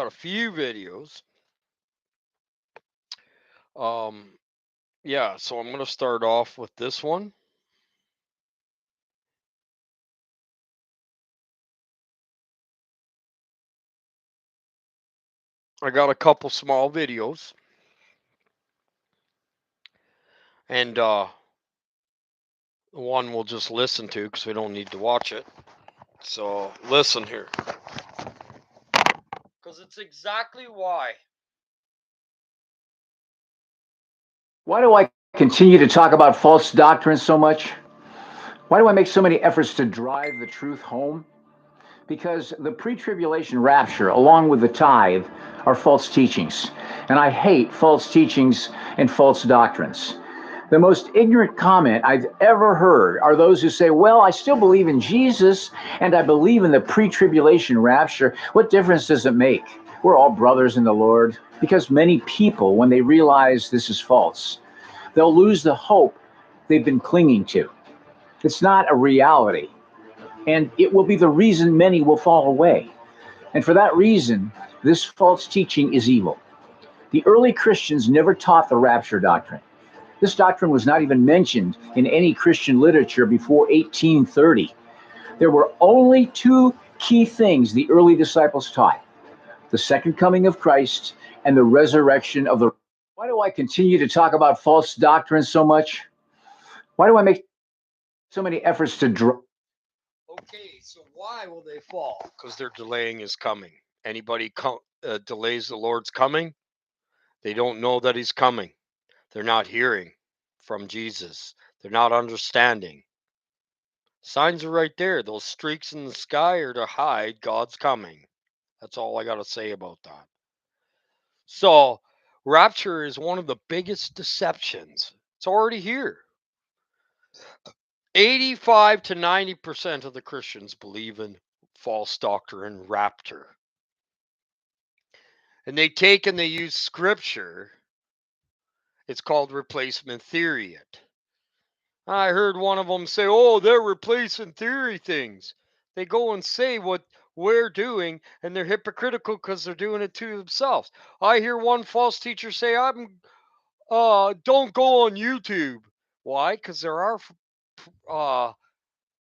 got a few videos. Um, yeah, so I'm gonna start off with this one. I got a couple small videos, and one we'll just listen to because we don't need to watch it. So listen here, because it's exactly why. Why do I continue to talk about false doctrine so much? Why do I make so many efforts to drive the truth home? Because the pre tribulation rapture, along with the tithe, are false teachings. And I hate false teachings and false doctrines. The most ignorant comment I've ever heard are those who say, well, I still believe in Jesus and I believe in the pre tribulation rapture. What difference does it make? We're all brothers in the Lord. Because many people, when they realize this is false, they'll lose the hope they've been clinging to. It's not a reality, and it will be the reason many will fall away. And for that reason, this false teaching is evil. The early Christians never taught the rapture doctrine. This doctrine was not even mentioned in any Christian literature before 1830. There were only two key things the early disciples taught: the second coming of Christ and the resurrection of the. Why do I continue to talk about false doctrine so much? Why do I make so many efforts to draw? Okay, so why will they fall? Because they're delaying his coming. Anybody delays the Lord's coming, they don't know that he's coming. They're not hearing from Jesus. They're not understanding. Signs are right there. Those streaks in the sky are to hide God's coming. That's all I got to say about that. So, rapture is one of the biggest deceptions. It's already here. 85 to 90% of the Christians believe in false doctrine, rapture. And they use scripture. It's called replacement theory. I heard one of them say, "Oh, they're replacing theory things." They go and say what we're doing, and they're hypocritical because they're doing it to themselves. I hear one false teacher say, "I'm don't go on YouTube." Why? Because there are uh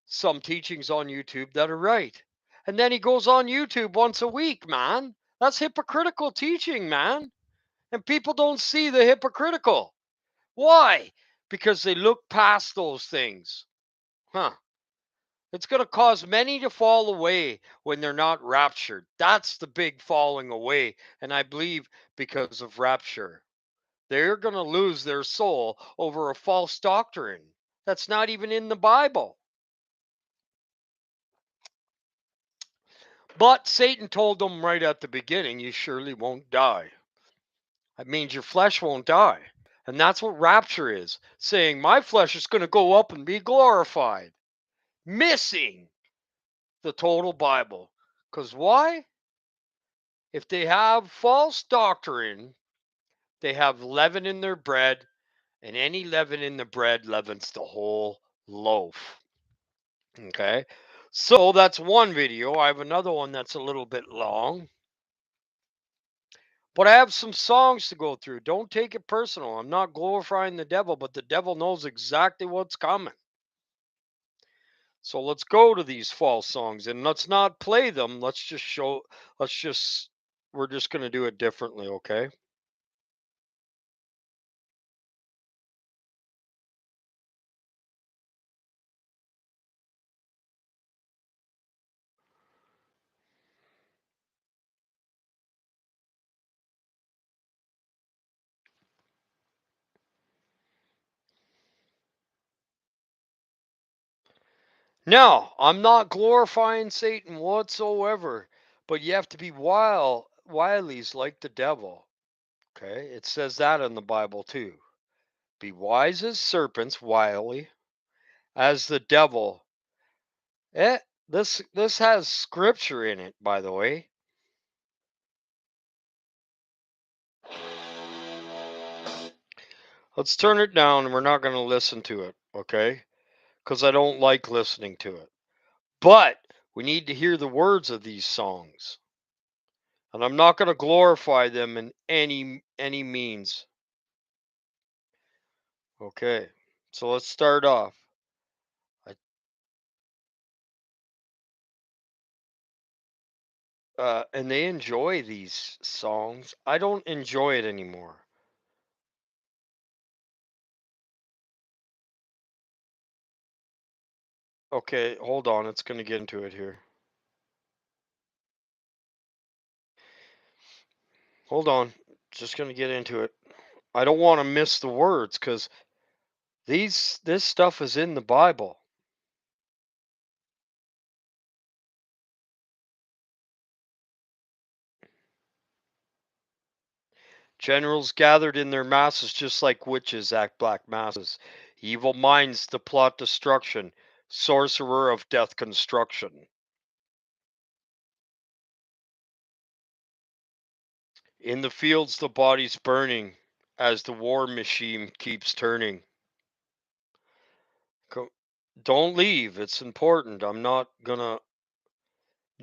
some teachings on YouTube that are right, and then he goes on YouTube once a week. Man, that's hypocritical teaching, man, and people don't see the hypocritical. Why? Because they look past those things. Huh. It's going to cause many to fall away when they're not raptured. That's the big falling away. And I believe because of rapture, they're going to lose their soul over a false doctrine that's not even in the Bible. But Satan told them right at the beginning, you surely won't die. That means your flesh won't die. And that's what rapture is, saying my flesh is going to go up and be glorified. Missing the total Bible. Because why? If they have false doctrine, they have leaven in their bread, and any leaven in the bread leavens the whole loaf. Okay? So that's one video. I have another one that's a little bit long. But I have some songs to go through. Don't take it personal. I'm not glorifying the devil, but the devil knows exactly what's coming. So let's go to these false songs and let's not play them. Let's just, we're just going to do it differently, okay? Now, I'm not glorifying Satan whatsoever, but you have to be wilies like the devil. Okay? It says that in the Bible too. Be wise as serpents, wily as the devil. Eh, this has scripture in it, by the way. Let's turn it down and we're not going to listen to it, okay? Because I don't like listening to it. But we need to hear the words of these songs. And I'm not going to glorify them in any means. Okay. So let's start off. I, and they enjoy these songs. I don't enjoy it anymore. Okay, hold on. It's going to get into it here. Hold on. Just going to get into it. I don't want to miss the words cuz this stuff is in the Bible. Generals gathered in their masses just like witches act black masses. Evil minds to plot destruction. Sorcerer of death construction. In the fields the body's burning as the war machine keeps turning. Don't leave. It's important. I'm not gonna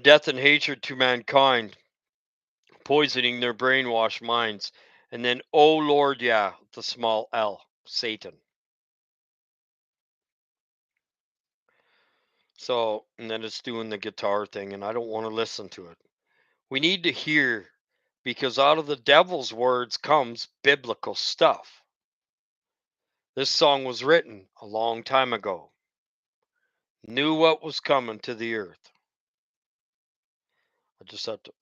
death and hatred to mankind, poisoning their brainwashed minds. And then, oh Lord, yeah, the small L, Satan. So, and then it's doing the guitar thing, and I don't want to listen to it. We need to hear because out of the devil's words comes biblical stuff. This song was written a long time ago. Knew what was coming to the earth. I just have to.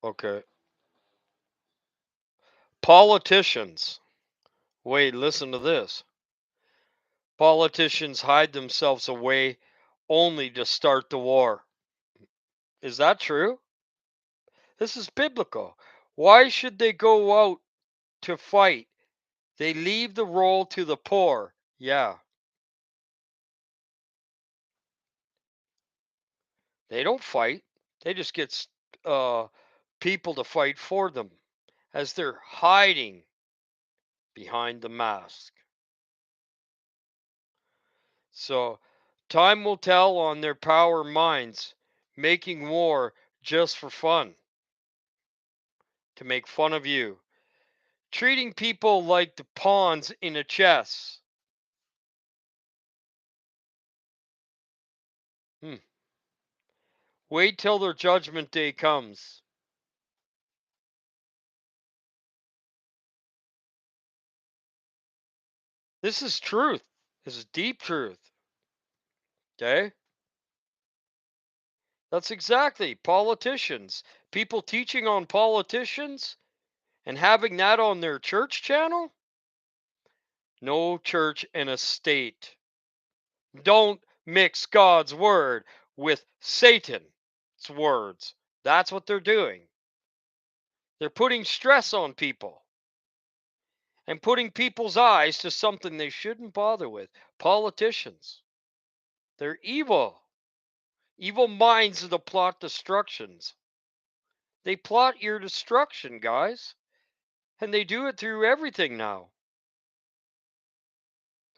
Okay. Politicians. Wait, listen to this. Politicians hide themselves away only to start the war. Is that true? This is biblical. Why should they go out to fight? They leave the role to the poor. Yeah. They don't fight. They just get uh, people to fight for them as they're hiding behind the mask. So, time will tell on their power minds, making war just for fun, to make fun of you, treating people like the pawns in a chess. Hmm. Wait till their judgment day comes. This is truth. This is deep truth. Okay? That's exactly politicians. People teaching on politicians and having that on their church channel? No church in a state. Don't mix God's word with Satan's words. That's what they're doing. They're putting stress on people and putting people's eyes to something they shouldn't bother with. Politicians. They're evil. Evil minds that plot destructions. They plot your destruction, guys. And they do it through everything now.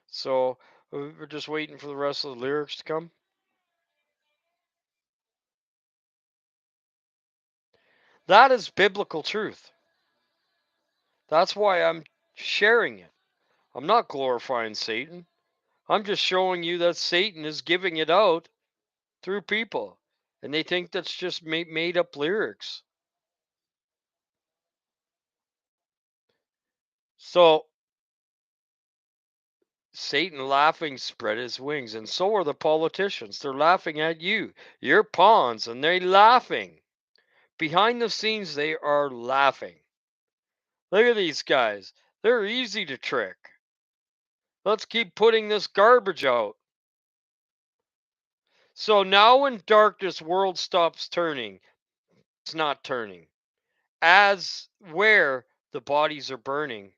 So we're just waiting for the rest of the lyrics to come. That is biblical truth. That's why I'm sharing it. I'm not glorifying Satan. I'm just showing you that Satan is giving it out through people. And they think that's just made up lyrics. So Satan laughing spread his wings, and so are the politicians. They're laughing at you. You're pawns, and they're laughing. Behind the scenes, they are laughing. Look at these guys. They're easy to trick. Let's keep putting this garbage out. So now when darkness world stops turning, it's not turning. As where the bodies are burning.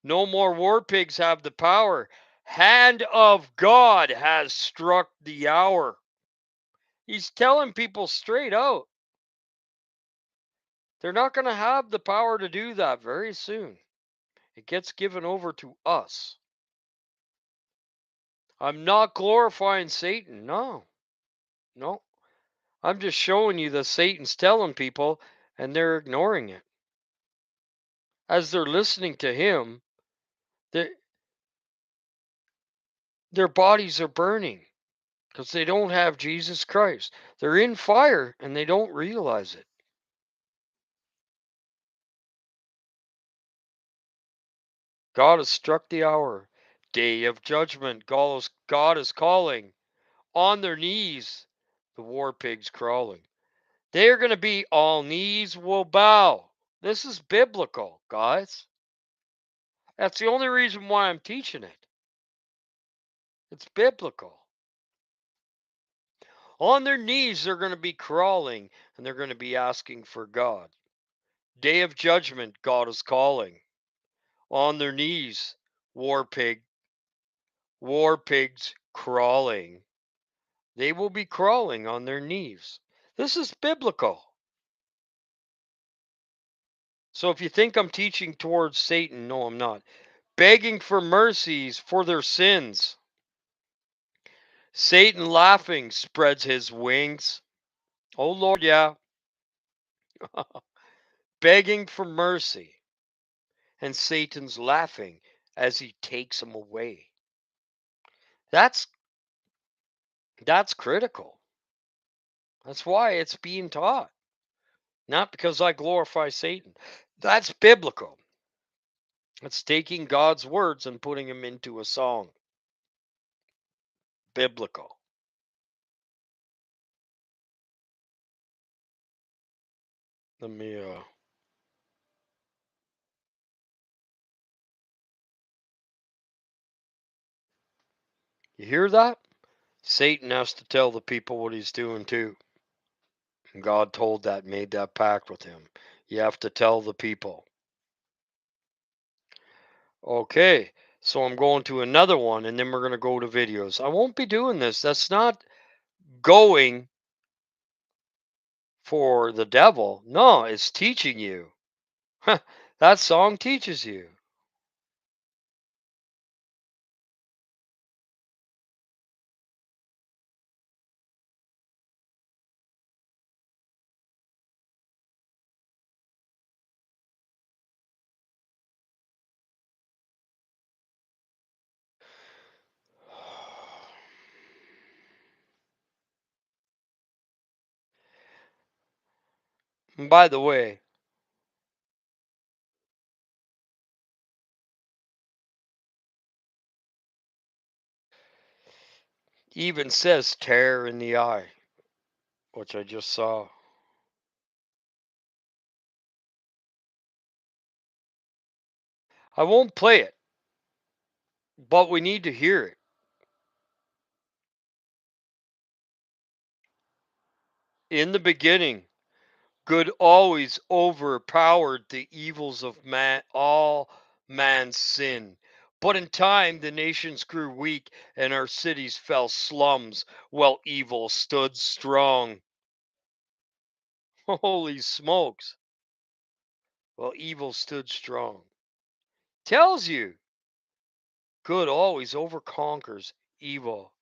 No more war pigs have the power. Hand of God has struck the hour. He's telling people straight out. They're not going to have the power to do that very soon. It gets given over to us. I'm not glorifying Satan. No, no. I'm just showing you that Satan's telling people and they're ignoring it. As they're listening to him, their their bodies are burning because they don't have Jesus Christ. They're in fire and they don't realize it. God has struck the hour. Day of judgment. God is calling. On their knees, the war pigs crawling. They're going to be all knees will bow. This is biblical, guys. That's the only reason why I'm teaching it. It's biblical. On their knees, they're going to be crawling and they're going to be asking for God. Day of judgment, God is calling. On their knees, war pig, war pigs crawling. They will be crawling on their knees. This is biblical. So if you think I'm teaching towards Satan, no, I'm not. Begging for mercies for their sins. Satan laughing spreads his wings. Oh Lord, yeah. Begging for mercy. And Satan's laughing as he takes him away. That's that's critical. That's why it's being taught. Not because I glorify Satan. That's biblical. It's taking God's words and putting them into a song. Biblical. Let me you hear that? Satan has to tell the people what he's doing too. And God told that, made that pact with him. You have to tell the people. Okay, so I'm going to another one and then we're going to go to videos. I won't be doing this. That's not going for the devil. No, it's teaching you. That song teaches you. And by the way, even says terror in the eye, which I just saw. I won't play it, but we need to hear it. In the beginning, good always overpowered the evils of man, all man's sin. But in time, the nations grew weak and our cities fell slums while evil stood strong. Holy smokes. While evil stood strong. Tells you good always overconquers evil.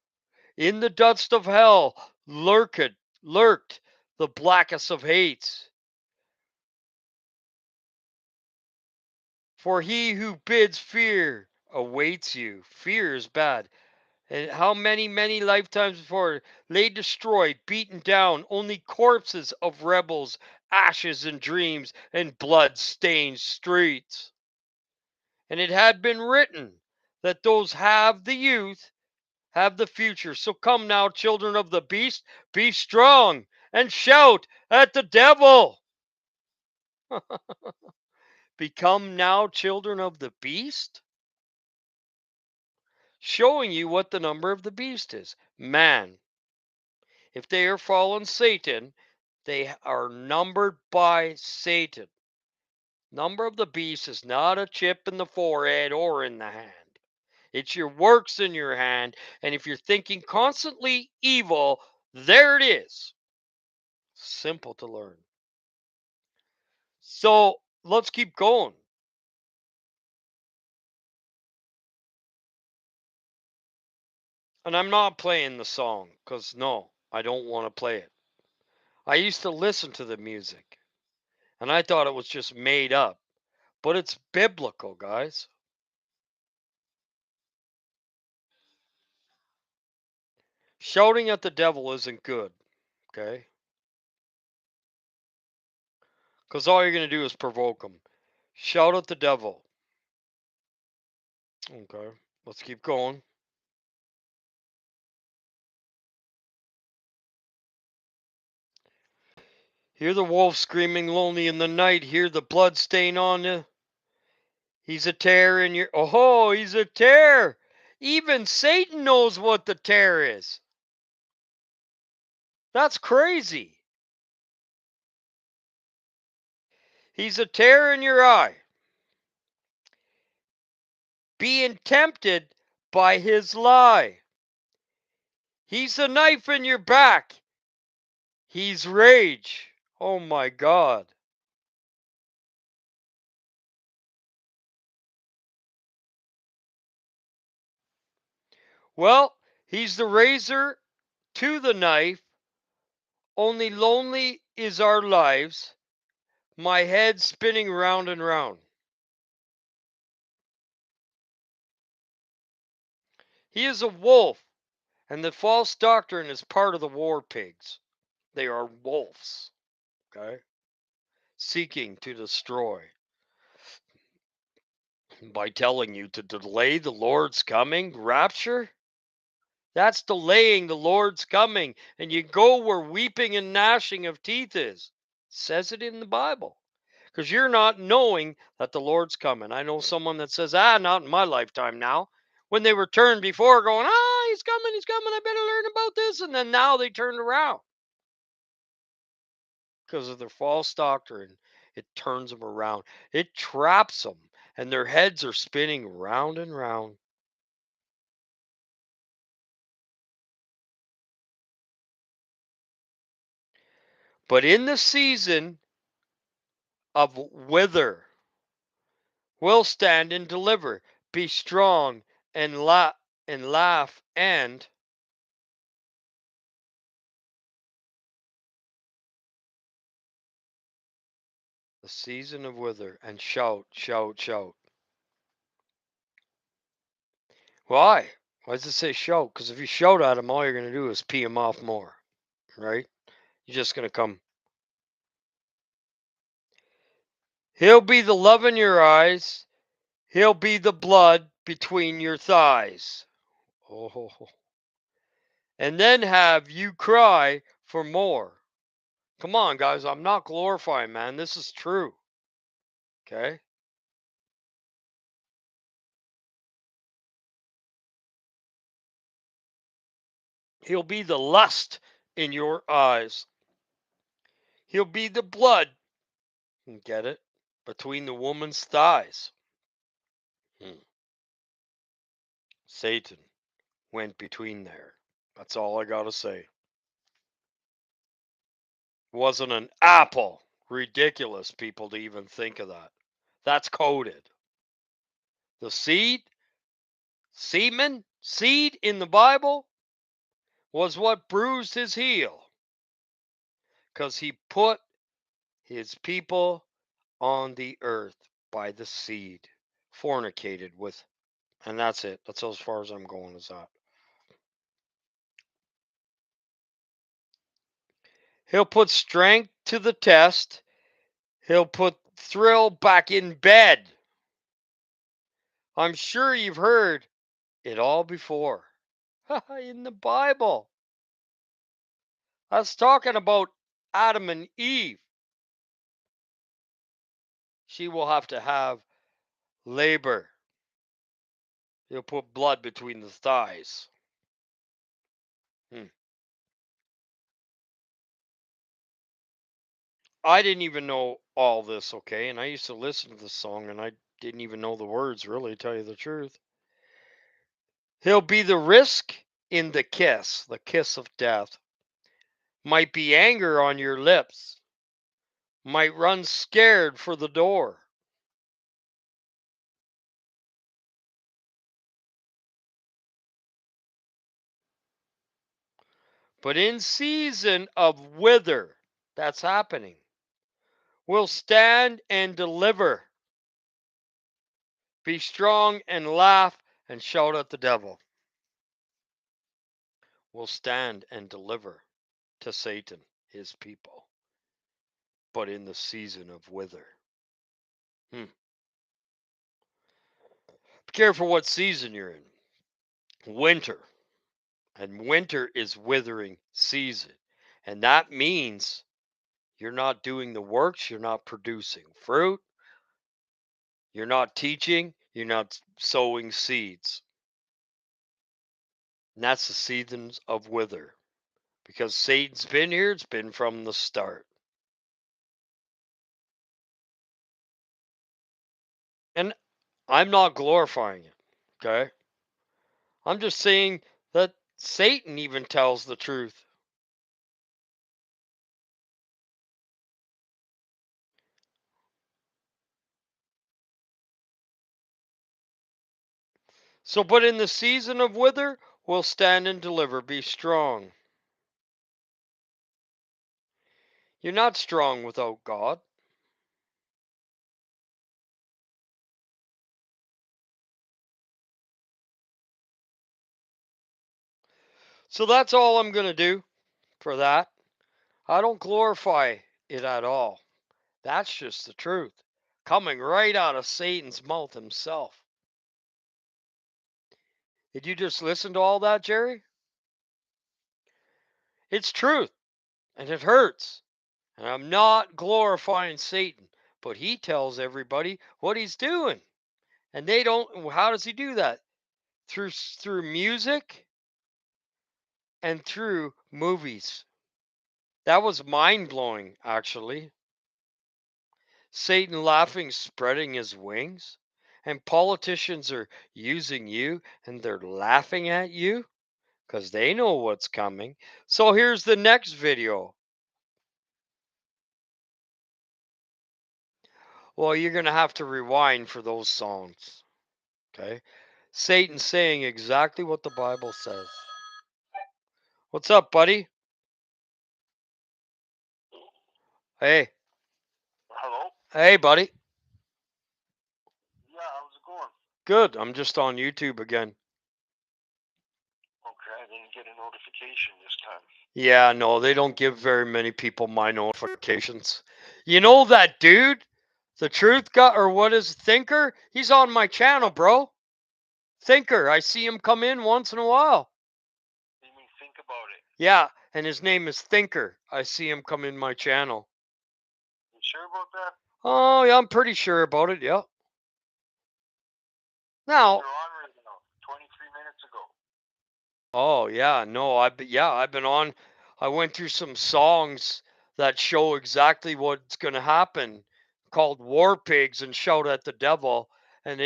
In the dust of hell lurked the blackest of hates. For he who bids fear awaits you. Fear is bad. And how many lifetimes before lay destroyed, beaten down, only corpses of rebels, ashes and dreams, and blood stained streets. And it had been written that those have the youth have the future. So come now, children of the beast, be strong and shout at the devil. Become now children of the beast? Showing you what the number of the beast is. Man. If they are fallen Satan, they are numbered by Satan. Number of the beast is not a chip in the forehead or in the hand. It's your works in your hand. And if you're thinking constantly evil, there it is. Simple to learn. So let's keep going. And I'm not playing the song because no, I don't want to play it. I used to listen to the music and I thought it was just made up, but it's biblical, guys. Shouting at the devil isn't good, okay? Because all you're going to do is provoke him. Shout at the devil. Okay, let's keep going. Hear the wolf screaming lonely in the night. Hear the blood stain on you. He's a tear in your. Oh, he's a tear. Even Satan knows what the tear is. That's crazy. He's a tear in your eye. Being tempted by his lie. He's a knife in your back. He's rage. Oh my God. Well, he's the razor to the knife. Only lonely is our lives. My head spinning round and round. He is a wolf, and the false doctrine is part of the war pigs. They are wolves, okay? Seeking to destroy by telling you to delay the Lord's coming. Rapture? That's delaying the Lord's coming. And you go where weeping and gnashing of teeth is. Says it in the Bible. Because you're not knowing that the Lord's coming. I know someone that says, not in my lifetime now. When they were turned before, going, he's coming, I better learn about this. And then now they turned around because of their false doctrine. It turns them around, it traps them, and their heads are spinning round and round. But in the season of wither, will stand and deliver, be strong and laugh and the season of wither and shout, shout, shout. Why? Why does it say shout? Because if you shout at him, all you're going to do is pee him off more, right? You're just going to come. He'll be the love in your eyes. He'll be the blood between your thighs. Oh, and then have you cry for more. Come on, guys. I'm not glorifying, man. This is true. Okay? He'll be the lust in your eyes. He'll be the blood. Get it? Between the woman's thighs. Hmm. Satan went between there. That's all I got to say. Wasn't an apple. Ridiculous, people, to even think of that. That's coded. The seed in the Bible was what bruised his heel because he put his people on the earth by the seed, fornicated with, and that's it. That's as far as I'm going as that. He'll put strength to the test. He'll put thrill back in bed. I'm sure you've heard it all before. In the Bible. That's talking about Adam and Eve. She will have to have labor. He'll put blood between the thighs. Hmm. I didn't even know all this, okay? And I used to listen to this song and I didn't even know the words, really, to tell you the truth. He'll be the risk in the kiss of death. Might be anger on your lips. Might run scared for the door. But in season of wither, That's happening. Will stand and deliver. Be strong and laugh and shout at the devil. Will stand and deliver to Satan, his people, but in the season of wither. Hmm. Be careful what season you're in. Winter. And winter is withering season. And that means you're not doing the works, you're not producing fruit, you're not teaching, you're not sowing seeds. And that's the seasons of wither. Because Satan's been here, it's been from the start. And I'm not glorifying it, okay? I'm just saying that Satan even tells the truth. So, but in the season of wither, we'll stand and deliver, be strong. You're not strong without God. So that's all I'm going to do for that. I don't glorify it at all. That's just the truth. Coming right out of Satan's mouth himself. Did you just listen to all that, Jerry? It's truth, and it hurts. And I'm not glorifying Satan, but he tells everybody what he's doing. And they don't. How does he do that? Through music and through movies. That was mind blowing, actually. Satan laughing, spreading his wings, and politicians are using you and they're laughing at you because they know what's coming. So here's the next video. Well, you're going to have to rewind for those songs. Okay. Satan saying exactly what the Bible says. What's up, buddy? Hey. Hello? Hey, buddy. Yeah, how's it going? Good. I'm just on YouTube again. Okay, I didn't get a notification this time. Yeah, no, they don't give very many people my notifications. You know that dude? The truth guy, or what is Thinker? He's on my channel, bro. Thinker. I see him come in once in a while. You mean think about it? Yeah, and his name is Thinker. I see him come in my channel. You sure about that? Oh, yeah, I'm pretty sure about it, yeah. Now, You're on right now, 23 minutes ago. oh yeah, no, I've been on. I went through some songs that show exactly what's going to happen, called War Pigs and Shout at the Devil, and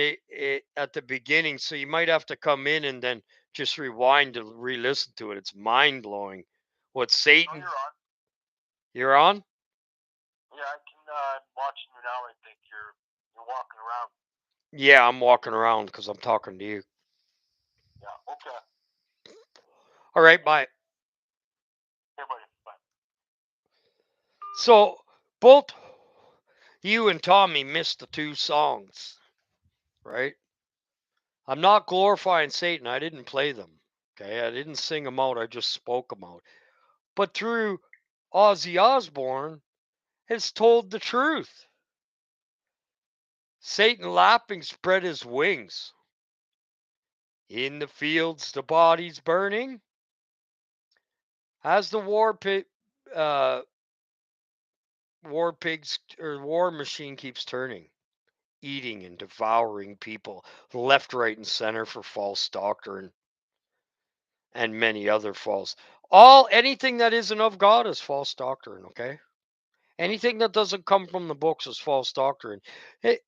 at the beginning. So you might have to come in and then just rewind to re-listen to it. It's mind blowing. What No, Satan? you're on. You're on? Yeah, I can watch you now. I think you're walking around. Yeah, I'm walking around because I'm talking to you. Yeah, okay. All right, bye. Okay, buddy. Bye. So both you and Tommy missed the two songs, right? I'm not glorifying Satan. I didn't play them. Okay. I didn't sing them out. I just spoke them out. But through Ozzy Osbourne, it's told the truth. Satan laughing spread his wings. In the fields, the bodies burning. As the war pigs or war machine keeps turning, eating and devouring people left, right, and center for false doctrine and many other false. Anything that isn't of God is false doctrine, okay? Anything that doesn't come from the books is false doctrine. Hey,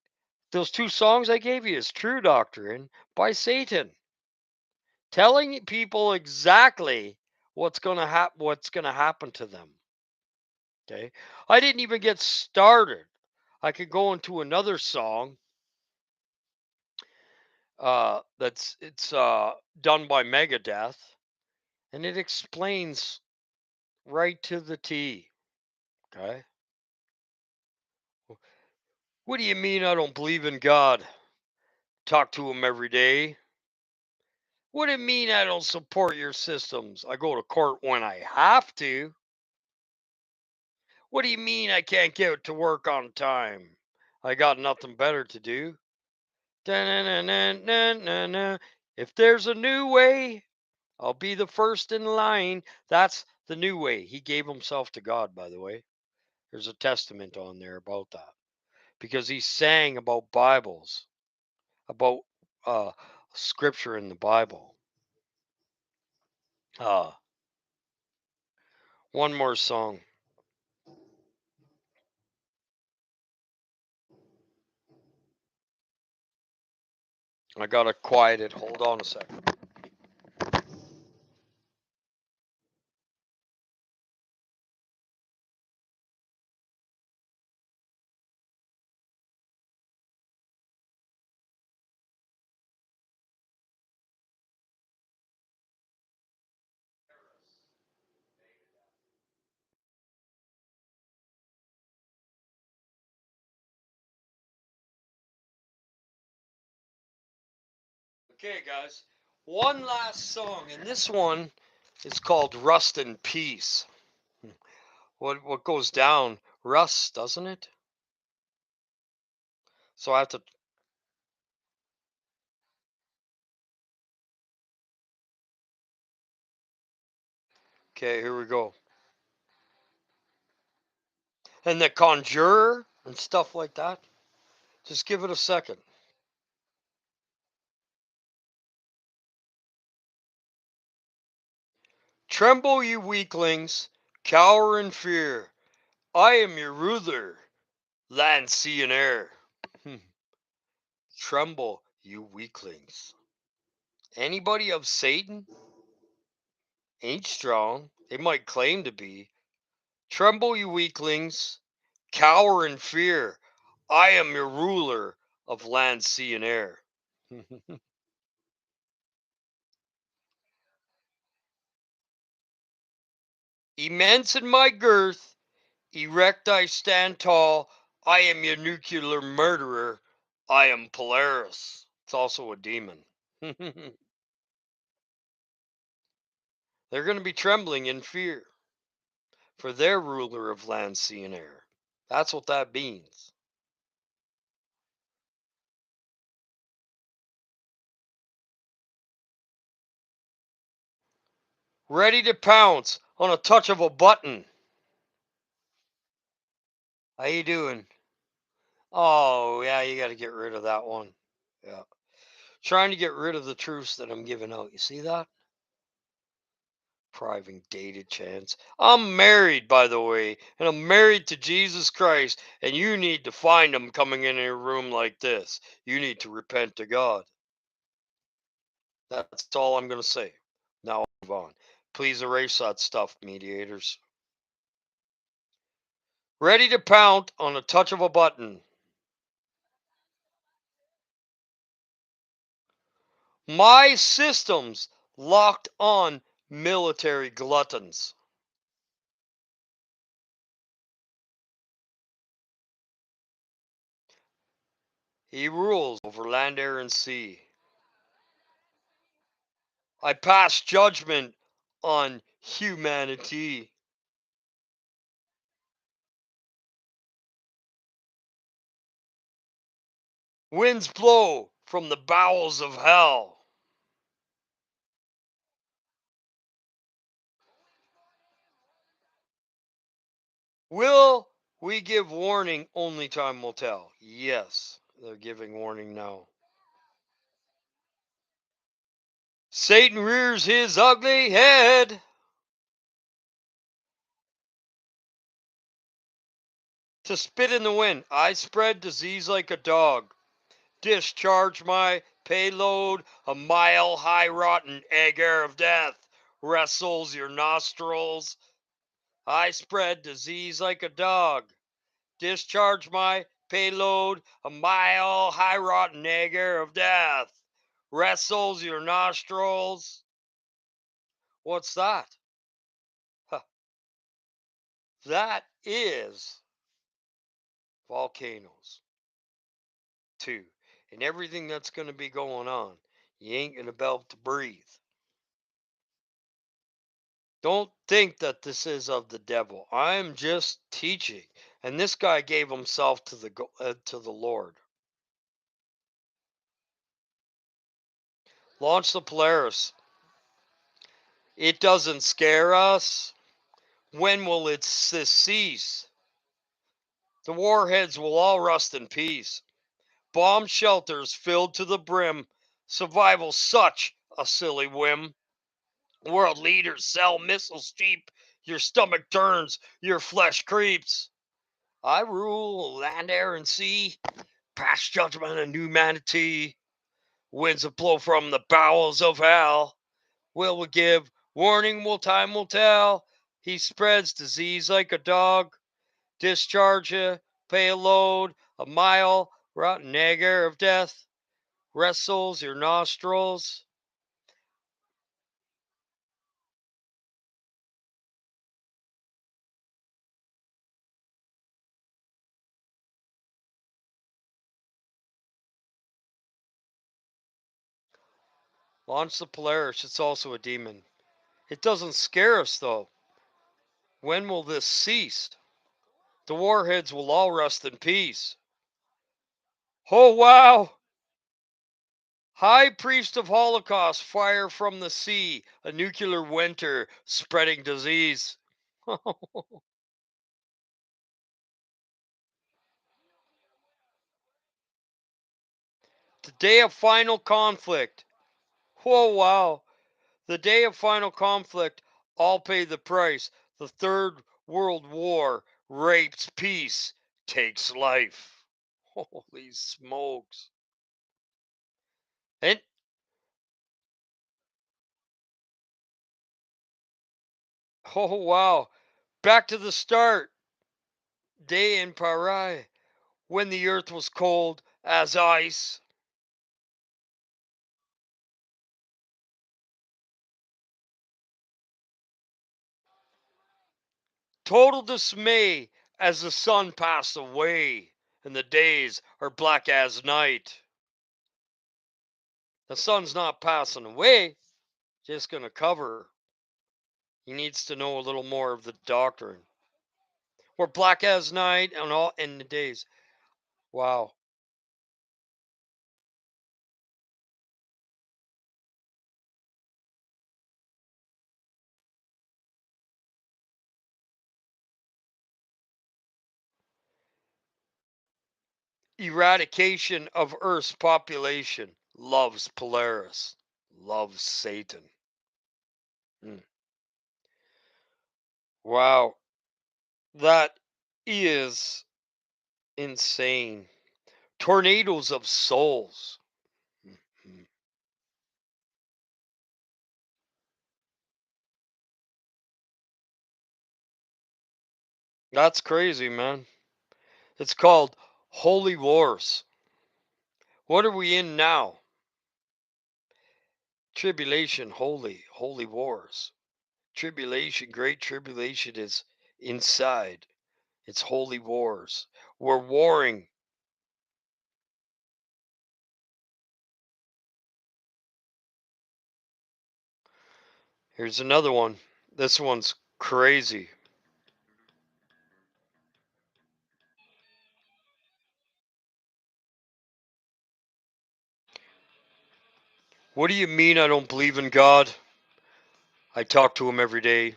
those two songs I gave you is true doctrine by Satan, telling people exactly what's gonna happen to them. Okay, I didn't even get started. I could go into another song. It's done by Megadeth, and it explains right to the T. Okay. What do you mean I don't believe in God? Talk to him every day. What do you mean I don't support your systems? I go to court when I have to. What do you mean I can't get to work on time? I got nothing better to do. Da-na-na-na-na-na-na. If there's a new way, I'll be the first in line. That's the new way. He gave himself to God, by the way. There's a testament on there about that. Because he sang about Bibles, about uh, scripture in the Bible. Uh, one more song. I gotta quiet it. Hold on a second. Okay, guys. One last song, and this one is called Rust in Peace. What goes down rusts, doesn't it? So I have to. Okay, here we go. And the Conjurer and stuff like that. Just give it a second. Tremble, you weaklings, cower in fear. I am your ruler, land, sea, and air. Tremble, you weaklings. Anybody of Satan ain't strong. They might claim to be. Tremble, you weaklings, cower in fear. I am your ruler of land, sea, and air. Immense in my girth, erect I stand tall. I am your nuclear murderer. I am Polaris. It's also a demon. They're going to be trembling in fear for their ruler of land, sea, and air. That's what that means. Ready to pounce on a touch of a button. How you doing? Oh, yeah, you got to get rid of that one. Yeah. Trying to get rid of the truths that I'm giving out. You see that? Private dated chance. I'm married, by the way, and I'm married to Jesus Christ, and you need to find him coming in a room like this. You need to repent to God. That's all I'm going to say. Now I'll move on. Please erase that stuff, mediators. Ready to pound on a touch of a button. My systems locked on military gluttons. He rules over land, air, and sea. I pass judgment on humanity. Winds blow from the bowels of hell. Will we give warning? Only time will tell. Yes, they're giving warning now. Satan rears his ugly head. To spit in the wind, I spread disease like a dog. Discharge my payload, a mile high rotten egg air of death. Wrestles your nostrils. I spread disease like a dog. Discharge my payload, a mile high rotten egg air of death. Wrestles your nostrils. What's that? Huh. That is volcanoes, too. And everything that's going to be going on. You ain't going to be able to breathe. Don't think that this is of the devil. I am just teaching. And this guy gave himself to the Lord. Launch the Polaris. It doesn't scare us. When will it cease? The warheads will all rust in peace. Bomb shelters filled to the brim. Survival such a silly whim. World leaders sell missiles cheap. Your stomach turns, your flesh creeps. I rule land, air, and sea. Past judgment and humanity. Winds that blow from the bowels of hell. Will we give warning? Will time will tell. He spreads disease like a dog. Discharge you, pay a load, a mile, rotten nagger of death. Wrestles your nostrils. Launch the Polaris. It's also a demon. It doesn't scare us though. When will this cease? The warheads will all rest in peace. Oh wow! High priest of Holocaust, fire from the sea, a nuclear winter spreading disease. The day of final conflict. Oh wow! The day of final conflict, all pay the price. The Third World War rapes peace, takes life. Holy smokes. And oh wow. Back to the start. Day in Paris, when the earth was cold as ice. Total dismay as the sun passed away and the days are black as night. The sun's not passing away, just going to cover. He needs to know a little more of the doctrine. We're black as night and all in the days. Wow. Eradication of Earth's population. Loves Polaris. Loves Satan. Mm. Wow. That is insane. Tornadoes of souls. Mhm. That's crazy, man. It's called Holy Wars. What are we in now? Tribulation, holy wars. Tribulation, great tribulation is inside. It's holy wars. We're warring. Here's another one. This one's crazy. What do you mean I don't believe in God? I talk to him every day.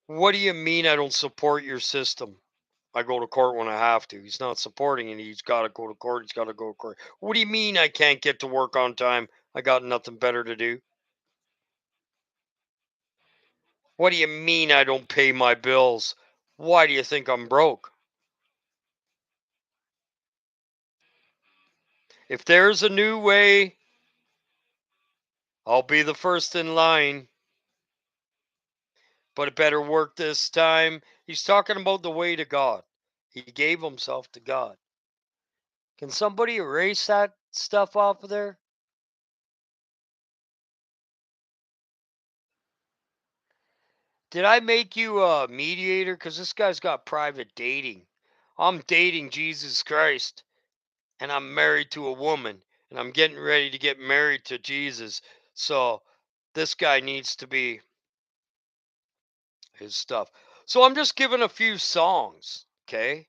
What do you mean I don't support your system? I go to court when I have to. He's not supporting it. He's got to go to court. He's got to go to court. What do you mean I can't get to work on time? I got nothing better to do. What do you mean I don't pay my bills? Why do you think I'm broke? If there's a new way, I'll be the first in line. But it better work this time. He's talking about the way to God. He gave himself to God. Can somebody erase that stuff off of there? Did I make you a mediator? Because this guy's got private dating. I'm dating Jesus Christ, and I'm married to a woman, and I'm getting ready to get married to Jesus. So this guy needs to be his stuff. So I'm just giving a few songs, okay?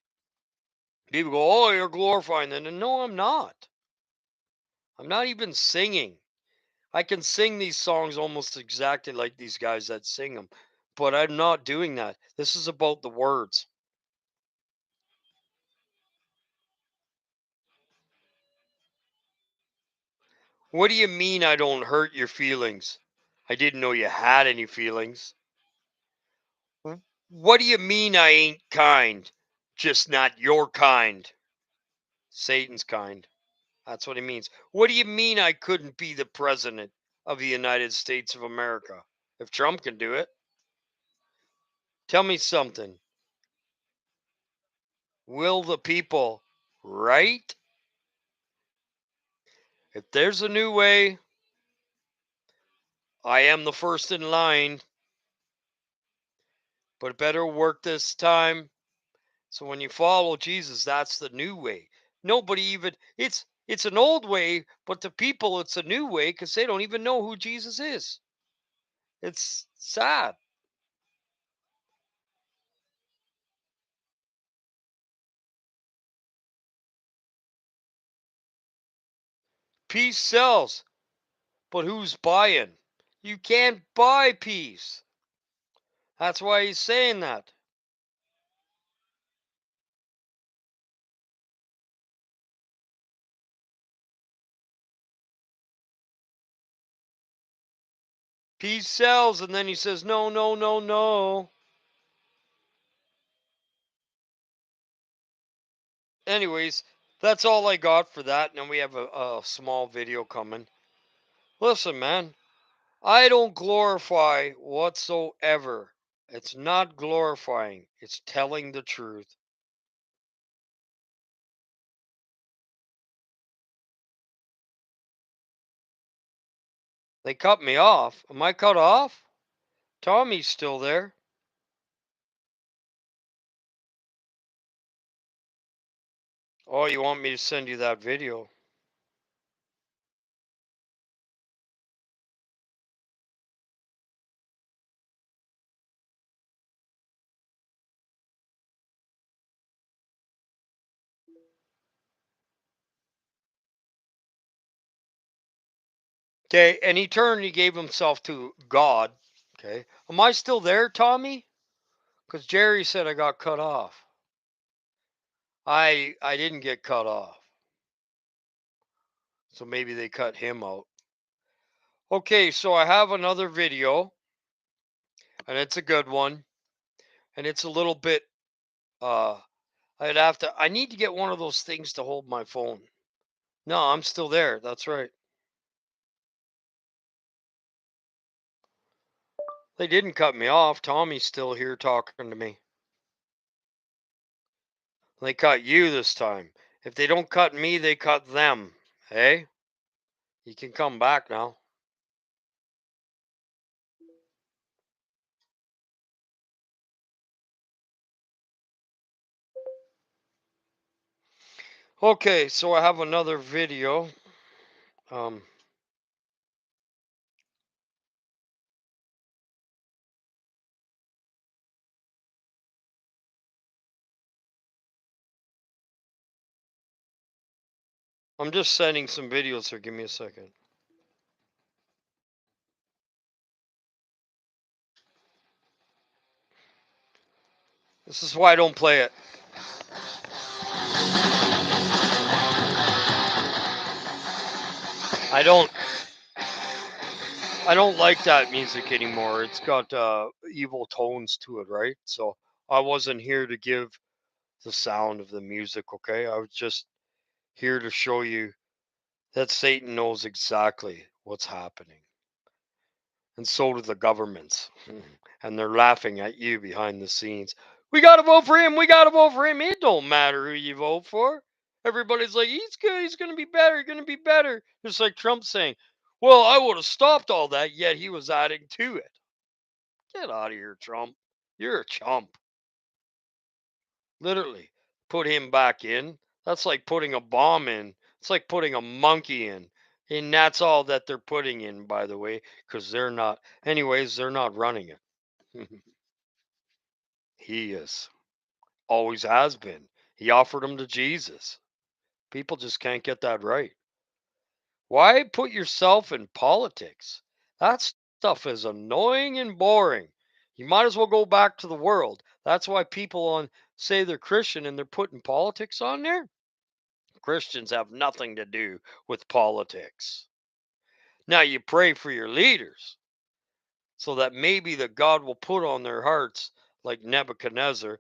People go, "Oh, you're glorifying them." And no, I'm not. I'm not even singing. I can sing these songs almost exactly like these guys that sing them, but I'm not doing that. This is about the words. What do you mean I don't hurt your feelings? I didn't know you had any feelings. What do you mean I ain't kind? Just not your kind. Satan's kind. That's what he means. What do you mean I couldn't be the president of the United States of America? If Trump can do it, tell me something. Will the people, right? If there's a new way, I am the first in line, but it better work this time. So when you follow Jesus, that's the new way. Nobody even it's an old way, but to people it's a new way because they don't even know who Jesus is. It's sad. Peace sells, but who's buying? You can't buy peace. That's why he's saying that. Peace sells, and then he says, no, no, no, no. Anyways, that's all I got for that. And then we have a small video coming. Listen, man, I don't glorify whatsoever. It's not glorifying, it's telling the truth. They cut me off. Am I cut off? Tommy's still there. Oh, you want me to send you that video? Okay, and he turned, he gave himself to God. Okay. Am I still there, Tommy? Because Jerry said I got cut off. I didn't get cut off. So maybe they cut him out. Okay, so I have another video, and it's a good one. And it's a little bit I need to get one of those things to hold my phone. No, I'm still there. That's right. They didn't cut me off. Tommy's still here talking to me. They cut you this time. If they don't cut me, they cut them. Hey, you can come back now. Okay, so I have another video. Um, I'm just sending some videos here. Give me a second. This is why I don't play it. I don't. I don't like that music anymore. It's got evil tones to it, right? So I wasn't here to give the sound of the music. Okay, I was just here to show you that Satan knows exactly what's happening, and so do the governments, and they're laughing at you behind the scenes. We got to vote for him. We got to vote for him. It don't matter who you vote for. Everybody's like, he's good. He's going to be better. He's going to be better. Just like Trump saying, well, I would have stopped all that, yet he was adding to it. Get out of here, Trump. You're a chump. Literally, put him back in. That's like putting a bomb in. It's like putting a monkey in. And that's all that they're putting in, by the way, because they're not, anyways, they're not running it. He is. Always has been. He offered him to Jesus. People just can't get that right. Why put yourself in politics? That stuff is annoying and boring. You might as well go back to the world. That's why people on say they're Christian and they're putting politics on there. Christians have nothing to do with politics. Now you pray for your leaders so that maybe that God will put on their hearts like Nebuchadnezzar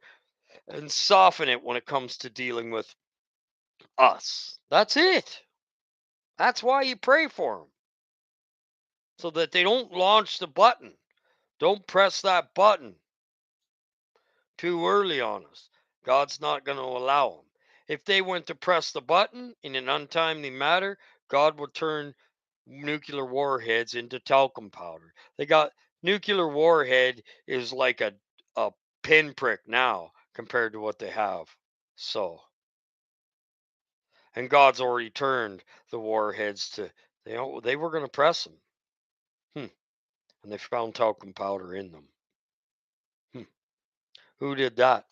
and soften it when it comes to dealing with us. That's it. That's why you pray for them. So that they don't launch the button. Don't press that button too early on us. God's not going to allow them. If they went to press the button in an untimely manner, God would turn nuclear warheads into talcum powder. They got nuclear warhead is like a pinprick now compared to what they have. So, and God's already turned the warheads to they were going to press them. And they found talcum powder in them. Who did that?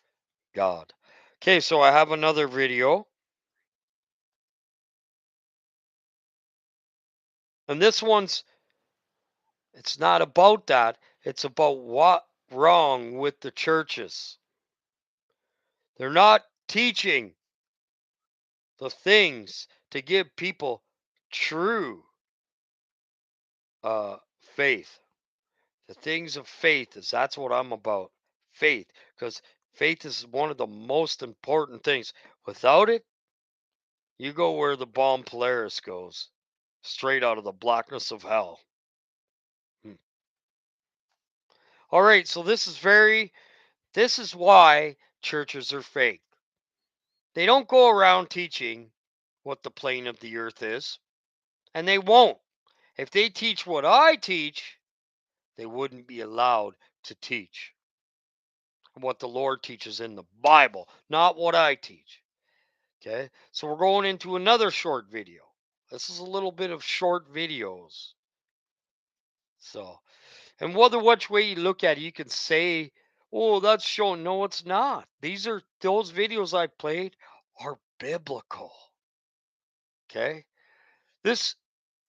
God. Okay, so I have another video. And this one's it's not about that. It's about what wrong with the churches. They're not teaching the things to give people true faith. The things of faith is that's what I'm about. Faith, because faith is one of the most important things. Without it, you go where the bomb Polaris goes, straight out of the blackness of hell. All right, so this is why churches are fake. They don't go around teaching what the plane of the earth is, and they won't. If they teach what I teach, they wouldn't be allowed to teach what the Lord teaches in the Bible, not what I teach. Okay? So we're going into another short video. This is a little bit of short videos. So, and whether which way you look at it, you can say, oh, that's showing. No, it's not. Those videos I played are biblical. Okay? This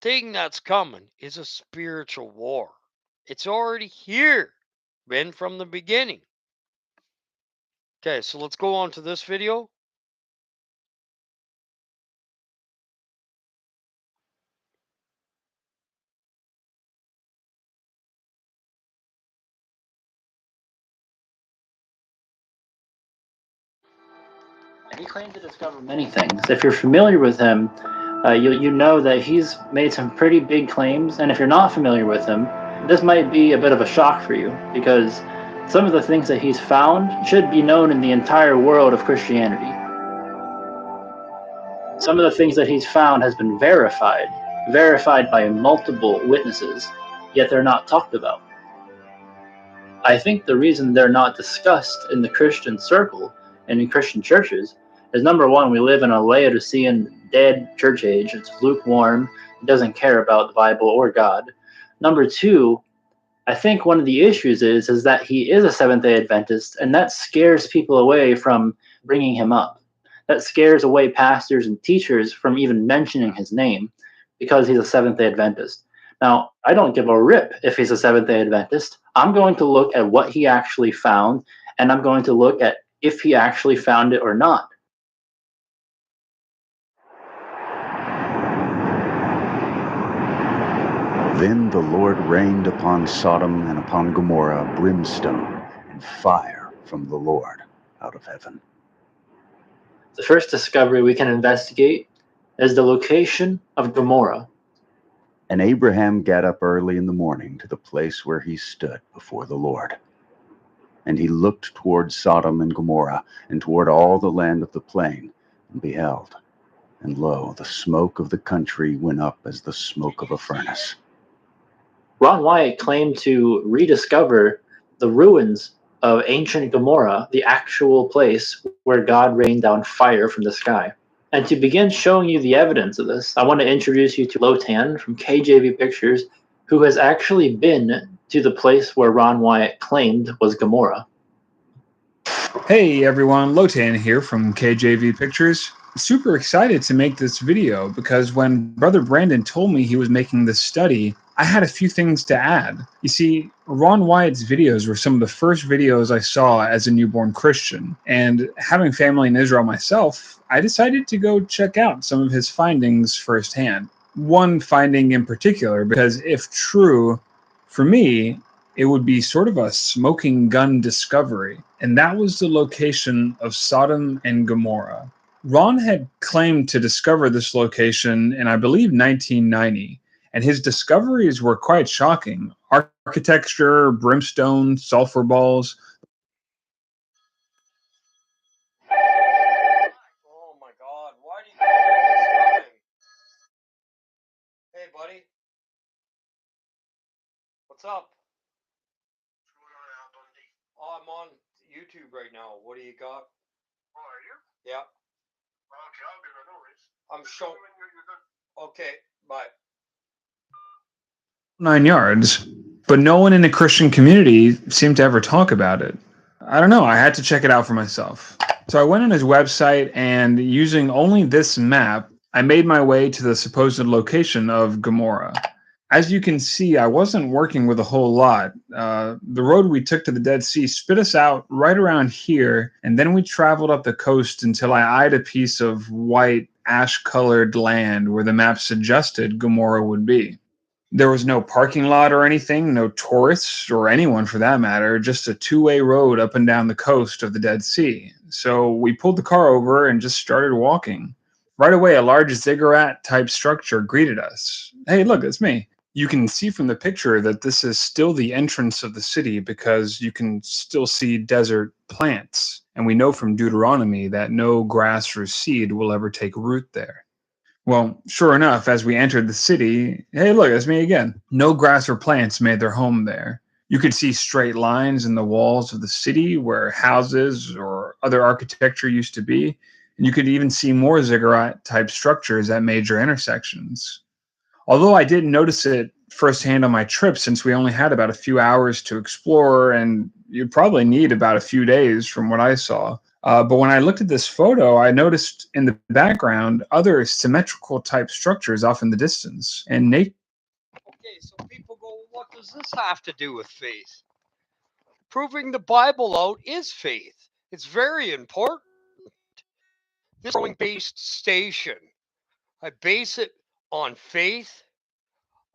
thing that's coming is a spiritual war. It's already here, been from the beginning. Okay, so let's go on to this video. He claimed to discover many things. If you're familiar with him, you know that he's made some pretty big claims. And if you're not familiar with him, this might be a bit of a shock for you because some of the things that he's found should be known in the entire world of Christianity. Some of the things that he's found has been verified by multiple witnesses, yet they're not talked about. I think the reason they're not discussed in the Christian circle and in Christian churches is number one, we live in a Laodicean dead church age. It's lukewarm. It doesn't care about the Bible or God. Number two, I think one of the issues is that he is a Seventh-day Adventist, and that scares people away from bringing him up. That scares away pastors and teachers from even mentioning his name because he's a Seventh-day Adventist. Now, I don't give a rip if he's a Seventh-day Adventist. I'm going to look at what he actually found, and I'm going to look at if he actually found it or not. Then the Lord rained upon Sodom and upon Gomorrah brimstone and fire from the Lord out of heaven. The first discovery we can investigate is the location of Gomorrah. And Abraham got up early in the morning to the place where he stood before the Lord. And he looked toward Sodom and Gomorrah, and toward all the land of the plain, and beheld. And lo, the smoke of the country went up as the smoke of a furnace. Ron Wyatt claimed to rediscover the ruins of ancient Gomorrah, the actual place where God rained down fire from the sky. And to begin showing you the evidence of this, I want to introduce you to Lotan from KJV Pictures, who has actually been to the place where Ron Wyatt claimed was Gomorrah. Hey everyone, Lotan here from KJV Pictures. Super excited to make this video because when Brother Brandon told me he was making this study, I had a few things to add. You see, Ron Wyatt's videos were some of the first videos I saw as a newborn Christian, and having family in Israel myself, I decided to go check out some of his findings firsthand. One finding in particular, because if true, for me, it would be sort of a smoking gun discovery, and that was the location of Sodom and Gomorrah. Ron had claimed to discover this location in, I believe, 1990, and his discoveries were quite shocking. Architecture, brimstone, sulfur balls. Oh my God! Why do you call me this time? Hey, buddy. What's up? Oh, I'm on YouTube right now. What do you got? Oh, are you? Yeah. Okay, I'll be right over. I'm showing. Okay, bye. 9 yards, but no one in the Christian community seemed to ever talk about it. I don't know, I had to check it out for myself. So I went on his website, and using only this map, I made my way to the supposed location of Gomorrah. As you can see, I wasn't working with a whole lot. The road we took to the Dead Sea spit us out right around here, and then we traveled up the coast until I eyed a piece of white, ash-colored land where the map suggested Gomorrah would be. There was no parking lot or anything, no tourists or anyone for that matter, just a two-way road up and down the coast of the Dead Sea. So we pulled the car over and just started walking. Right away, a large ziggurat-type structure greeted us. Hey, look, it's me. You can see from the picture that this is still the entrance of the city because you can still see desert plants. And we know from Deuteronomy that no grass or seed will ever take root there. Well, sure enough, as we entered the city, hey, look, it's me again. No grass or plants made their home there. You could see straight lines in the walls of the city where houses or other architecture used to be, and you could even see more ziggurat-type structures at major intersections. Although I didn't notice it firsthand on my trip since we only had about a few hours to explore, and you'd probably need about a few days from what I saw. But when I looked at this photo, I noticed in the background other symmetrical type structures off in the distance. And Okay, so people go, what does this have to do with faith? Proving the Bible out is faith. It's very important. This growing based station, I base it on faith,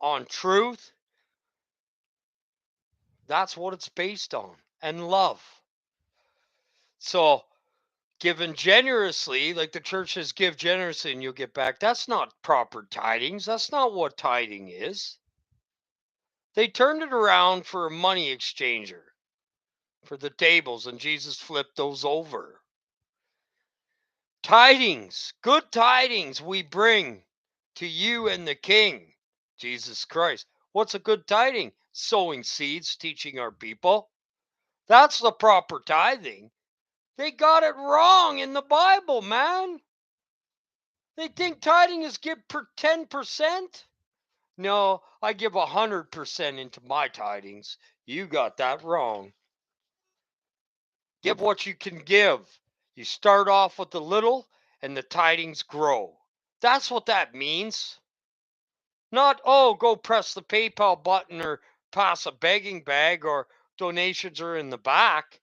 on truth. That's what it's based on, and love. So, given generously, like the church says, give generously and you'll get back. That's not proper tidings. That's not what tithing is. They turned it around for a money exchanger, for the tables, and Jesus flipped those over. Tidings, good tidings we bring to you and the King, Jesus Christ. What's a good tiding? Sowing seeds, teaching our people. That's the proper tithing. They got it wrong in the Bible, man. They think tithing is give 10%. No, I give 100% into my tidings. You got that wrong. Give what you can give. You start off with the little and the tidings grow. That's what that means. Not, oh, go press the PayPal button or pass a begging bag or donations are in the back.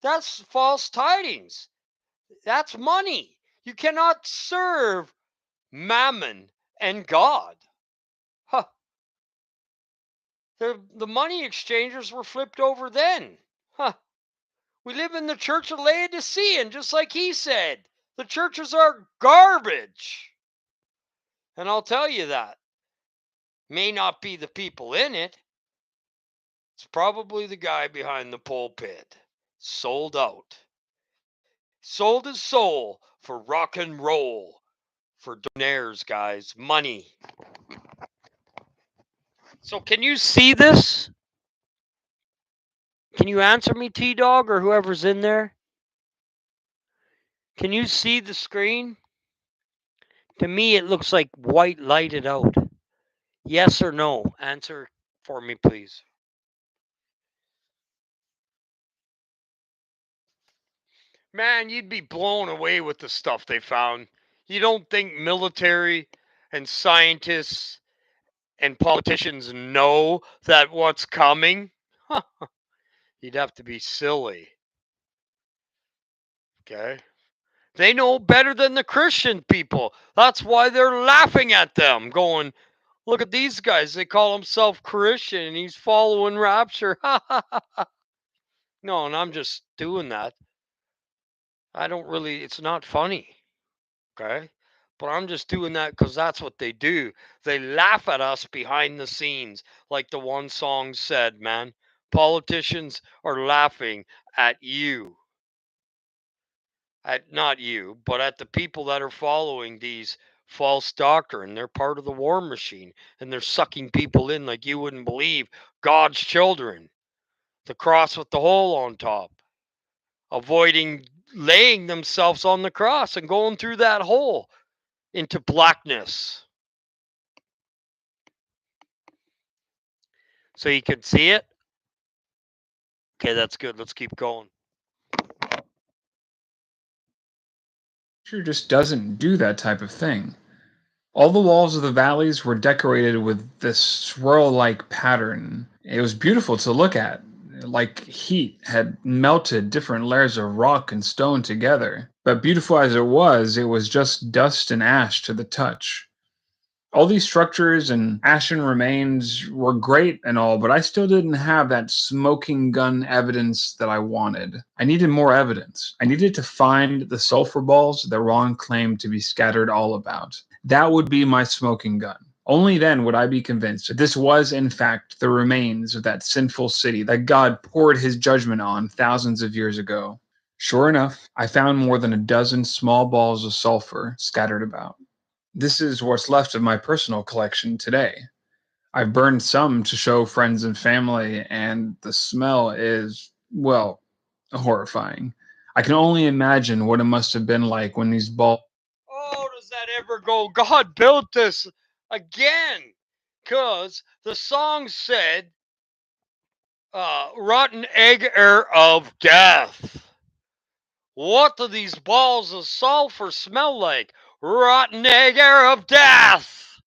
That's false tidings. That's money. You cannot serve mammon and God. Huh. The money exchangers were flipped over then. Huh. We live in the church of Laodicea, and just like he said, the churches are garbage. And I'll tell you that. May not be the people in it. It's probably the guy behind the pulpit. Sold out. Sold his soul for rock and roll. For donaires, guys. Money. So can you see this? Can you answer me, T Dog, or whoever's in there? Can you see the screen? To me, it looks like white lighted out. Yes or no? Answer for me, please. Man, you'd be blown away with the stuff they found. You don't think military and scientists and politicians know that what's coming? You'd have to be silly. Okay? They know better than the Christian people. That's why they're laughing at them, going, look at these guys. They call himself Christian and he's following rapture. No, and I'm just doing that. I don't really, it's not funny. Okay? But I'm just doing that because that's what they do. They laugh at us behind the scenes, like the one song said, man. Politicians are laughing at you. At not you, but at the people that are following these false doctrine. They're part of the war machine and they're sucking people in like you wouldn't believe. God's children. The cross with the hole on top. Avoiding laying themselves on the cross and going through that hole into blackness. So you can see it? Okay, that's good. Let's keep going. Sure just doesn't do that type of thing. All the walls of the valleys were decorated with this swirl-like pattern. It was beautiful to look at, like heat had melted different layers of rock and stone together. But beautiful as it was just dust and ash to the touch. All these structures and ashen remains were great and all, but I still didn't have that smoking gun evidence that I wanted. I needed more evidence. I needed to find the sulfur balls that Ron claimed to be scattered all about. That would be my smoking gun. Only then would I be convinced that this was, in fact, the remains of that sinful city that God poured his judgment on thousands of years ago. Sure enough, I found more than a dozen small balls of sulfur scattered about. This is what's left of my personal collection today. I've burned some to show friends and family, and the smell is, well, horrifying. I can only imagine what it must have been like when these balls. Oh, does that ever go? God built this again. Because the song said, rotten egg air of death. What do these balls of sulfur smell like? Rotten egg air of death.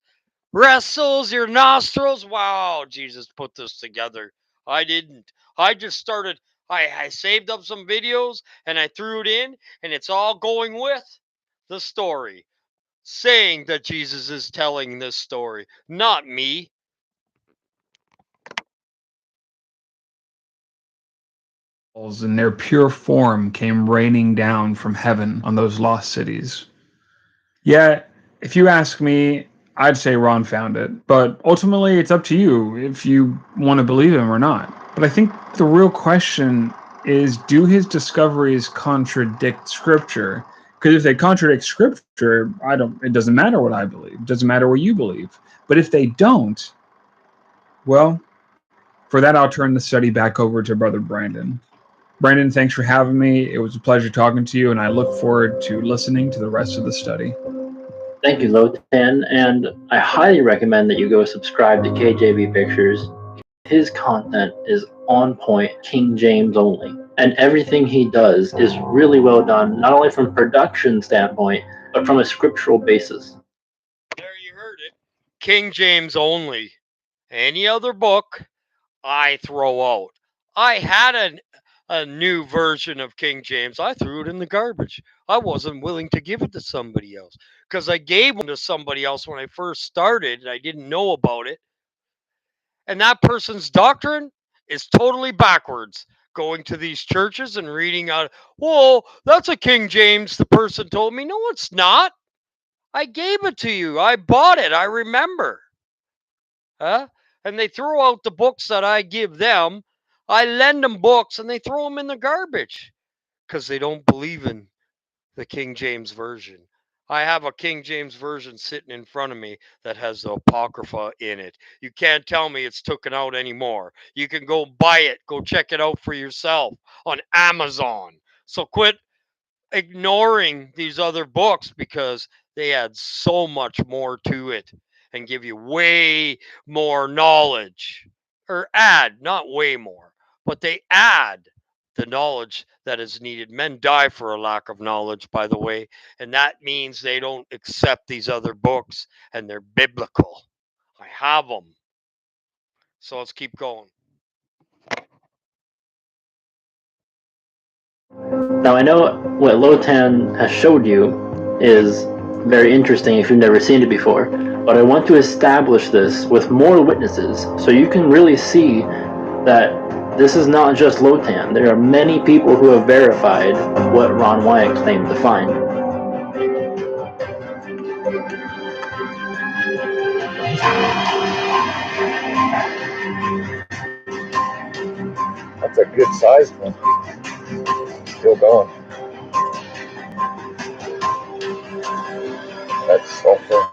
Wrestles your nostrils. Wow, Jesus put this together. I didn't. I just started. I saved up some videos and I threw it in, and it's all going with the story, saying that Jesus is telling this story, not me. In their pure form came raining down from heaven on those lost cities. Yeah, if you ask me, I'd say Ron found it. But ultimately, it's up to you if you want to believe him or not. But I think the real question is, do his discoveries contradict Scripture? Because if they contradict Scripture, it doesn't matter what I believe. It doesn't matter what you believe. But if they don't, well, for that, I'll turn the study back over to Brother Brandon. Brandon, thanks for having me. It was a pleasure talking to you, and I look forward to listening to the rest of the study. Thank you, Lotan, and I highly recommend that you go subscribe to KJV Pictures. His content is on point, King James only, and everything he does is really well done, not only from production standpoint, but from a scriptural basis. There you heard it. King James only. Any other book, I throw out. I had a new version of King James. I threw it in the garbage. I wasn't willing to give it to somebody else because I gave one to somebody else when I first started and I didn't know about it. And that person's doctrine is totally backwards. Going to these churches and reading out, whoa, that's a King James. The person told me, no, it's not. I gave it to you. I bought it. I remember. Huh? And they throw out the books that I give them. I lend them books and they throw them in the garbage because they don't believe in the King James Version. I have a King James version sitting in front of me that has the Apocrypha in it. You can't tell me it's taken out anymore. You can go buy it, go check it out for yourself on Amazon. So quit ignoring these other books because they add so much more to it and give you way more knowledge. Or add, not way more, but they add the knowledge that is needed. Men die for a lack of knowledge, by the way, and that means they don't accept these other books and they're biblical. I have them. So let's keep going. Now I know what Lotan has showed you is very interesting if you've never seen it before, but I want to establish this with more witnesses so you can really see that this is not just Lotan. There are many people who have verified what Ron Wyatt claimed to find. That's a good sized one. Still going. That's sulfur.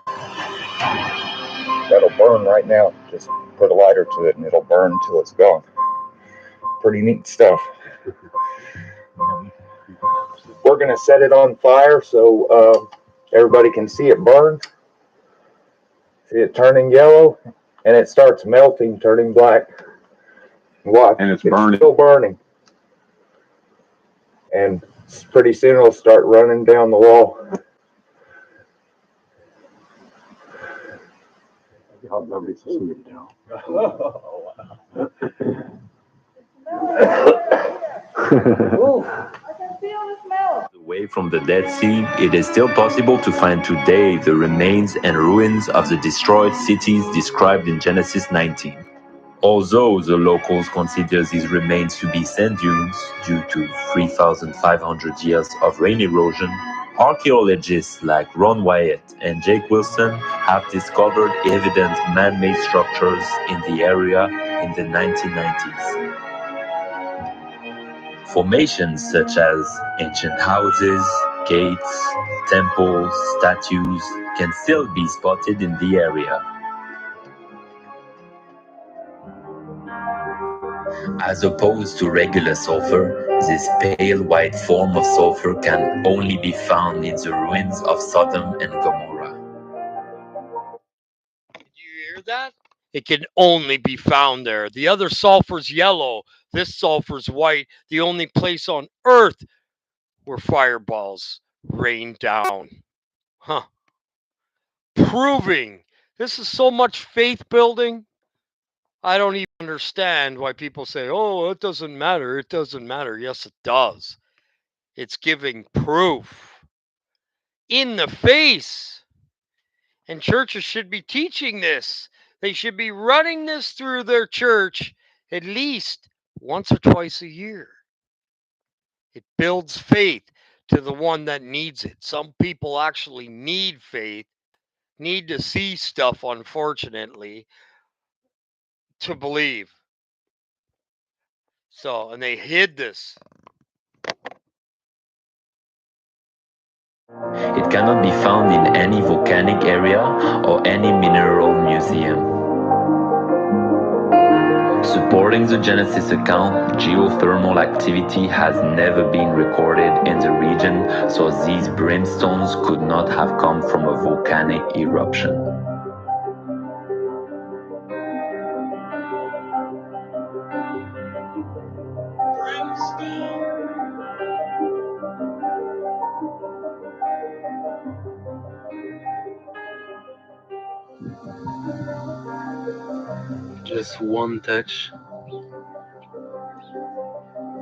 That'll burn right now. Just put a lighter to it and it'll burn until it's gone. Pretty neat stuff. We're going to set it on fire so everybody can see it burn. See it turning yellow and it starts melting, turning black. Watch. And it's burning. Still burning. And pretty soon it'll start running down the wall. Nobody's seen it now. Away from the Dead Sea, it is still possible to find today the remains and ruins of the destroyed cities described in Genesis 19. Although the locals consider these remains to be sand dunes due to 3,500 years of rain erosion, archaeologists like Ron Wyatt and Jake Wilson have discovered evident man-made structures in the area in the 1990s. Formations such as ancient houses, gates, temples, statues can still be spotted in the area. As opposed to regular sulfur, this pale white form of sulfur can only be found in the ruins of Sodom and Gomorrah. Did you hear that? It can only be found there. The other sulfur's yellow. This sulfur's white. The only place on earth where fireballs rain down. Huh. Proving this is so much faith building. I don't even understand why people say, oh, it doesn't matter. It doesn't matter. Yes, it does. It's giving proof in the face. And churches should be teaching this. They should be running this through their church at least once or twice a year. It builds faith to the one that needs it. Some people actually need faith, need to see stuff, unfortunately, to believe. So, and they hid this. It cannot be found in any volcanic area or any mineral museum. Supporting the Genesis account, geothermal activity has never been recorded in the region, so these brimstones could not have come from a volcanic eruption. Just one touch.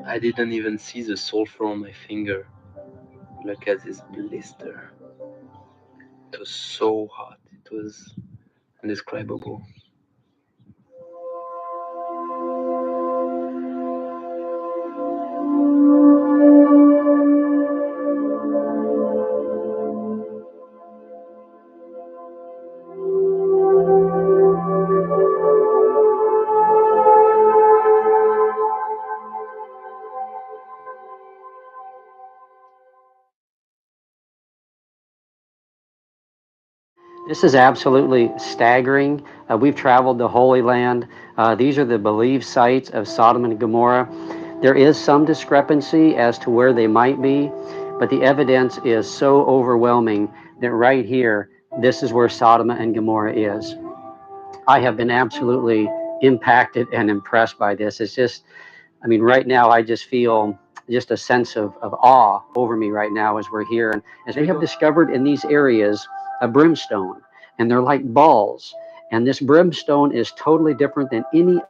I didn't even see the sulfur on my finger. Look at this blister. It was so hot. It was indescribable. This is absolutely staggering. We've traveled the Holy Land. These are the believed sites of Sodom and Gomorrah. There is some discrepancy as to where they might be, but the evidence is so overwhelming that right here, this is where Sodom and Gomorrah is. I have been absolutely impacted and impressed by this. It's just, I mean, right now I just feel just a sense of awe over me right now as we're here. And as they have discovered in these areas a brimstone, and they're like balls. And this brimstone is totally different than any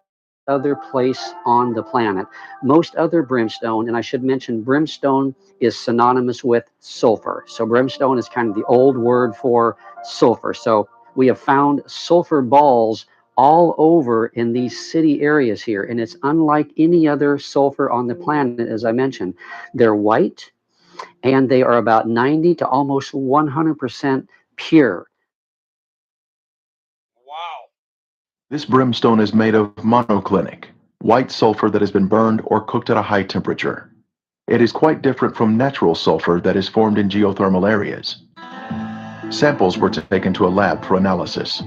other place on the planet. Most other brimstone, and I should mention, brimstone is synonymous with sulfur. So brimstone is kind of the old word for sulfur. So we have found sulfur balls all over in these city areas here. And it's unlike any other sulfur on the planet, as I mentioned. They're white and they are about 90 to almost 100% pure. Wow. This brimstone is made of monoclinic, white sulfur that has been burned or cooked at a high temperature. It is quite different from natural sulfur that is formed in geothermal areas. Samples were taken to a lab for analysis.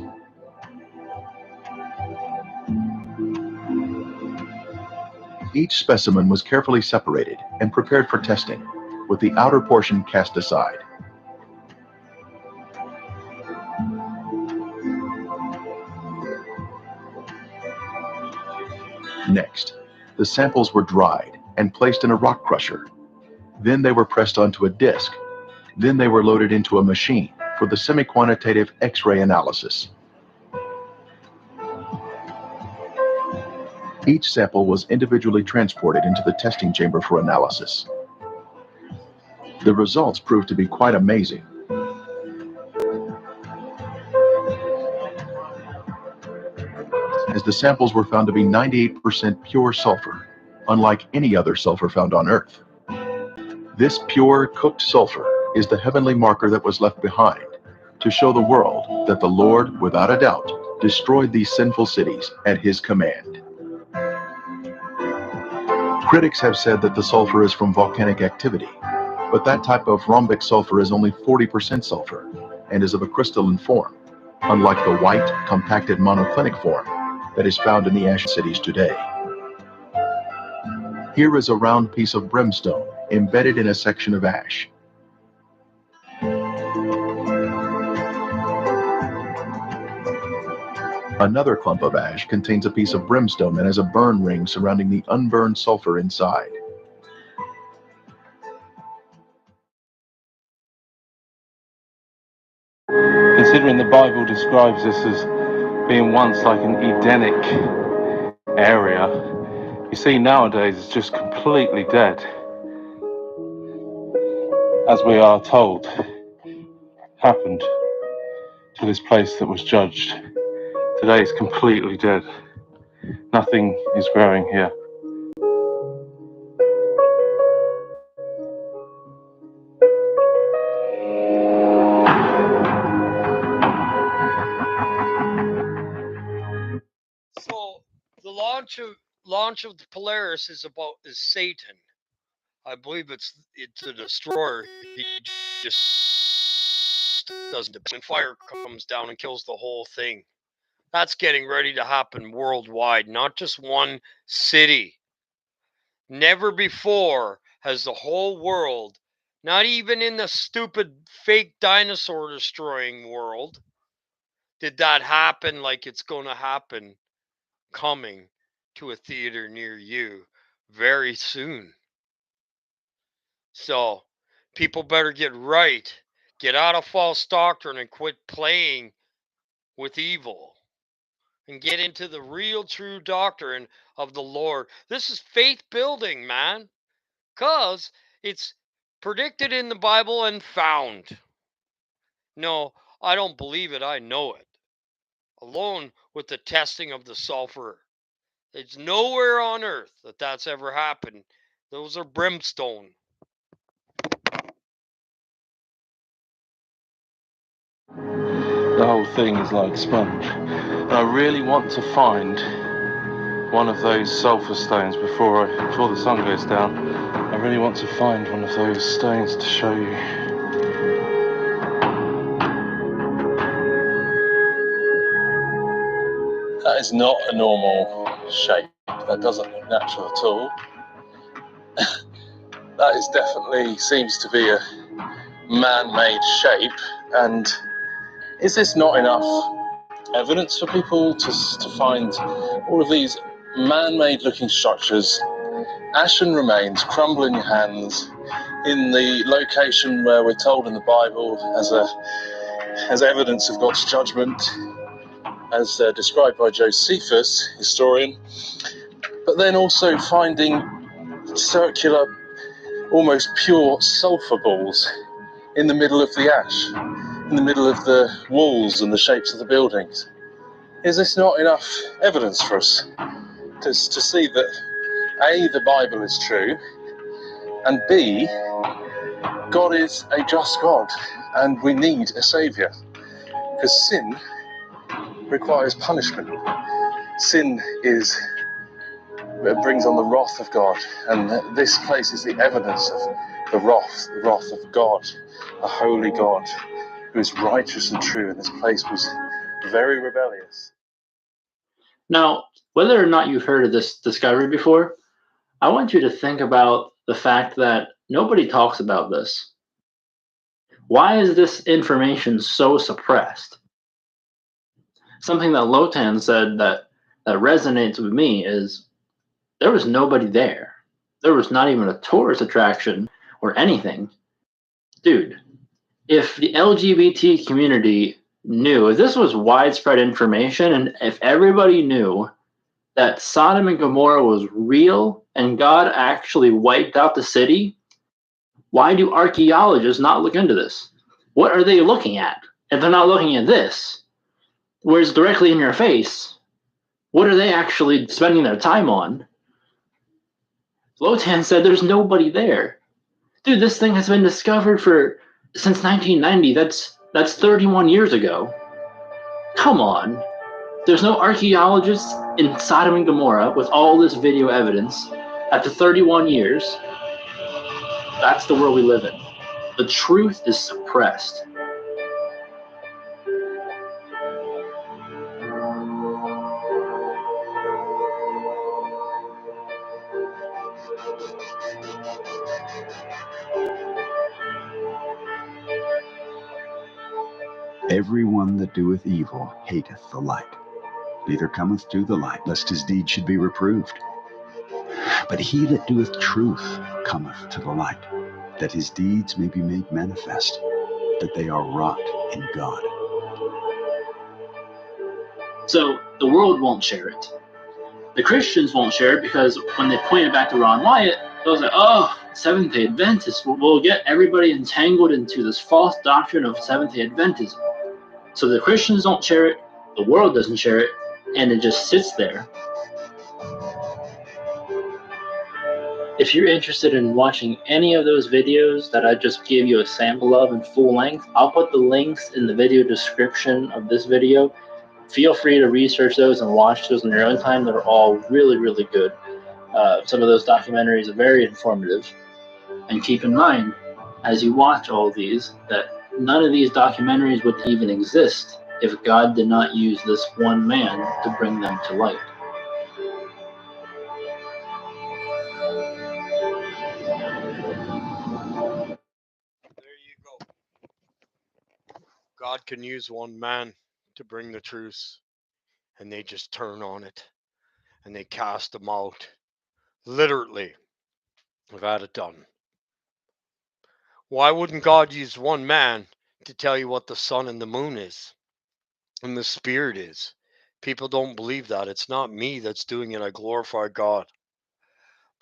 Each specimen was carefully separated and prepared for testing, with the outer portion cast aside. Next, the samples were dried and placed in a rock crusher. Then they were pressed onto a disc. Then they were loaded into a machine for the semi-quantitative X-ray analysis. Each sample was individually transported into the testing chamber for analysis. The results proved to be quite amazing. As the samples were found to be 98% pure sulfur, unlike any other sulfur found on Earth. This pure, cooked sulfur is the heavenly marker that was left behind to show the world that the Lord, without a doubt, destroyed these sinful cities at His command. Critics have said that the sulfur is from volcanic activity, but that type of rhombic sulfur is only 40% sulfur and is of a crystalline form, unlike the white, compacted monoclinic form that is found in the ash cities today. Here is a round piece of brimstone embedded in a section of ash. Another clump of ash contains a piece of brimstone that has a burn ring surrounding the unburned sulfur inside. Considering the Bible describes this as being once like an Edenic area, you see nowadays it's just completely dead. As we are told, happened to this place that was judged. Today it's completely dead. Nothing is growing here. So the launch of the Polaris is Satan. I believe it's a destroyer. He just doesn't. When fire comes down and kills the whole thing. That's getting ready to happen worldwide, not just one city. Never before has the whole world, not even in the stupid fake dinosaur destroying world, did that happen like it's going to happen coming to a theater near you very soon. So people better get right, get out of false doctrine and quit playing with evil and get into the real true doctrine of the Lord. This is faith building, man, because it's predicted in the Bible and found. No, I don't believe it. I know it. Alone with the testing of the sulfur. It's nowhere on earth that that's ever happened. Those are brimstone. The whole thing is like sponge. And I really want to find one of those sulfur stones before the sun goes down. I really want to find one of those stones to show you. That is not a normal shape. That doesn't look natural at all. That is definitely seems to be a man-made shape. And is this not enough evidence for people to find all of these man-made looking structures, ashen remains, crumble in your hands, in the location where we're told in the Bible as evidence of God's judgment, as described by Josephus, historian, but then also finding circular, almost pure sulfur balls in the middle of the ash, in the middle of the walls and the shapes of the buildings. Is this not enough evidence for us to see that A, the Bible is true, and B, God is a just God, and we need a saviour, because sin requires punishment. Sin brings on the wrath of God, and this place is the evidence of the wrath of God, a holy God who is righteous and true, and this place was very rebellious. Now, whether or not you've heard of this discovery before, I want you to think about the fact that nobody talks about this. Why is this information so suppressed? Something that Lotan said that resonates with me is there was nobody there. There was not even a tourist attraction or anything. Dude, if the LGBT community knew, if this was widespread information, and if everybody knew that Sodom and Gomorrah was real and God actually wiped out the city, why do archaeologists not look into this? What are they looking at? If they're not looking at this, where it's directly in your face, what are they actually spending their time on? Lotan said there's nobody there. Dude, this thing has been discovered since 1990. That's 31 years ago. Come on. There's no archaeologists in Sodom and Gomorrah with all this video evidence after 31 years. That's the world we live in. The truth is suppressed. Everyone that doeth evil hateth the light, neither cometh to the light, lest his deed should be reproved. But he that doeth truth cometh to the light, that his deeds may be made manifest, that they are wrought in God. So the world won't share it. The Christians won't share it because when they point it back to Ron Wyatt, they'll say, oh, Seventh-day Adventists will get everybody entangled into this false doctrine of Seventh-day Adventism. So the Christians don't share it, the world doesn't share it, and it just sits there. If you're interested in watching any of those videos that I just gave you a sample of in full length, I'll put the links in the video description of this video. Feel free to research those and watch those in your own time. They're all really, really good. Some of those documentaries are very informative. And keep in mind, as you watch all these, that none of these documentaries would even exist if God did not use this one man to bring them to light. There you go. God can use one man to bring the truth, and they just turn on it and they cast them out. Literally, I've had it done. Why wouldn't God use one man to tell you what the sun and the moon is and the spirit is? People don't believe that. It's not me that's doing it. I glorify God.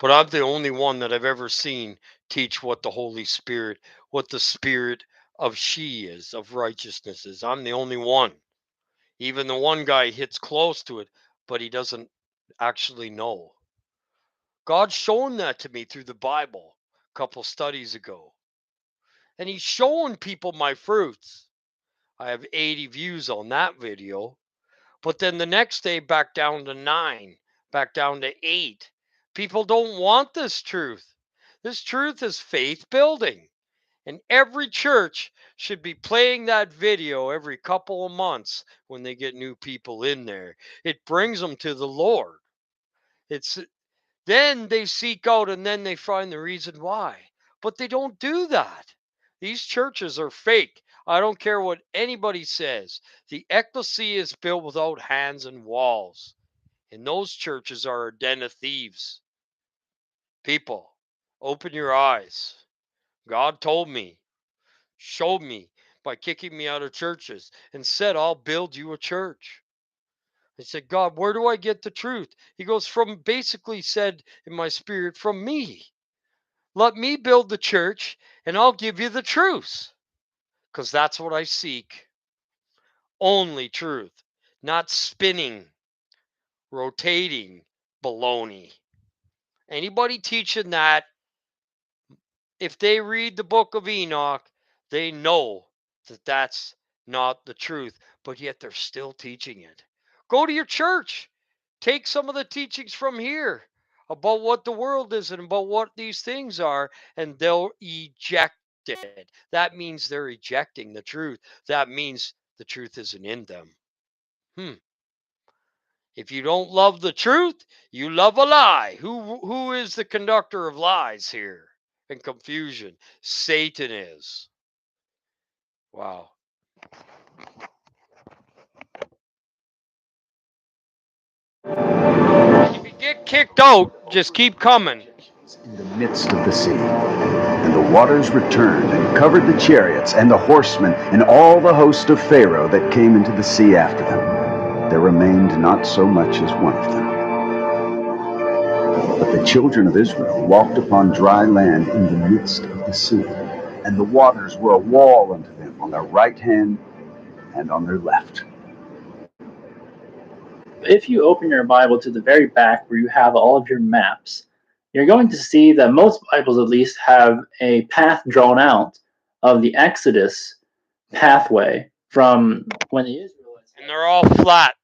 But I'm the only one that I've ever seen teach what the Holy Spirit, what the spirit of she is, of righteousness is. I'm the only one. Even the one guy hits close to it, but he doesn't actually know. God's shown that to me through the Bible a couple studies ago. And he's showing people my fruits. I have 80 views on that video. But then the next day, back down to 9, back down to 8. People don't want this truth. This truth is faith building. And every church should be playing that video every couple of months when they get new people in there. It brings them to the Lord. It's then they seek out and then they find the reason why. But they don't do that. These churches are fake. I don't care what anybody says. The ecclesia is built without hands and walls. And those churches are a den of thieves. People, open your eyes. God told me, showed me by kicking me out of churches and said, I'll build you a church. I said, God, where do I get the truth? He goes, basically said in my spirit, from me. Let me build the church and I'll give you the truth. Because that's what I seek. Only truth, not spinning, rotating baloney. Anybody teaching that, if they read the book of Enoch, they know that that's not the truth, but yet they're still teaching it. Go to your church. Take some of the teachings from here about what the world is and about what these things are, and they'll eject it. That means they're ejecting the truth. That means the truth isn't in them. If you don't love the truth, you love a lie. Who is the conductor of lies here and confusion? Satan is. Wow. If you get kicked out, just keep coming. In the midst of the sea, and the waters returned and covered the chariots and the horsemen and all the host of Pharaoh that came into the sea after them. There remained not so much as one of them. But the children of Israel walked upon dry land in the midst of the sea, and the waters were a wall unto them on their right hand and on their left. If you open your Bible to the very back where you have all of your maps, you're going to see that most Bibles at least have a path drawn out of the Exodus pathway from when the Israelites, and they're all flat,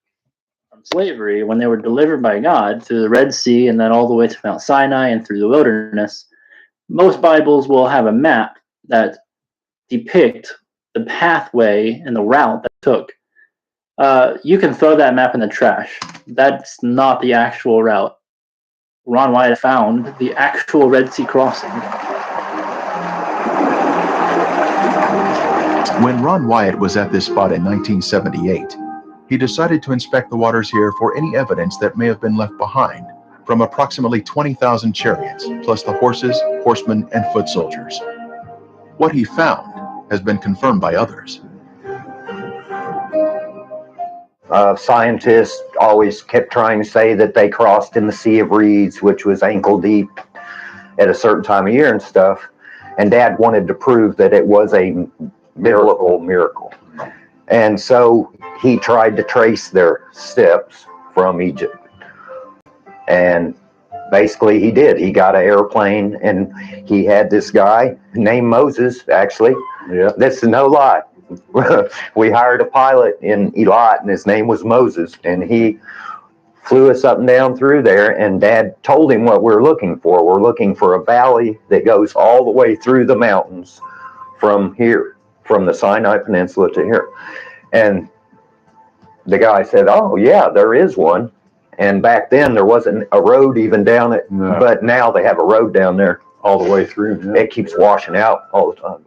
from slavery, when they were delivered by God through the Red Sea and then all the way to Mount Sinai and through the wilderness. Most Bibles will have a map that depict the pathway and the route that took. You can throw that map in the trash. That's not the actual route. Ron Wyatt found the actual Red Sea crossing. When Ron Wyatt was at this spot in 1978, he decided to inspect the waters here for any evidence that may have been left behind from approximately 20,000 chariots, plus the horses, horsemen, and foot soldiers. What he found has been confirmed by others. Scientists always kept trying to say that they crossed in the Sea of Reeds, which was ankle deep at a certain time of year and stuff. And Dad wanted to prove that it was a biblical miracle. And so he tried to trace their steps from Egypt. And basically he did. He got an airplane and he had this guy named Moses, actually. Yeah. This is no lie. We hired a pilot in Eilat and his name was Moses, and he flew us up and down through there, and Dad told him what we're looking for. We're looking for a valley that goes all the way through the mountains from here, from the Sinai Peninsula to here. And the guy said, oh yeah, there is one. And back then there wasn't a road even down it, but now they have a road down there all the way through. It keeps washing out all the time.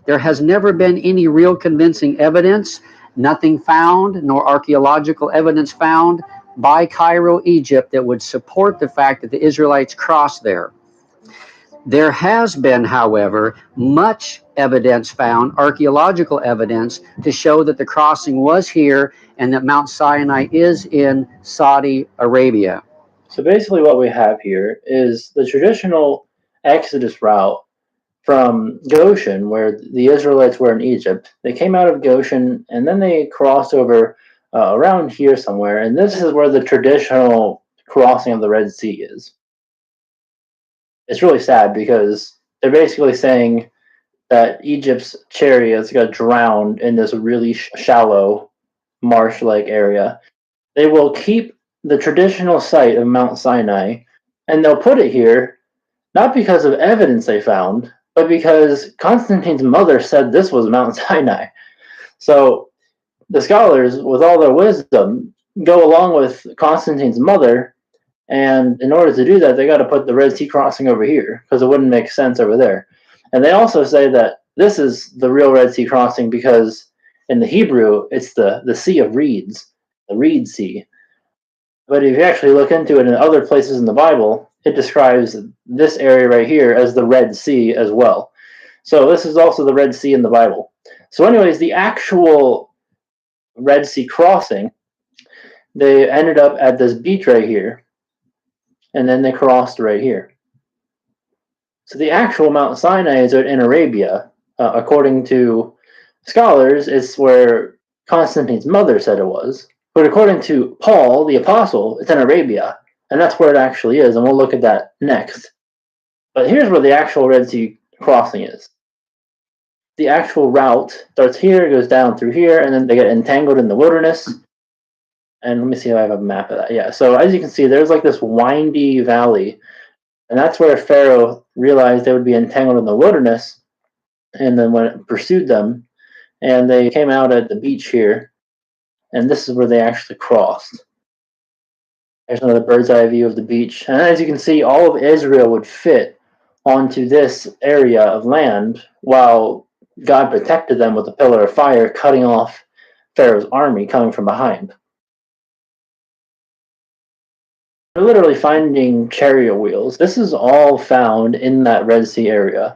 There has never been any real convincing evidence, nothing found, nor archaeological evidence found by Cairo, Egypt, that would support the fact that the Israelites crossed there. There has been, however, much evidence found, archaeological evidence, to show that the crossing was here and that Mount Sinai is in Saudi Arabia. So basically what we have here is the traditional Exodus route from Goshen, where the Israelites were in Egypt. They came out of Goshen and then they crossed over around here somewhere, and this is where the traditional crossing of the Red Sea is. It's really sad because they're basically saying that Egypt's chariots got drowned in this really shallow marsh-like area. They will keep the traditional site of Mount Sinai, and they'll put it here not because of evidence they found, but because Constantine's mother said this was Mount Sinai. So the scholars, with all their wisdom, go along with Constantine's mother, and in order to do that, they got to put the Red Sea crossing over here because it wouldn't make sense over there. And they also say that this is the real Red Sea crossing because in the Hebrew, it's the Sea of Reeds, the Reed Sea. But if you actually look into it in other places in the Bible, it describes this area right here as the Red Sea as well. So this is also the Red Sea in the Bible. So anyways, the actual Red Sea crossing, they ended up at this beach right here, and then they crossed right here. So the actual Mount Sinai is in Arabia. According to scholars, it's where Constantine's mother said it was. But according to Paul, the apostle, it's in Arabia. And that's where it actually is. And we'll look at that next. But here's where the actual Red Sea crossing is. The actual route starts here, goes down through here, and then they get entangled in the wilderness. And let me see if I have a map of that. Yeah, so as you can see, there's like this windy valley. And that's where Pharaoh realized they would be entangled in the wilderness. And then when it pursued them, and they came out at the beach here. And this is where they actually crossed. There's another bird's eye view of the beach. And as you can see, all of Israel would fit onto this area of land while God protected them with a pillar of fire, cutting off Pharaoh's army coming from behind. They're literally finding chariot wheels. This is all found in that Red Sea area.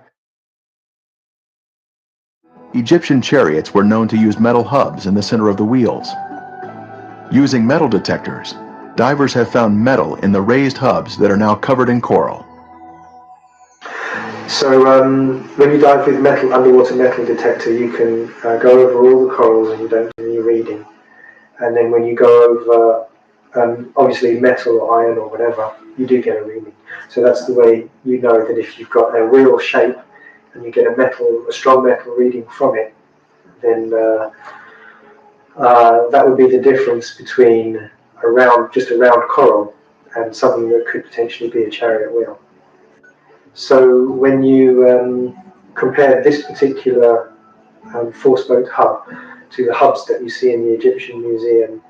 Egyptian chariots were known to use metal hubs in the center of the wheels. Using metal detectors, divers have found metal in the raised hubs that are now covered in coral. So when you dive with underwater metal detector, you can go over all the corals and you don't do any reading. And then when you go over obviously metal or iron or whatever, you do get a reading. So that's the way you know that if you've got a real shape and you get a strong metal reading from it, then that would be the difference between just a round coral and something that could potentially be a chariot wheel. So when you compare this particular four-spoked hub to the hubs that you see in the Egyptian Museum,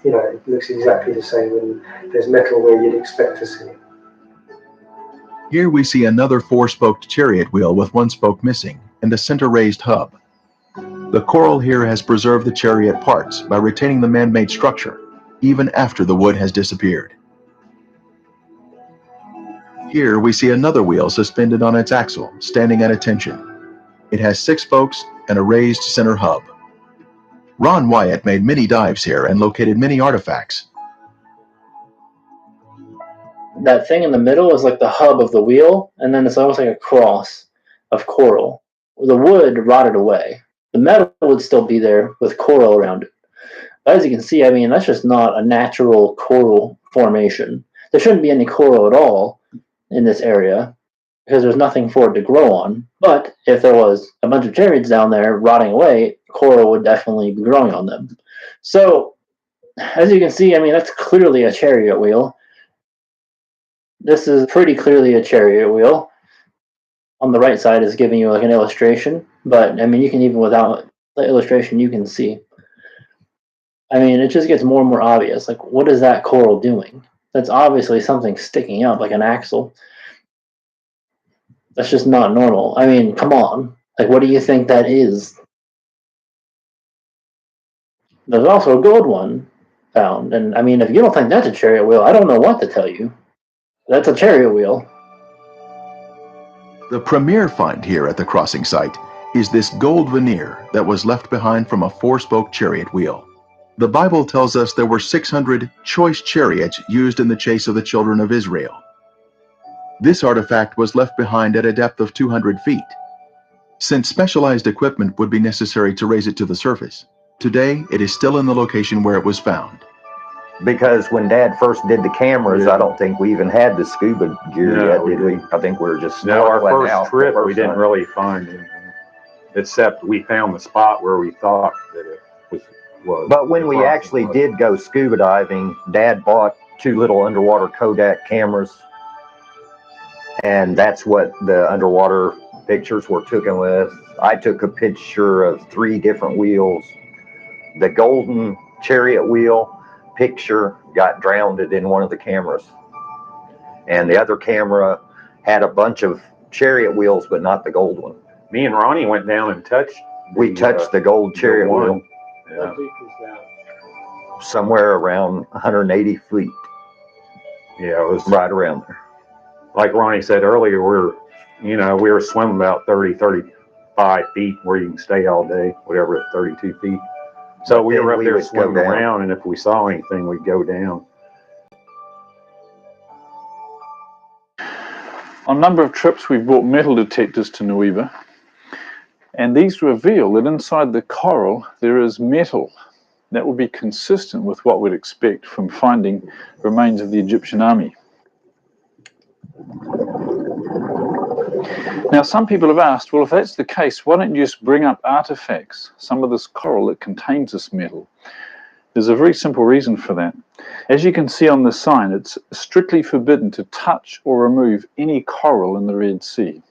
it looks exactly the same, and there's metal where you'd expect to see it. Here we see another four-spoked chariot wheel with one spoke missing and a center raised hub. The coral here has preserved the chariot parts by retaining the man-made structure, even after the wood has disappeared. Here we see another wheel suspended on its axle, standing at attention. It has 6 spokes and a raised center hub. Ron Wyatt made many dives here and located many artifacts. That thing in the middle is like the hub of the wheel, and then it's almost like a cross of coral. The wood rotted away. The metal would still be there with coral around it. But as you can see, I mean, that's just not a natural coral formation. There shouldn't be any coral at all in this area because there's nothing for it to grow on. But if there was a bunch of chariots down there rotting away, coral would definitely be growing on them. So, as you can see, I mean, that's clearly a chariot wheel. This is pretty clearly a chariot wheel. On the right side is giving you like an illustration, but I mean, you can even without the illustration, you can see. I mean, it just gets more and more obvious. Like, what is that coral doing? That's obviously something sticking out like an axle. That's just not normal. I mean, come on. Like, what do you think that is? There's also a gold one found. And I mean, if you don't think that's a chariot wheel, I don't know what to tell you. That's a chariot wheel. The premier find here at the crossing site is this gold veneer that was left behind from a four-spoke chariot wheel. The Bible tells us there were 600 choice chariots used in the chase of the children of Israel. This artifact was left behind at a depth of 200 feet. Since specialized equipment would be necessary to raise it to the surface, today it is still in the location where it was found. Because when Dad first did the cameras, I don't think we even had the scuba gear yet, did we? I think we were just our snorkeling first out trip, the first we didn't time. really find anything, except we found the spot where we thought that it was. But when we actually did go scuba diving, Dad bought 2 little underwater Kodak cameras, And that's what the underwater pictures were taken with. I took a picture of 3 different wheels. The golden chariot wheel picture got drowned in one of the cameras. And the other camera had a bunch of chariot wheels, but not the gold one. Me and Ronnie went down and touched. We touched the gold chariot wheel. Yeah. How deep was that? Somewhere around 180 feet. Yeah, it was right around there. Like Ronnie said earlier, we were swimming about 30, 35 feet where you can stay all day, whatever, 32 feet. So But we were up we there would go swimming down. around, and if we saw anything, we'd go down. On a number of trips, we've brought metal detectors to Nueva, and these reveal that inside the coral there is metal that would be consistent with what we'd expect from finding remains of the Egyptian army. Now, some people have asked, well, if that's the case, why don't you just bring up artifacts, some of this coral that contains this metal? There's a very simple reason for that. As you can see on the sign, it's strictly forbidden to touch or remove any coral in the Red Sea.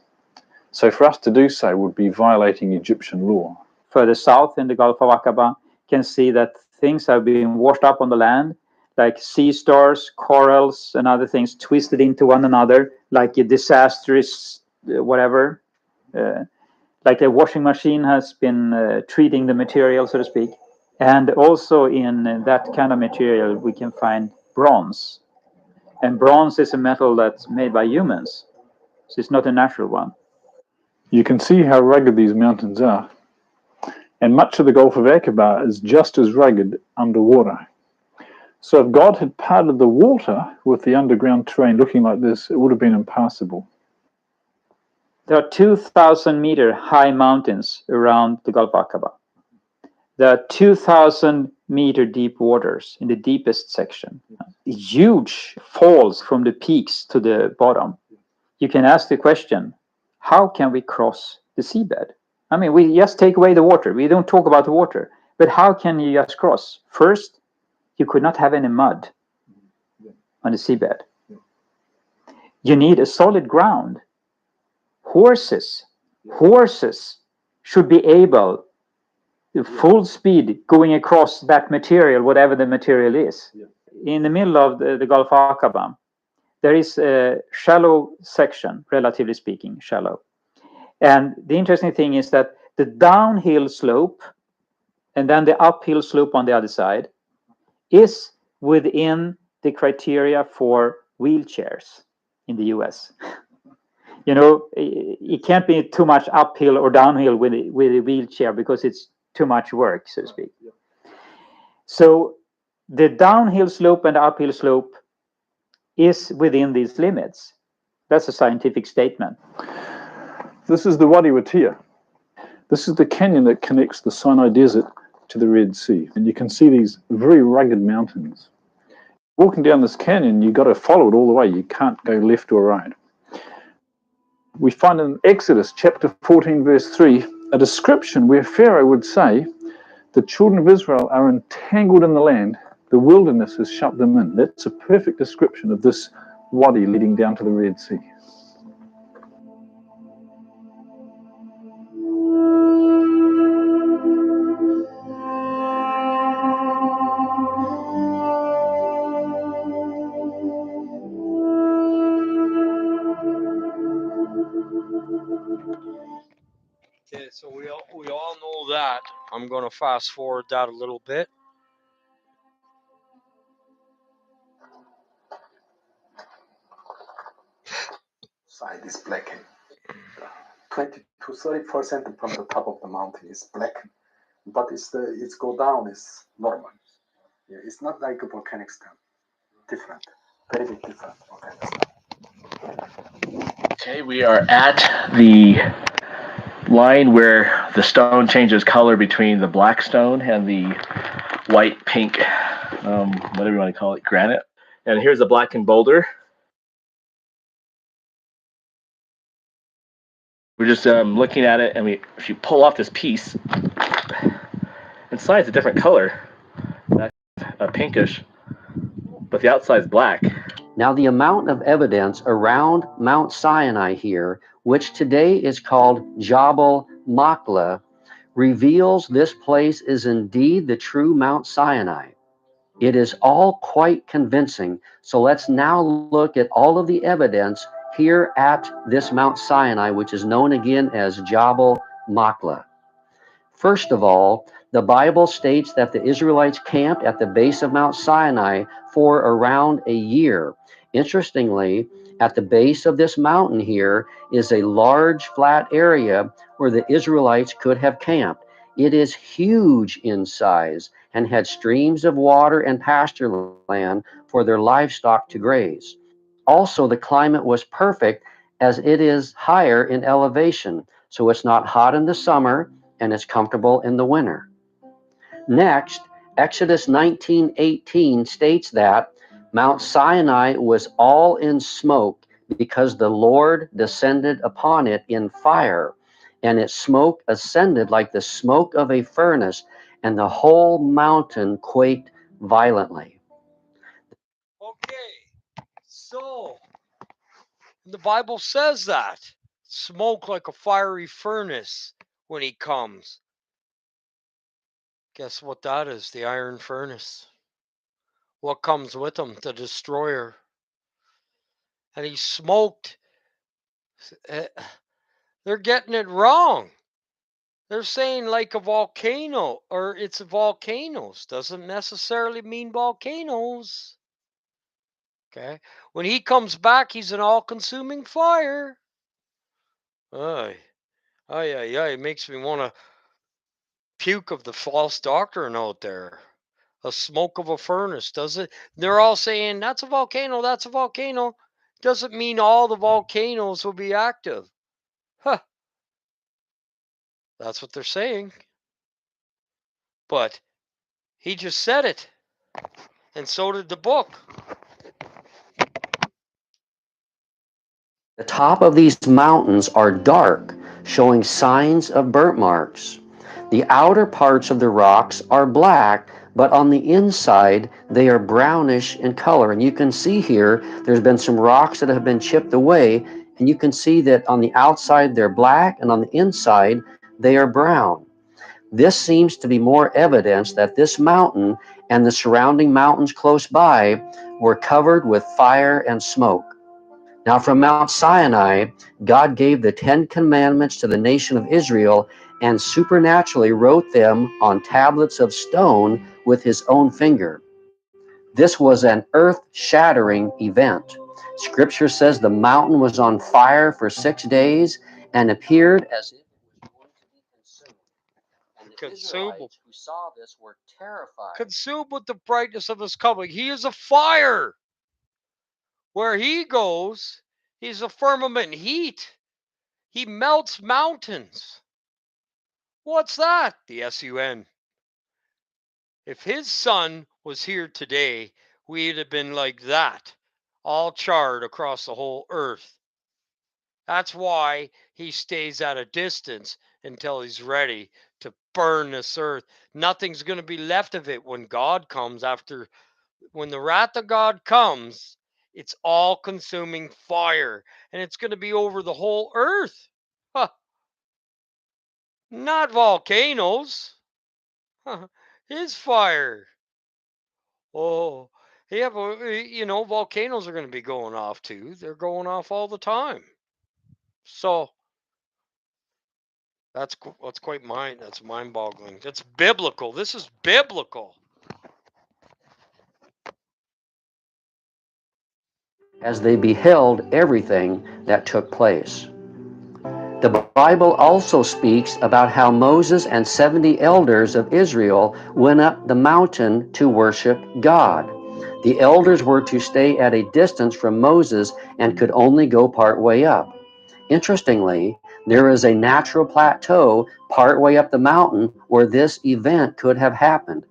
So for us to do so would be violating Egyptian law. Further south in the Gulf of Aqaba, can see that things have been washed up on the land, like sea stars, corals, and other things twisted into one another, like a disastrous whatever. Like a washing machine has been treating the material, so to speak. And also in that kind of material, we can find bronze. And bronze is a metal that's made by humans. So it's not a natural one. You can see how rugged these mountains are. And much of the Gulf of Aqaba is just as rugged underwater. So if God had parted the water with the underground terrain looking like this, it would have been impassable. There are 2,000-meter high mountains around the Gulf of Aqaba. There are 2,000-meter deep waters in the deepest section. Huge falls from the peaks to the bottom. You can ask the question, how can we cross the seabed? I mean, we just take away the water. We don't talk about the water. But how can you just cross? First, you could not have any mud on the seabed. You need a solid ground. Horses should be able, full speed, going across that material, whatever the material is. In the middle of the Gulf of Aqaba, there is a shallow section, relatively speaking, shallow. And the interesting thing is that the downhill slope and then the uphill slope on the other side is within the criteria for wheelchairs in the US. You know, it can't be too much uphill or downhill with a wheelchair because it's too much work, so to speak. So the downhill slope and the uphill slope is within these limits. That's a scientific statement. This is the Wadi Watia. This is the canyon that connects the Sinai Desert to the Red Sea. And you can see these very rugged mountains. Walking down this canyon, you've got to follow it all the way. You can't go left or right. We find in Exodus chapter 14, verse 3, a description where Pharaoh would say, the children of Israel are entangled in the land. The wilderness has shut them in. That's a perfect description of this wadi leading down to the Red Sea. Okay, so we all know that. I'm going to fast forward that a little bit. Side is blackened. 20 to 30% from the top of the mountain is blackened, but it's go down is normal. Yeah, it's not like a volcanic stone. Different, very big different volcanic stone. Okay, we are at the line where the stone changes color between the black stone and the white, pink, whatever you want to call it, granite. And here's a blackened boulder. We're just looking at it, and if you pull off this piece, inside it's a different color, that's pinkish, but the outside's black. Now, the amount of evidence around Mount Sinai here, which today is called Jabal Machlah, reveals this place is indeed the true Mount Sinai. It is all quite convincing. So let's now look at all of the evidence here at this Mount Sinai, which is known again as Jabal Machlah. First of all, the Bible states that the Israelites camped at the base of Mount Sinai for around a year. Interestingly, at the base of this mountain here is a large flat area where the Israelites could have camped. It is huge in size and had streams of water and pasture land for their livestock to graze. Also, the climate was perfect as it is higher in elevation, so it's not hot in the summer and it's comfortable in the winter. Next, Exodus 19:18 states that Mount Sinai was all in smoke because the Lord descended upon it in fire, and its smoke ascended like the smoke of a furnace, and the whole mountain quaked violently. Okay, so the Bible says that smoke like a fiery furnace when he comes. Guess what that is? The iron furnace. What comes with him? The destroyer. And he smoked. They're getting it wrong. They're saying like a volcano, or it's volcanoes. Doesn't necessarily mean volcanoes. Okay. When he comes back, he's an all-consuming fire. Ay, it makes me want to puke of the false doctrine out there. A smoke of a furnace, does it? They're all saying that's a volcano, that's a volcano. Doesn't mean all the volcanoes will be active. Huh. That's what they're saying. But he just said it. And so did the book. The top of these mountains are dark, showing signs of burnt marks. The outer parts of the rocks are black, but on the inside they are brownish in color. And you can see here, there's been some rocks that have been chipped away, and you can see that on the outside they're black, and on the inside they are brown. This seems to be more evidence that this mountain and the surrounding mountains close by were covered with fire and smoke. Now, from Mount Sinai, God gave the 10 Commandments to the nation of Israel and supernaturally wrote them on tablets of stone with his own finger. This was an earth-shattering event. Scripture says the mountain was on fire for 6 days and appeared as if it was going to be consumed. And the Israelites who saw this were terrified. Consumed with the brightness of his coming. He is a fire. Where he goes, he's a firmament heat. He melts mountains. What's that? The S-U-N. If his son was here today, we'd have been like that, all charred across the whole earth. That's why he stays at a distance until he's ready to burn this earth. Nothing's going to be left of it when God comes when the wrath of God comes, it's all consuming fire and it's going to be over the whole earth. Huh. Not volcanoes. His fire. Oh, yeah, but volcanoes are going to be going off too. They're going off all the time. So that's quite that's mind-boggling. That's biblical. This is biblical. As they beheld everything that took place. The Bible also speaks about how Moses and 70 elders of Israel went up the mountain to worship God. The elders were to stay at a distance from Moses and could only go part way up. Interestingly, there is a natural plateau part way up the mountain where this event could have happened.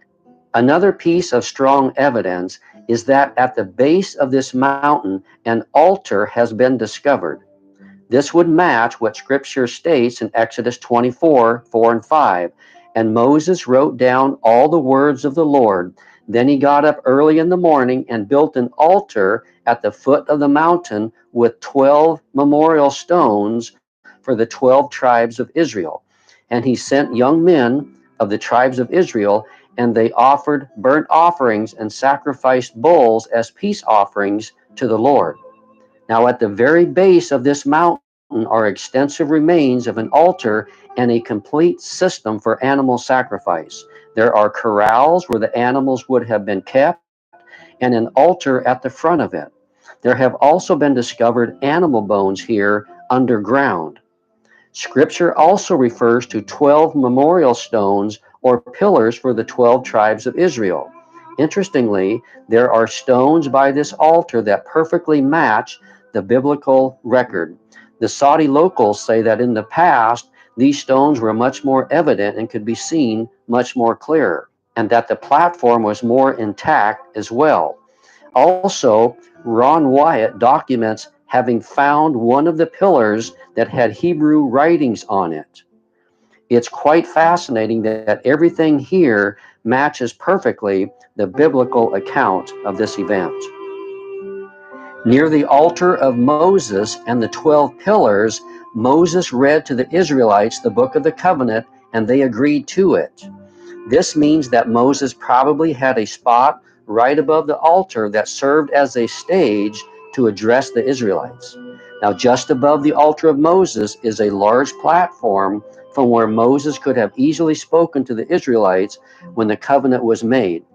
Another piece of strong evidence is that at the base of this mountain, an altar has been discovered. This would match what Scripture states in Exodus 24, 4 and 5. And Moses wrote down all the words of the Lord. Then he got up early in the morning and built an altar at the foot of the mountain with 12 memorial stones for the 12 tribes of Israel. And he sent young men of the tribes of Israel, and they offered burnt offerings and sacrificed bulls as peace offerings to the Lord. Now, at the very base of this mountain are extensive remains of an altar and a complete system for animal sacrifice. There are corrals where the animals would have been kept and an altar at the front of it. There have also been discovered animal bones here underground. Scripture also refers to 12 memorial stones or pillars for the 12 tribes of Israel. Interestingly, there are stones by this altar that perfectly match the biblical record. The Saudi locals say that in the past, these stones were much more evident and could be seen much more clearer, and that the platform was more intact as well. Also, Ron Wyatt documents having found one of the pillars that had Hebrew writings on it. It's quite fascinating that everything here matches perfectly the biblical account of this event. Near the altar of Moses and the 12 pillars, Moses read to the Israelites the book of the covenant, and they agreed to it. This means that Moses probably had a spot right above the altar that served as a stage to address the Israelites. Now, just above the altar of Moses is a large platform from where Moses could have easily spoken to the Israelites when the covenant was made.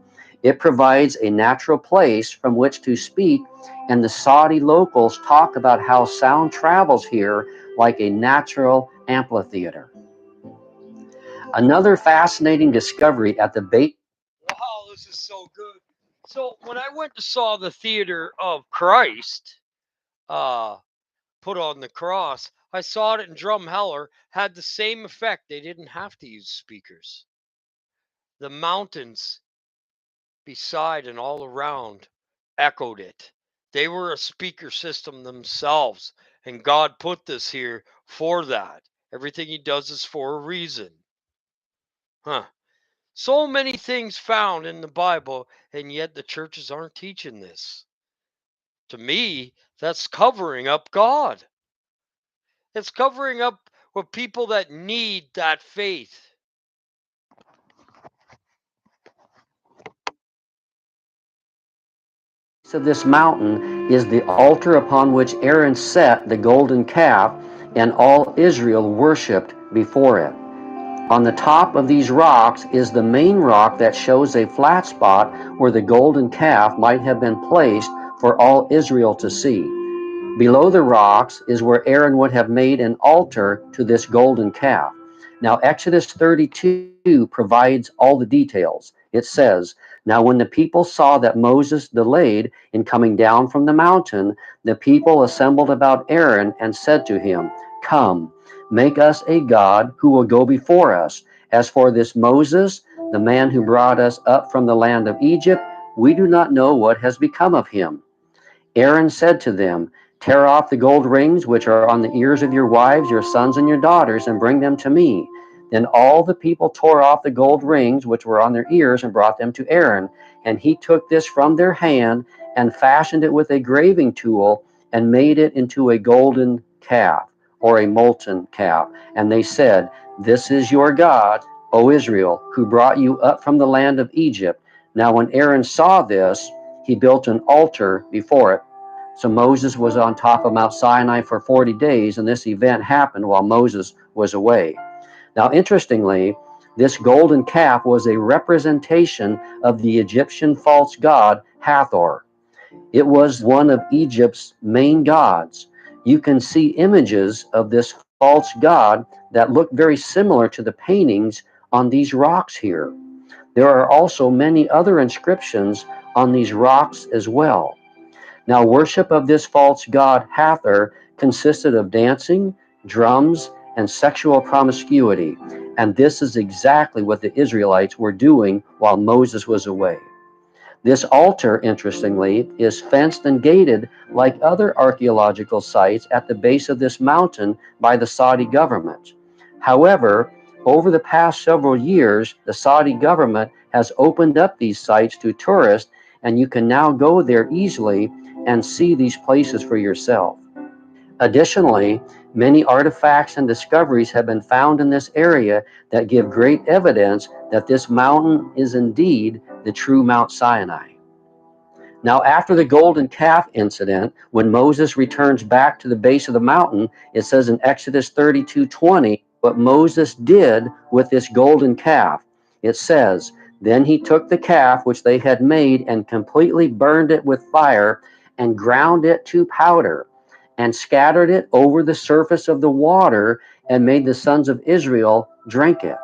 It provides a natural place from which to speak, and the Saudi locals talk about how sound travels here like a natural amphitheater. Another fascinating discovery at the base. Wow, this is so good. So when I went to saw the theater of Christ, put on the cross, I saw it in Drumheller, had the same effect. They didn't have to use speakers. The mountains beside and all around echoed it. They were a speaker system themselves, and God put this here for that. Everything he does is for a reason. Huh. So many things found in the Bible, and yet the churches aren't teaching this. To me, that's covering up God. It's covering up with people that need that faith. Of this mountain is the altar upon which Aaron set the golden calf, and all Israel worshipped before it. On the top of these rocks is the main rock that shows a flat spot where the golden calf might have been placed for all Israel to see. Below the rocks is where Aaron would have made an altar to this golden calf. Now, Exodus 32 provides all the details. It says, "Now when the people saw that Moses delayed in coming down from the mountain, the people assembled about Aaron and said to him, 'Come, make us a god who will go before us. As for this Moses, the man who brought us up from the land of Egypt, we do not know what has become of him.' Aaron said to them, 'Tear off the gold rings which are on the ears of your wives, your sons, and your daughters, and bring them to me.' Then all the people tore off the gold rings which were on their ears and brought them to Aaron. And he took this from their hand and fashioned it with a graving tool and made it into a golden calf, or a molten calf. And they said, 'This is your God, O Israel, who brought you up from the land of Egypt.' Now when Aaron saw this, he built an altar before it. So Moses was on top of Mount Sinai for 40 days, and this event happened while Moses was away. Now, interestingly, this golden calf was a representation of the Egyptian false god Hathor. It was one of Egypt's main gods. You can see images of this false god that look very similar to the paintings on these rocks here. There are also many other inscriptions on these rocks as well. Now, worship of this false god Hathor consisted of dancing, drums, and sexual promiscuity, and this is exactly what the Israelites were doing while Moses was away. This altar, interestingly, is fenced and gated like other archaeological sites at the base of this mountain by the Saudi government. However, Over the past several years, the Saudi government has opened up these sites to tourists, and you can now go there easily and see these places for yourself. Additionally, many artifacts and discoveries have been found in this area that give great evidence that this mountain is indeed the true Mount Sinai. Now, after the golden calf incident, when Moses returns back to the base of the mountain, it says in Exodus 32:20, what Moses did with this golden calf. It says, then he took the calf which they had made and completely burned it with fire and ground it to powder and scattered it over the surface of the water and made the sons of Israel drink it.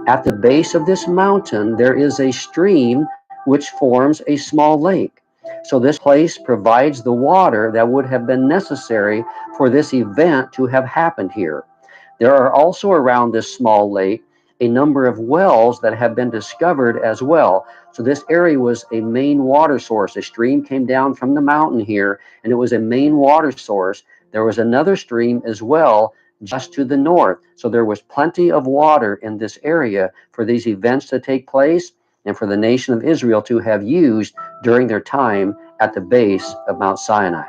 At the base of this mountain, there is a stream which forms a small lake. So this place provides the water that would have been necessary for this event to have happened here. There are also around this small lake a number of wells that have been discovered as well. So this area was a main water source. A stream came down from the mountain here, and it was a main water source. There was another stream as well just to the north. So there was plenty of water in this area for these events to take place and for the nation of Israel to have used during their time at the base of Mount Sinai.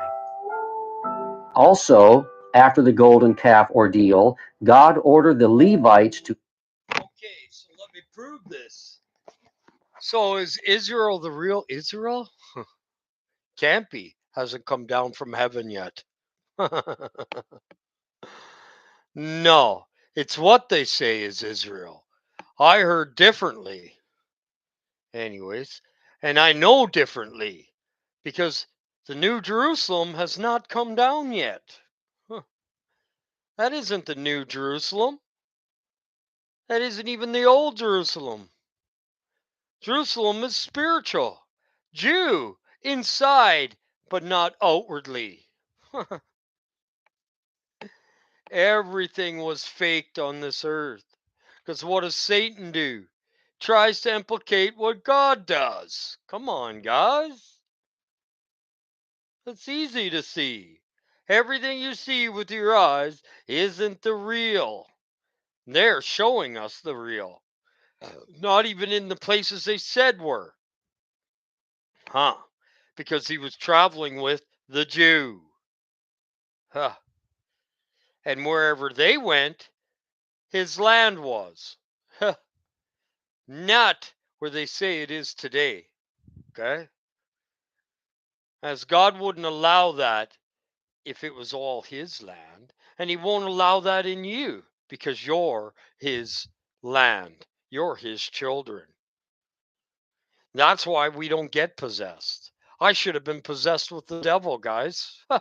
Also, after the golden calf ordeal, God ordered the Levites to. Okay, so let me prove this. So is Israel the real Israel? Can't be. Hasn't come down from heaven yet. No, it's what they say is Israel. I heard differently. Anyways, and I know differently because the New Jerusalem has not come down yet. Huh. That isn't the New Jerusalem. That isn't even the Old Jerusalem. Jerusalem is spiritual. Jew inside, but not outwardly. Everything was faked on this earth. Because what does Satan do? Tries to implicate what God does. Come on, guys. It's easy to see. Everything you see with your eyes isn't the real. They're showing us the real. Not even in the places they said were. Huh. Because he was traveling with the Jew. Huh. And wherever they went, his land was. Huh. Not where they say it is today. Okay? As God wouldn't allow that if it was all his land. And he won't allow that in you because you're his land. You're his children. That's why we don't get possessed. I should have been possessed with the devil, guys. With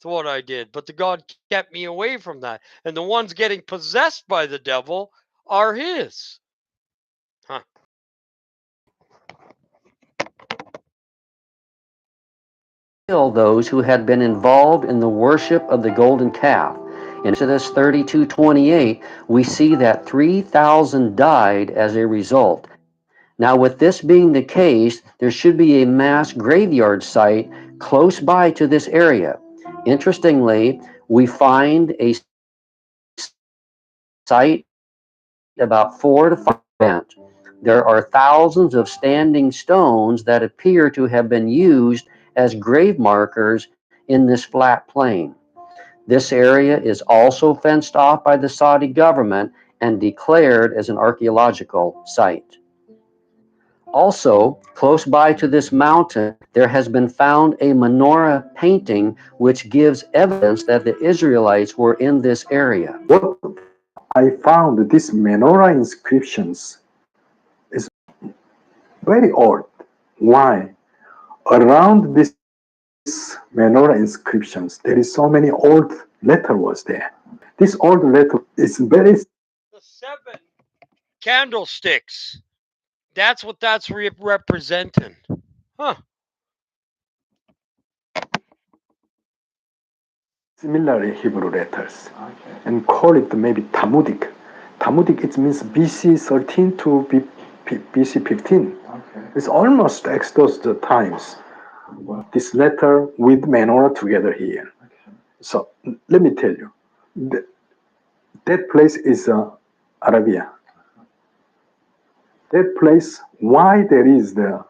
what I did. But the God kept me away from that. And the ones getting possessed by the devil are his. Huh. Kill those who had been involved in the worship of the golden calf. In Exodus 32:28, we see that 3,000 died as a result. Now, with this being the case, there should be a mass graveyard site close by to this area. Interestingly, we find a site about 4 to 5 feet. There are thousands of standing stones that appear to have been used as grave markers in this flat plain. This area is also fenced off by the Saudi government and declared as an archaeological site. Also, close by to this mountain, there has been found a menorah painting which gives evidence that the Israelites were in this area. What I found these menorah inscriptions is very odd. Why? Around this menorah inscriptions, there is so many old letter was there. This old letter is very. The 7 candlesticks. That's what that's representing. Huh. Similar Hebrew letters and call it maybe Talmudic. Talmudic, it means BC 13 to BC 15. It's almost Exodus times. This letter with menorah together here. So let me tell you, that place is Arabia. That place, why there is the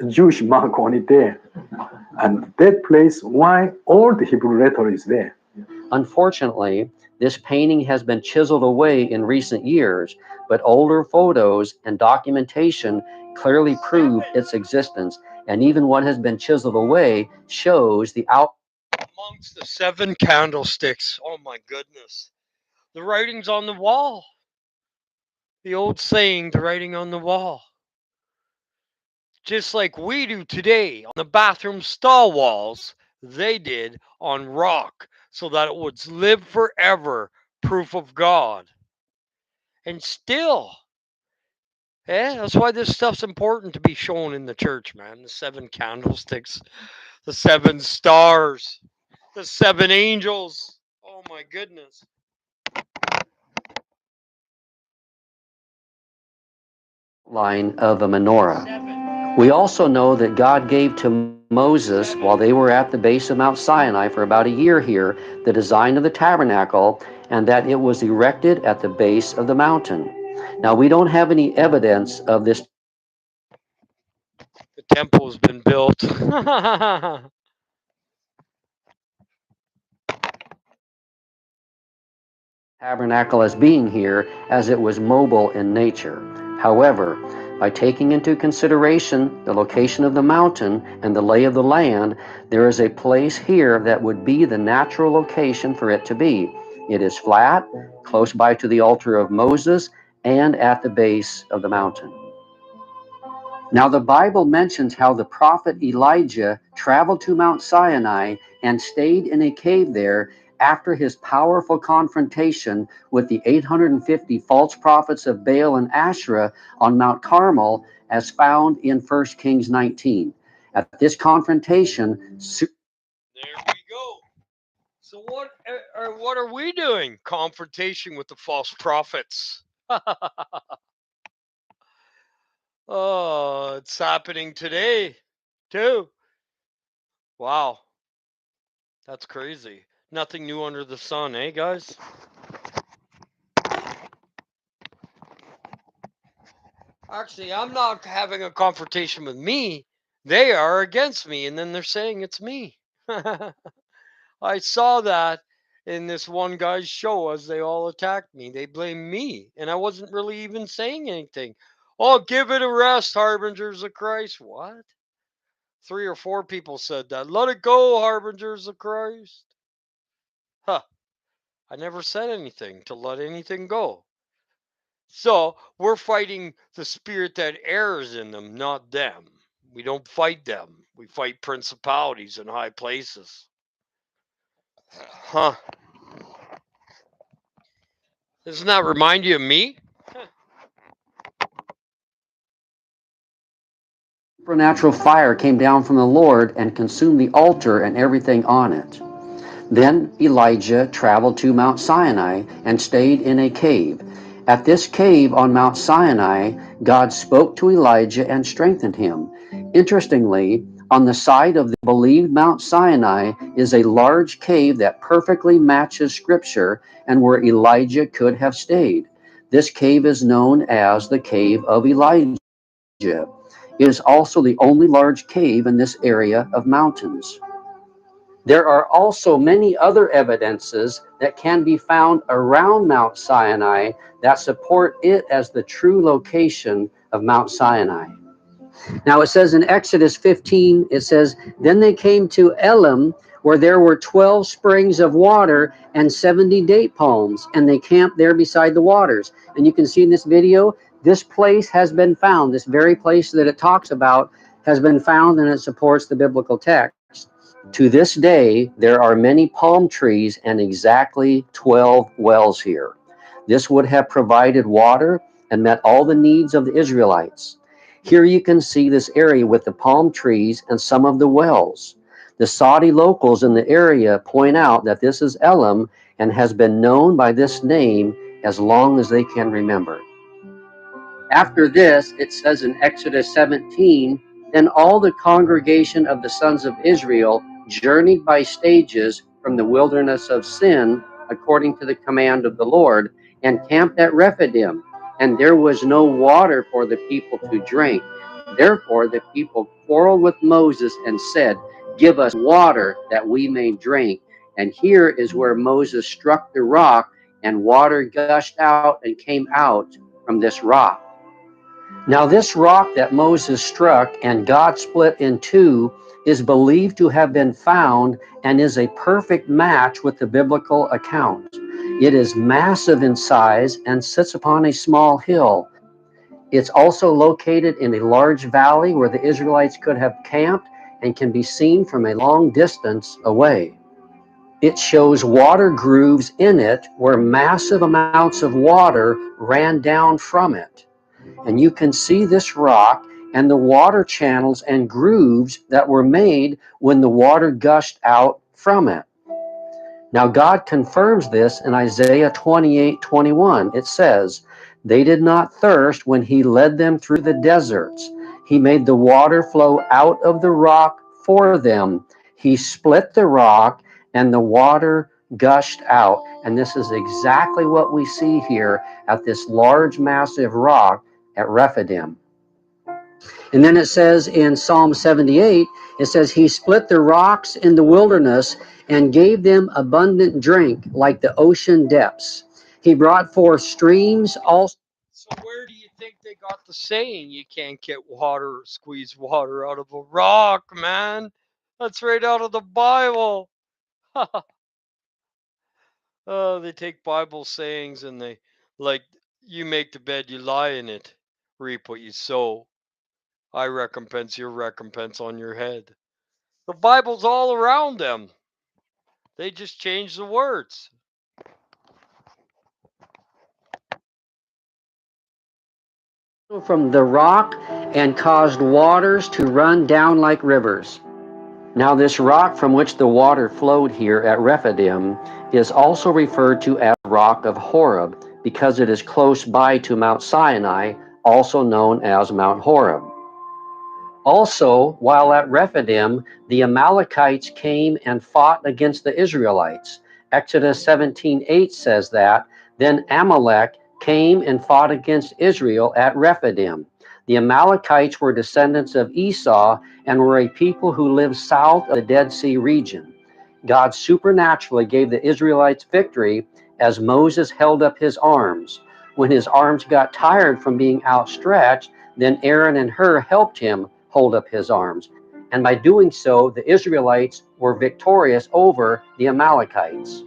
Jewish mark on it there, and that place, why all the Hebrew letter is there. Unfortunately, this painting has been chiseled away in recent years, but older photos and documentation clearly prove its existence, and even what has been chiseled away shows the amongst the 7 candlesticks. Oh my goodness. The writing's on the wall. The old saying, the writing on the wall. Just like we do today on the bathroom stall walls, they did on rock so that it would live forever, proof of God. And still, that's why this stuff's important to be shown in the church, man. The 7 candlesticks, the 7 stars, the 7 angels. Oh my goodness. line of a menorah. We also know that God gave to Moses, while they were at the base of Mount Sinai for about a year here, the design of the tabernacle, and that it was erected at the base of the mountain. Now, we don't have any evidence of this. The temple has been built. Tabernacle as being here, as it was mobile in nature. However, by taking into consideration the location of the mountain and the lay of the land, there is a place here that would be the natural location for it to be. It is flat, close by to the altar of Moses, and at the base of the mountain. Now, the Bible mentions how the prophet Elijah traveled to Mount Sinai and stayed in a cave there after his powerful confrontation with the 850 false prophets of Baal and Asherah on Mount Carmel, as found in 1 Kings 19. At this confrontation, there we go. So what are we doing? Confrontation with the false prophets. Oh, it's happening today, too. Wow. That's crazy. Nothing new under the sun, eh, guys? Actually, I'm not having a confrontation with me. They are against me, and then they're saying it's me. I saw that in this one guy's show as they all attacked me. They blamed me, and I wasn't really even saying anything. Oh, give it a rest, harbingers of Christ. What? 3 or 4 people said that. Let it go, harbingers of Christ. Huh. I never said anything to let anything go. So we're fighting the spirit that errs in them, not them. We don't fight them. We fight principalities in high places. Huh. Doesn't that remind you of me? supernatural fire came down from the Lord and consumed the altar and everything on it. Then Elijah traveled to Mount Sinai and stayed in a cave. At this cave on Mount Sinai, God spoke to Elijah and strengthened him. Interestingly, on the side of the believed Mount Sinai is a large cave that perfectly matches Scripture and where Elijah could have stayed. This cave is known as the Cave of Elijah. It is also the only large cave in this area of mountains. There are also many other evidences that can be found around Mount Sinai that support it as the true location of Mount Sinai. Now it says in Exodus 15, it says, then they came to Elim, where there were 12 springs of water and 70 date palms, and they camped there beside the waters. And you can see in this video, this place has been found. This very place that it talks about has been found, and it supports the biblical text. To this day, there are many palm trees and exactly 12 wells here. This would have provided water and met all the needs of the Israelites. Here you can see this area with the palm trees and some of the wells. The Saudi locals in the area point out that this is Elim and has been known by this name as long as they can remember. After this, it says in Exodus 17, then all the congregation of the sons of Israel journeyed by stages from the wilderness of Sin, according to the command of the Lord, and camped at Rephidim, and there was no water for the people to drink. Therefore the people quarreled with Moses and said, "Give us water that we may drink." And here is where Moses struck the rock, and water gushed out and came out from this rock. Now this rock that Moses struck and God split in two is believed to have been found and is a perfect match with the biblical account. It is massive in size and sits upon a small hill. It's also located in a large valley where the Israelites could have camped and can be seen from a long distance away. It shows water grooves in it where massive amounts of water ran down from it. And you can see this rock and the water channels and grooves that were made when the water gushed out from it. Now God confirms this in Isaiah 28:21. It says, "They did not thirst when he led them through the deserts. He made the water flow out of the rock for them. He split the rock and the water gushed out." And this is exactly what we see here at this large, massive rock at Rephidim. And then it says in Psalm 78, it says, "He split the rocks in the wilderness and gave them abundant drink like the ocean depths. He brought forth streams also." So where do you think they got the saying you can't get water, squeeze water out of a rock, man? That's right out of the Bible. Oh, they take Bible sayings and they, like, you make the bed, you lie in it, reap what you sow. I recompense your recompense on your head. The Bible's all around them. They just change the words. From the rock and caused waters to run down like rivers. Now this rock from which the water flowed here at Rephidim is also referred to as the rock of Horeb because it is close by to Mount Sinai, also known as Mount Horeb. Also, while at Rephidim, the Amalekites came and fought against the Israelites. Exodus 17:8 says that, "Then Amalek came and fought against Israel at Rephidim." The Amalekites were descendants of Esau and were a people who lived south of the Dead Sea region. God supernaturally gave the Israelites victory as Moses held up his arms. When his arms got tired from being outstretched, then Aaron and Hur helped him hold up his arms. And by doing so, the Israelites were victorious over the Amalekites.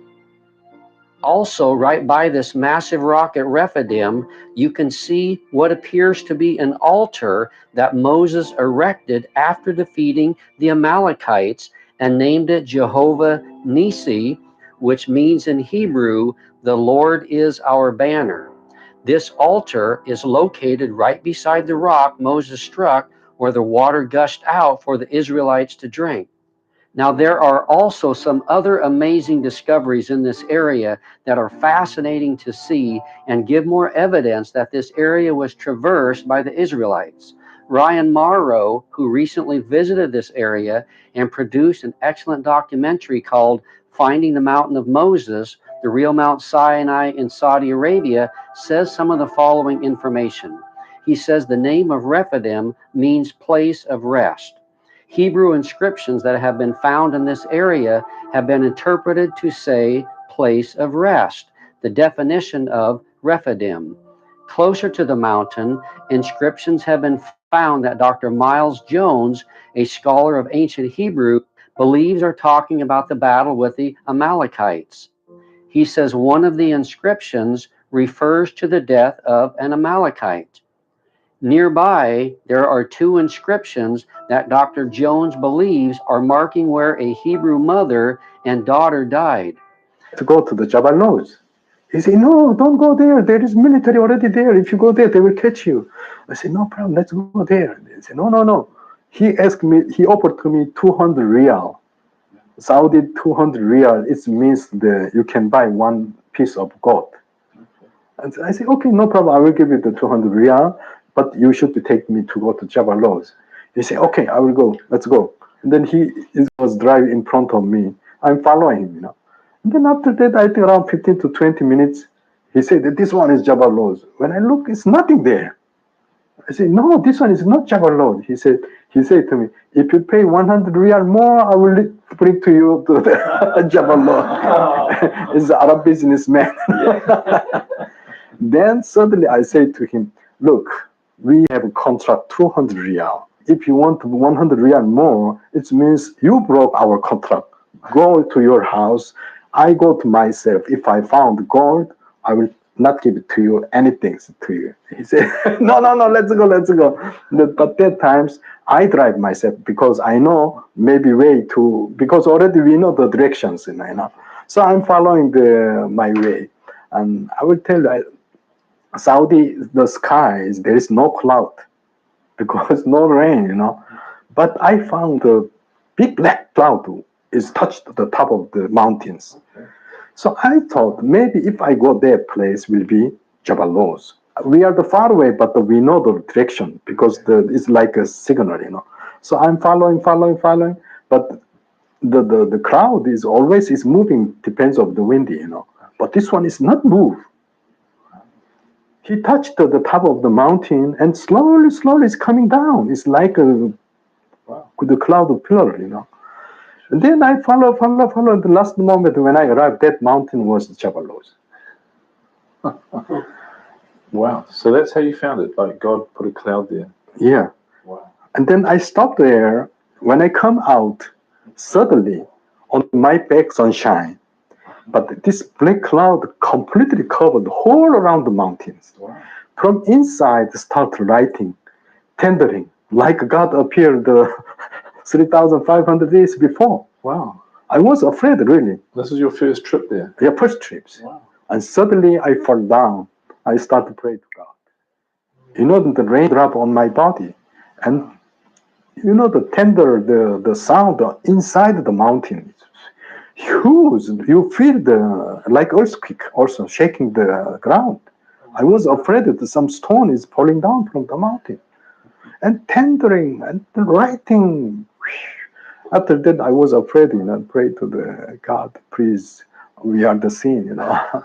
Also, right by this massive rock at Rephidim, you can see what appears to be an altar that Moses erected after defeating the Amalekites and named it Jehovah Nissi, which means in Hebrew, "The Lord is our banner." This altar is located right beside the rock Moses struck where the water gushed out for the Israelites to drink. Now, there are also some other amazing discoveries in this area that are fascinating to see and give more evidence that this area was traversed by the Israelites. Ryan Morrow, who recently visited this area and produced an excellent documentary called "Finding the Mountain of Moses, the Real Mount Sinai in Saudi Arabia," says some of the following information. He says the name of Rephidim means place of rest. Hebrew inscriptions that have been found in this area have been interpreted to say place of rest, the definition of Rephidim. Closer to the mountain, inscriptions have been found that Dr. Miles Jones, a scholar of ancient Hebrew, believes are talking about the battle with the Amalekites. He says one of the inscriptions refers to the death of an Amalekite. Nearby, there are two inscriptions that Dr. Jones believes are marking where a Hebrew mother and daughter died. To go to the Jabal Nose. He said, "No, don't go there. There is military already there. If you go there, they will catch you." I said, "No problem. Let's go there." They said, "No, no, no." He asked me, he offered to me 200 real. Saudi 200 real, it means you can buy one piece of gold. And I said, "Okay, no problem. I will give you the 200 real, but you should take me to go to Jabal Nose." He said, "Okay, I will go. Let's go." And then he was driving in front of me. I'm following him, And then after that, I think around 15 to 20 minutes, He said that this one is Jabal Luz. When I look, it's nothing there. I said, no, this one is not Jabal Luz. He said to me, if you pay 100 riyal more, I will bring to you to the Jabal Luz. He's an Arab businessman. Then suddenly I said to him, look, we have a contract 200 riyal. If you want 100 riyal more, it means you broke our contract. Go to your house. I go to myself. If I found gold, I will not give it to you, anything to you. He said, no, let's go. But that times I drive myself because I know maybe way to, because already we know the directions, you know. So I'm following my way. And I will tell you, Saudi, the skies, there is no cloud because no rain, you know. But I found a big black cloud is touched the top of the mountains. So I thought maybe if I go there, place will be Jabal Luz. We are the far away, but we know the direction because it's like a signal, you know. So I'm following, but the crowd is always is moving, depends of the windy, you know. But this one is not move. He touched the top of the mountain and slowly it's coming down. It's like the cloud of pillar, you know. And then I follow. The last moment when I arrived, that mountain was Jabal Luz. Wow. So that's how you found it. Like God put a cloud there. Yeah. Wow. And then I stopped there. When I come out, suddenly on my back sunshine, but this black cloud completely covered all around the mountains. Wow. From inside, start lighting, tendering, like God appeared 3,500 years before. Wow. I was afraid, really. This is your first trip there? Yeah, first trips. Wow. And suddenly I fall down. I start to pray to God. You know, the raindrop on my body. And you know, the tender, the sound inside the mountain. Huge. You feel like earthquake also shaking the ground. I was afraid that some stone is falling down from the mountain. And tendering and writing. After that, I was afraid, you know, pray to the God, please, we are the sin, you know.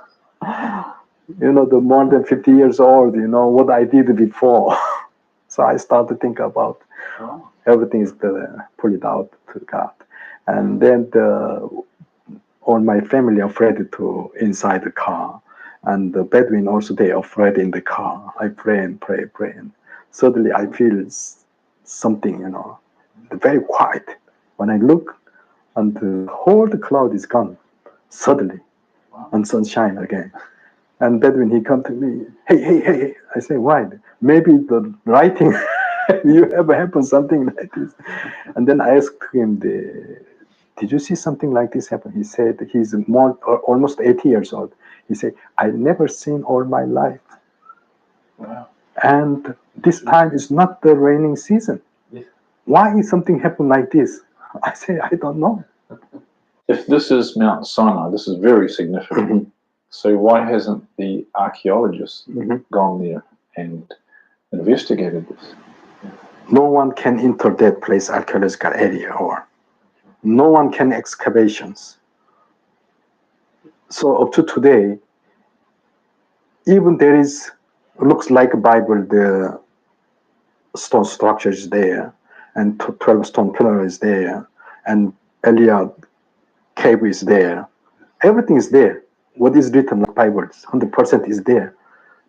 You know, the more than 50 years old, you know, what I did before. So I started to think about everything is pull it out to God. And then all my family afraid to inside the car. And the Bedouin also, they afraid in the car. I pray. And suddenly I feel something, you know, very quiet. When I look, and the whole cloud is gone suddenly, and sunshine again. And Bedouin, he come to me, hey. I say, why? Maybe the writing, you ever happen something like this? And then I asked him, did you see something like this happen? He said, he's almost 80 years old. He said, I never seen all my life. Wow. And this time is not the raining season. Why is something happen like this? I say, I don't know. If this is Mount Sinai, this is very significant. Mm-hmm. So why hasn't the archaeologists gone there and investigated this? No one can enter that place, archaeological area, or no one can excavations. So up to today, even there is, looks like a Bible, the stone structure is there, and 12 stone pillar is there, and Elia cave is there. Everything is there. What is written in the Bible, 100% is there.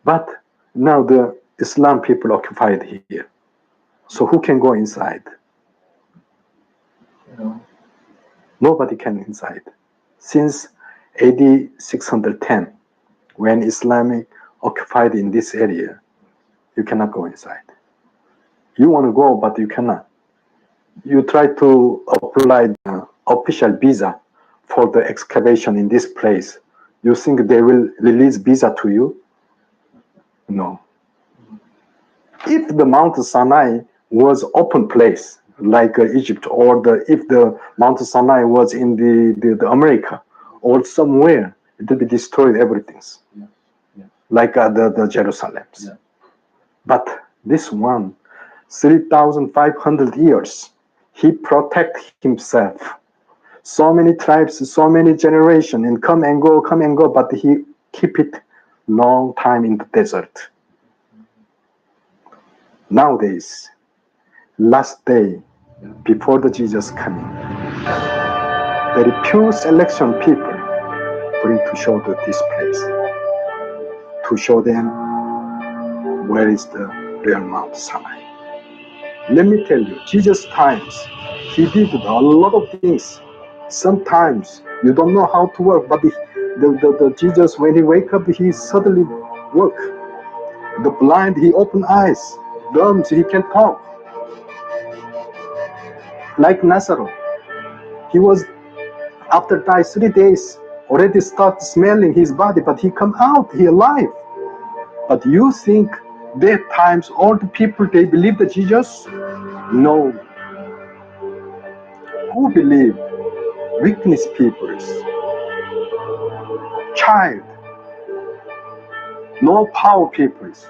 But now the Islam people occupied here. So who can go inside? No. Nobody can inside. Since AD 610, when Islamic occupied in this area, you cannot go inside. You want to go, but you cannot. You try to apply the official visa for the excavation in this place. You think they will release visa to you? No. If the Mount Sinai was open place, like Egypt, or if the Mount Sinai was in the America or somewhere, it would be destroyed everything. Like the Jerusalem. But this one, 3,500 years, he protect himself. So many tribes, so many generations, and come and go, but he keep it long time in the desert. Nowadays, last day before the Jesus coming, very few selection people bring to show this place, to show them where is the real Mount Sinai. Let me tell you, Jesus times, he did a lot of things. Sometimes you don't know how to work, but the Jesus, when he wake up, he suddenly work. The blind, he open eyes. Dumb, he can talk. Like Nazareth, he was after die 3 days, already start smelling his body, but he come out, he alive. But you think that times all the people, they believe that Jesus? No. Who believe? Weakness peoples, child, no power peoples.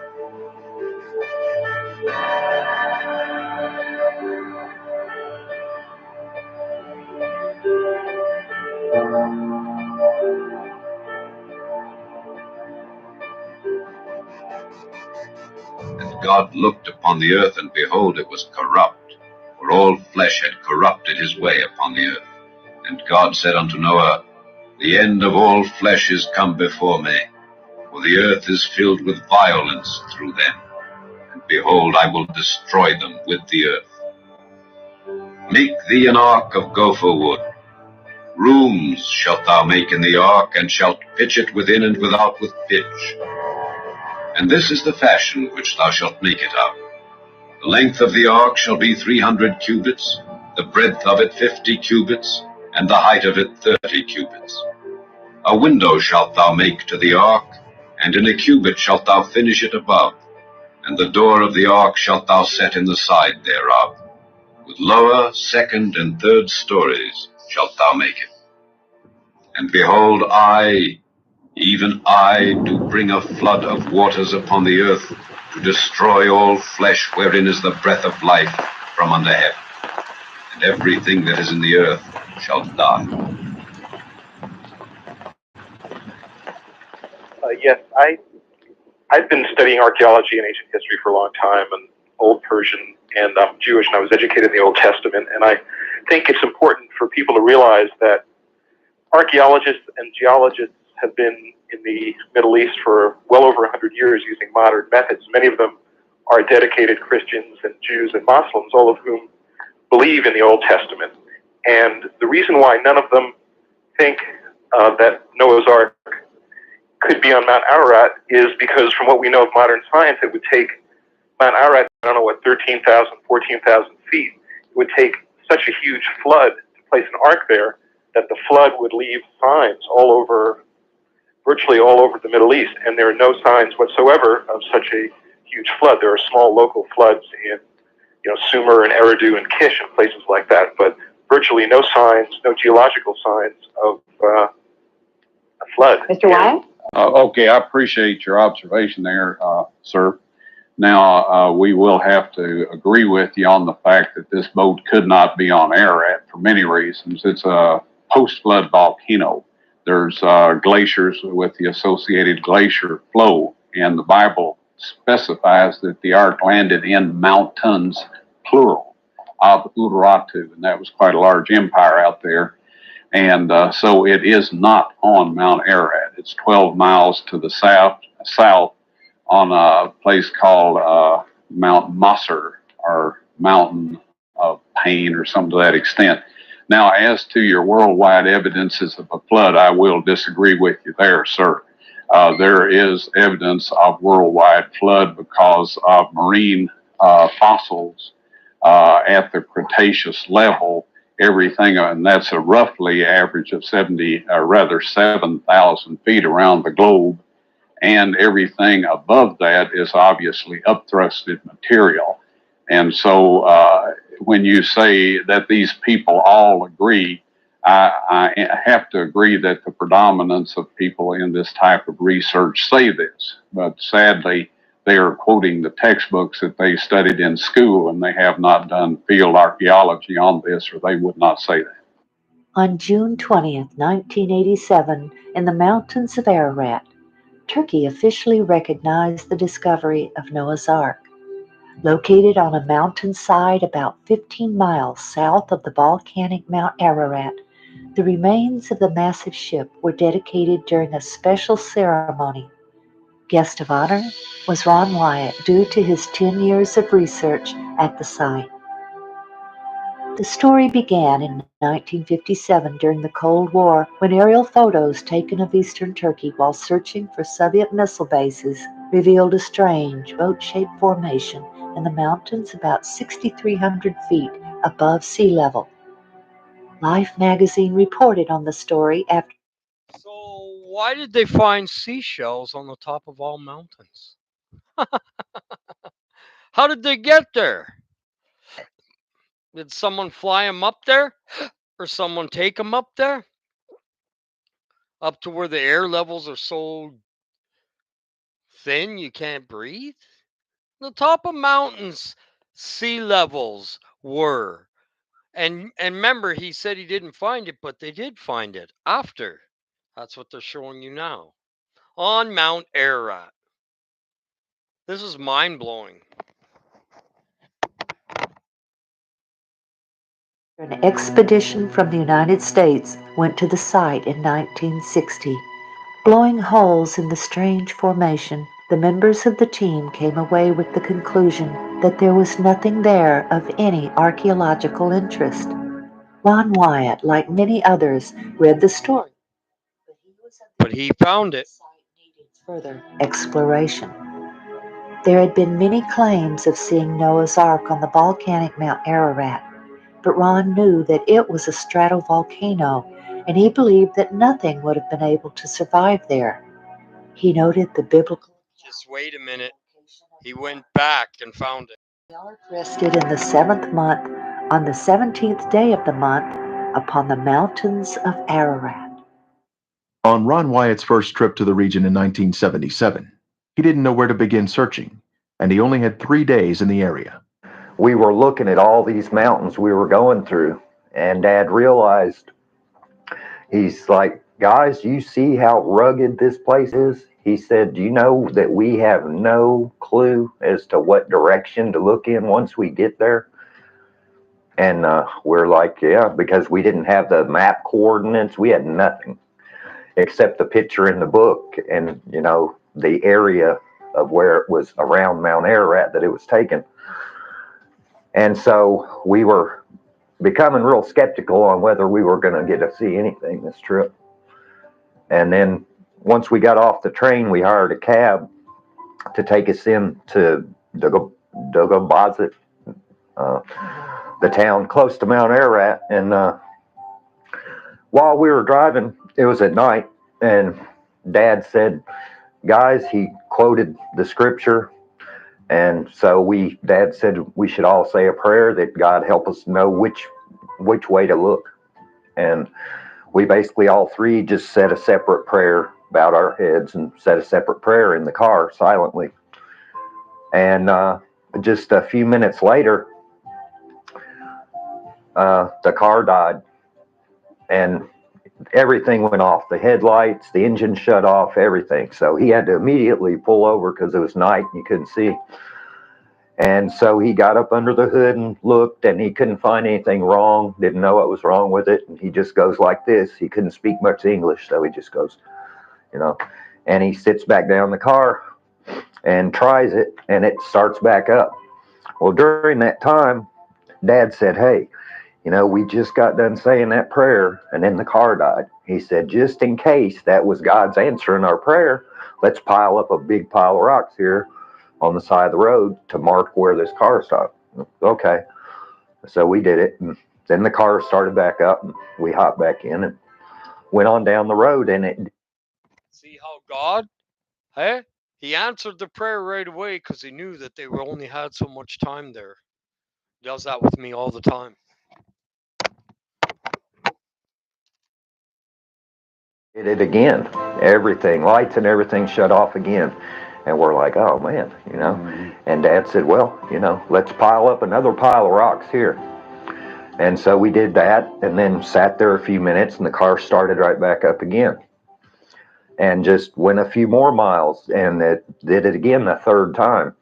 And God looked upon the earth, and behold, it was corrupt, for all flesh had corrupted his way upon the earth. And God said unto Noah, The end of all flesh is come before me, for the earth is filled with violence through them. And behold, I will destroy them with the earth. Make thee an ark of gopher wood. Rooms shalt thou make in the ark, and shalt pitch it within and without with pitch. And this is the fashion which thou shalt make it of. The length of the ark shall be 300 cubits, the breadth of it 50 cubits, and the height of it 30 cubits. A window shalt thou make to the ark, and in a cubit shalt thou finish it above, and the door of the ark shalt thou set in the side thereof. With lower, second, and third stories shalt thou make it. And behold, I, even I, do bring a flood of waters upon the earth, to destroy all flesh wherein is the breath of life from under heaven. And everything that is in the earth shall die. Yes, I've been studying archaeology and ancient history for a long time, and Old Persian, and I'm Jewish, and I was educated in the Old Testament, and I think it's important for people to realize that archaeologists and geologists have been in the Middle East for well over 100 years using modern methods. Many of them are dedicated Christians and Jews and Muslims, all of whom believe in the Old Testament. And the reason why none of them think that Noah's Ark could be on Mount Ararat is because from what we know of modern science, it would take Mount Ararat, I don't know what, 13,000, 14,000 feet. It would take such a huge flood to place an ark there that the flood would leave signs all over, virtually all over the Middle East. And there are no signs whatsoever of such a huge flood. There are small local floods in, Sumer and Eridu and Kish and places like that, but virtually no signs, no geological signs of a flood. Mr. Wyatt? Okay, I appreciate your observation there, sir. Now, we will have to agree with you on the fact that this boat could not be on Ararat for many reasons. It's a post-flood volcano. There's glaciers with the associated glacier flow, and the Bible specifies that the ark landed in mountains, plural, of Urartu, and that was quite a large empire out there. And so it is not on Mount Ararat. It's 12 miles to the south on a place called Mount Masr, or Mountain of Pain, or something to that extent. Now, as to your worldwide evidences of a flood, I will disagree with you there, sir. There is evidence of worldwide flood because of marine fossils at the Cretaceous level. Everything, and that's a roughly average of 7,000 feet around the globe. And everything above that is obviously upthrusted material. And so when you say that these people all agree, I have to agree that the predominance of people in this type of research say this. But sadly, they are quoting the textbooks that they studied in school, and they have not done field archaeology on this, or they would not say that. On June 20th, 1987, in the mountains of Ararat, Turkey officially recognized the discovery of Noah's Ark. Located on a mountainside about 15 miles south of the volcanic Mount Ararat, the remains of the massive ship were dedicated during a special ceremony. Guest of honor was Ron Wyatt due to his 10 years of research at the site. The story began in 1957 during the Cold War when aerial photos taken of eastern Turkey while searching for Soviet missile bases revealed a strange boat-shaped formation in the mountains about 6,300 feet above sea level. Life magazine reported on the story after. So, why did they find seashells on the top of all mountains? How did they get there? Did someone fly them up there? Or someone take them up there? Up to where the air levels are so thin you can't breathe? The top of mountains, sea levels were. And remember, he said he didn't find it, but they did find it after. That's what they're showing you now. On Mount Ararat. This is mind-blowing. An expedition from the United States went to the site in 1960. Blowing holes in the strange formation, the members of the team came away with the conclusion that there was nothing there of any archaeological interest. Ron Wyatt, like many others, read the story, but he found it. Further exploration. There had been many claims of seeing Noah's Ark on the volcanic Mount Ararat, but Ron knew that it was a stratovolcano, and he believed that nothing would have been able to survive there. He noted the biblical. Just wait a minute. He went back and found it. The ark rested in the 7th month, on the 17th day of the month, upon the mountains of Ararat. On Ron Wyatt's first trip to the region in 1977, he didn't know where to begin searching, and he only had 3 days in the area. We were looking at all these mountains we were going through, and Dad realized, he's like, guys, you see how rugged this place is? He said, do you know that we have no clue as to what direction to look in once we get there? And we're like, yeah, because we didn't have the map coordinates. We had nothing except the picture in the book and, you know, the area of where it was around Mount Ararat that it was taken. And so we were becoming real skeptical on whether we were going to get to see anything this trip. And then once we got off the train, we hired a cab to take us in to Dugobazit, the town close to Mount Ararat. And while we were driving, it was at night, and Dad said, guys, he quoted the scripture. And so Dad said we should all say a prayer that God help us know which way to look. And we basically all three just said a separate prayer, bowed our heads and said a separate prayer in the car silently. And just a few minutes later, the car died and everything went off. The headlights, the engine shut off, everything. So he had to immediately pull over because it was night and you couldn't see. And so he got up under the hood and looked, and he couldn't find anything wrong, didn't know what was wrong with it. And he just goes like this. He couldn't speak much English, so he just goes, you know, and he sits back down in the car and tries it, and it starts back up. Well, during that time, Dad said, hey, you know, we just got done saying that prayer, and then the car died. He said, just in case that was God's answering our prayer, let's pile up a big pile of rocks here on the side of the road to mark where this car stopped. Okay. So we did it. And then the car started back up and we hopped back in and went on down the road. And it. See how God, hey? He answered the prayer right away because he knew that they only had so much time there. He does that with me all the time. Did it again. Everything, lights and everything shut off again. And we're like, oh man, you know. And Dad said, well, you know, let's pile up another pile of rocks here. And so we did that and then sat there a few minutes and the car started right back up again. and just went a few more miles, and it did it again the third time.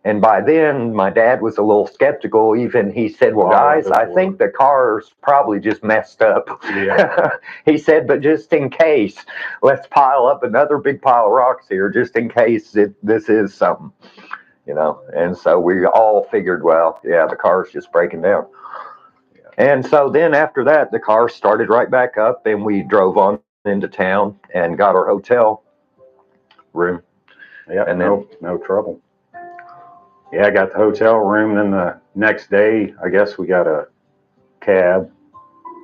And by then, my dad was a little skeptical. Even he said, "Well, guys, I think the car's probably just messed up." Yeah. He said, "But just in case, let's pile up another big pile of rocks here, just in case this is something, you know." And so we all figured, well, yeah, the car's just breaking down. And so then after that, the car started right back up, and we drove on into town and got our hotel room. Yeah, and then no trouble. Yeah, I got the hotel room. Then the next day, I guess we got a cab,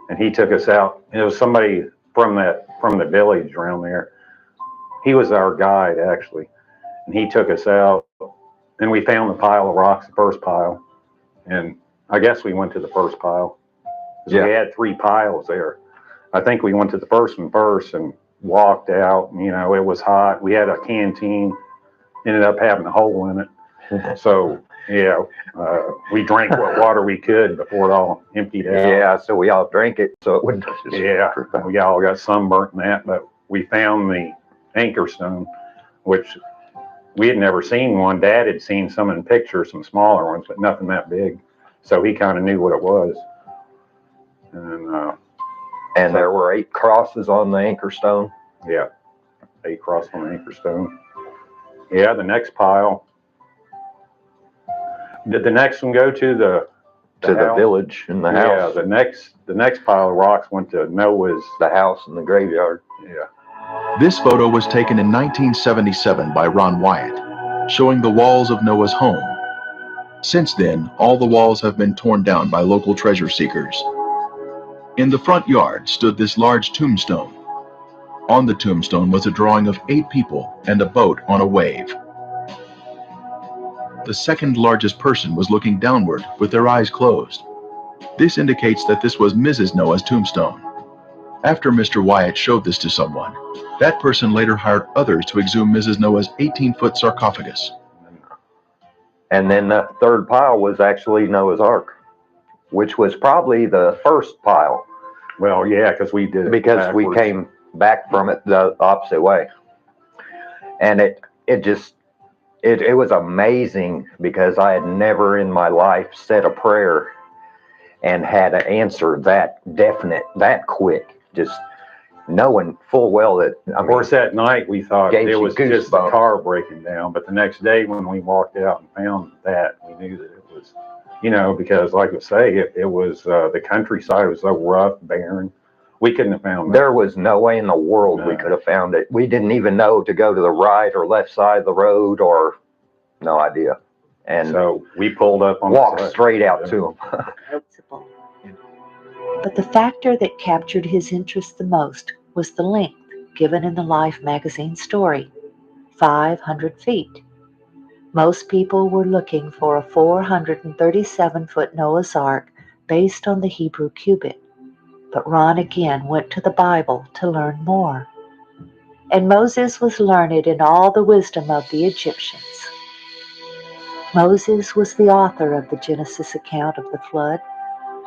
and he took us out. It was somebody from the village around there. He was our guide actually, and he took us out. And we found the pile of rocks, the first pile, and I guess we went to the first pile because we had three piles there. I think we went to the first one first and walked out. You know, it was hot. We had a canteen, ended up having a hole in it. So yeah, we drank what water we could before it all emptied out. Yeah, so we all drank it, so it wouldn't. Yeah, we all got sunburnt in that, but we found the anchor stone, which we had never seen one. Dad had seen some in pictures, some smaller ones, but nothing that big. So he kind of knew what it was. And there were 8 crosses on the anchor stone. Yeah, 8 crosses on the anchor stone. Yeah, the next pile. Did the next one go to the village and the house? Yeah, the next pile of rocks went to Noah's, the house and the graveyard. Yeah. This photo was taken in 1977 by Ron Wyatt, showing the walls of Noah's home. Since then, all the walls have been torn down by local treasure seekers. In the front yard stood this large tombstone. On the tombstone was a drawing of 8 people and a boat on a wave. The second largest person was looking downward with their eyes closed. This indicates that this was Mrs. Noah's tombstone. After Mr. Wyatt showed this to someone, that person later hired others to exhume Mrs. Noah's 18-foot sarcophagus. And then the third pile was actually Noah's Ark, which was probably the first pile. Well, yeah, because we did it because we came back from it the opposite way. And it was amazing because I had never in my life said a prayer and had an answer that definite, that quick, just knowing full well that, of course, that night we thought it was just the goosebumps. car breaking down, but the next day when we walked out and found that, we knew that it was, you know, because like I say, it was the countryside was so rough, barren. We couldn't have found that. There was no way in the world we could have found it. We didn't even know to go to the right or left side of the road, or no idea. And so we pulled up on walked the side. straight out to him. But the factor that captured his interest the most was the length given in the Life magazine story, 500 feet. Most people were looking for a 437-foot Noah's Ark based on the Hebrew cubit. But Ron again went to the Bible to learn more. And Moses was learned in all the wisdom of the Egyptians. Moses was the author of the Genesis account of the flood.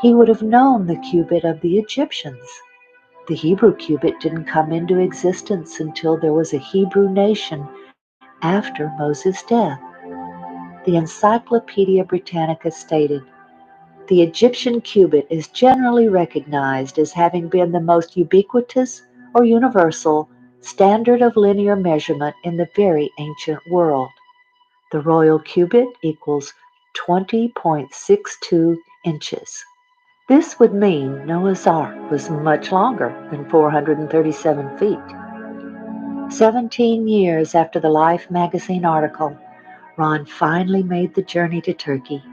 He would have known the cubit of the Egyptians. The Hebrew cubit didn't come into existence until there was a Hebrew nation after Moses' death. The Encyclopedia Britannica stated, "The Egyptian cubit is generally recognized as having been the most ubiquitous or universal standard of linear measurement in the very ancient world. The royal cubit equals 20.62 inches. This would mean Noah's Ark was much longer than 437 feet. 17 years after the Life magazine article, Ron finally made the journey to Turkey.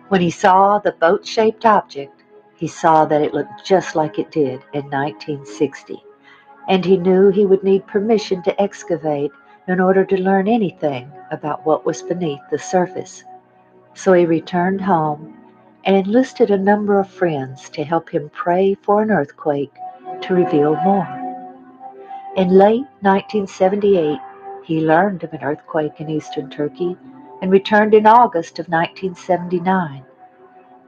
When he saw the boat-shaped object, he saw that it looked just like it did in 1960, and he knew he would need permission to excavate in order to learn anything about what was beneath the surface. So he returned home and enlisted a number of friends to help him pray for an earthquake to reveal more. In late 1978, he learned of an earthquake in eastern Turkey and returned in August of 1979.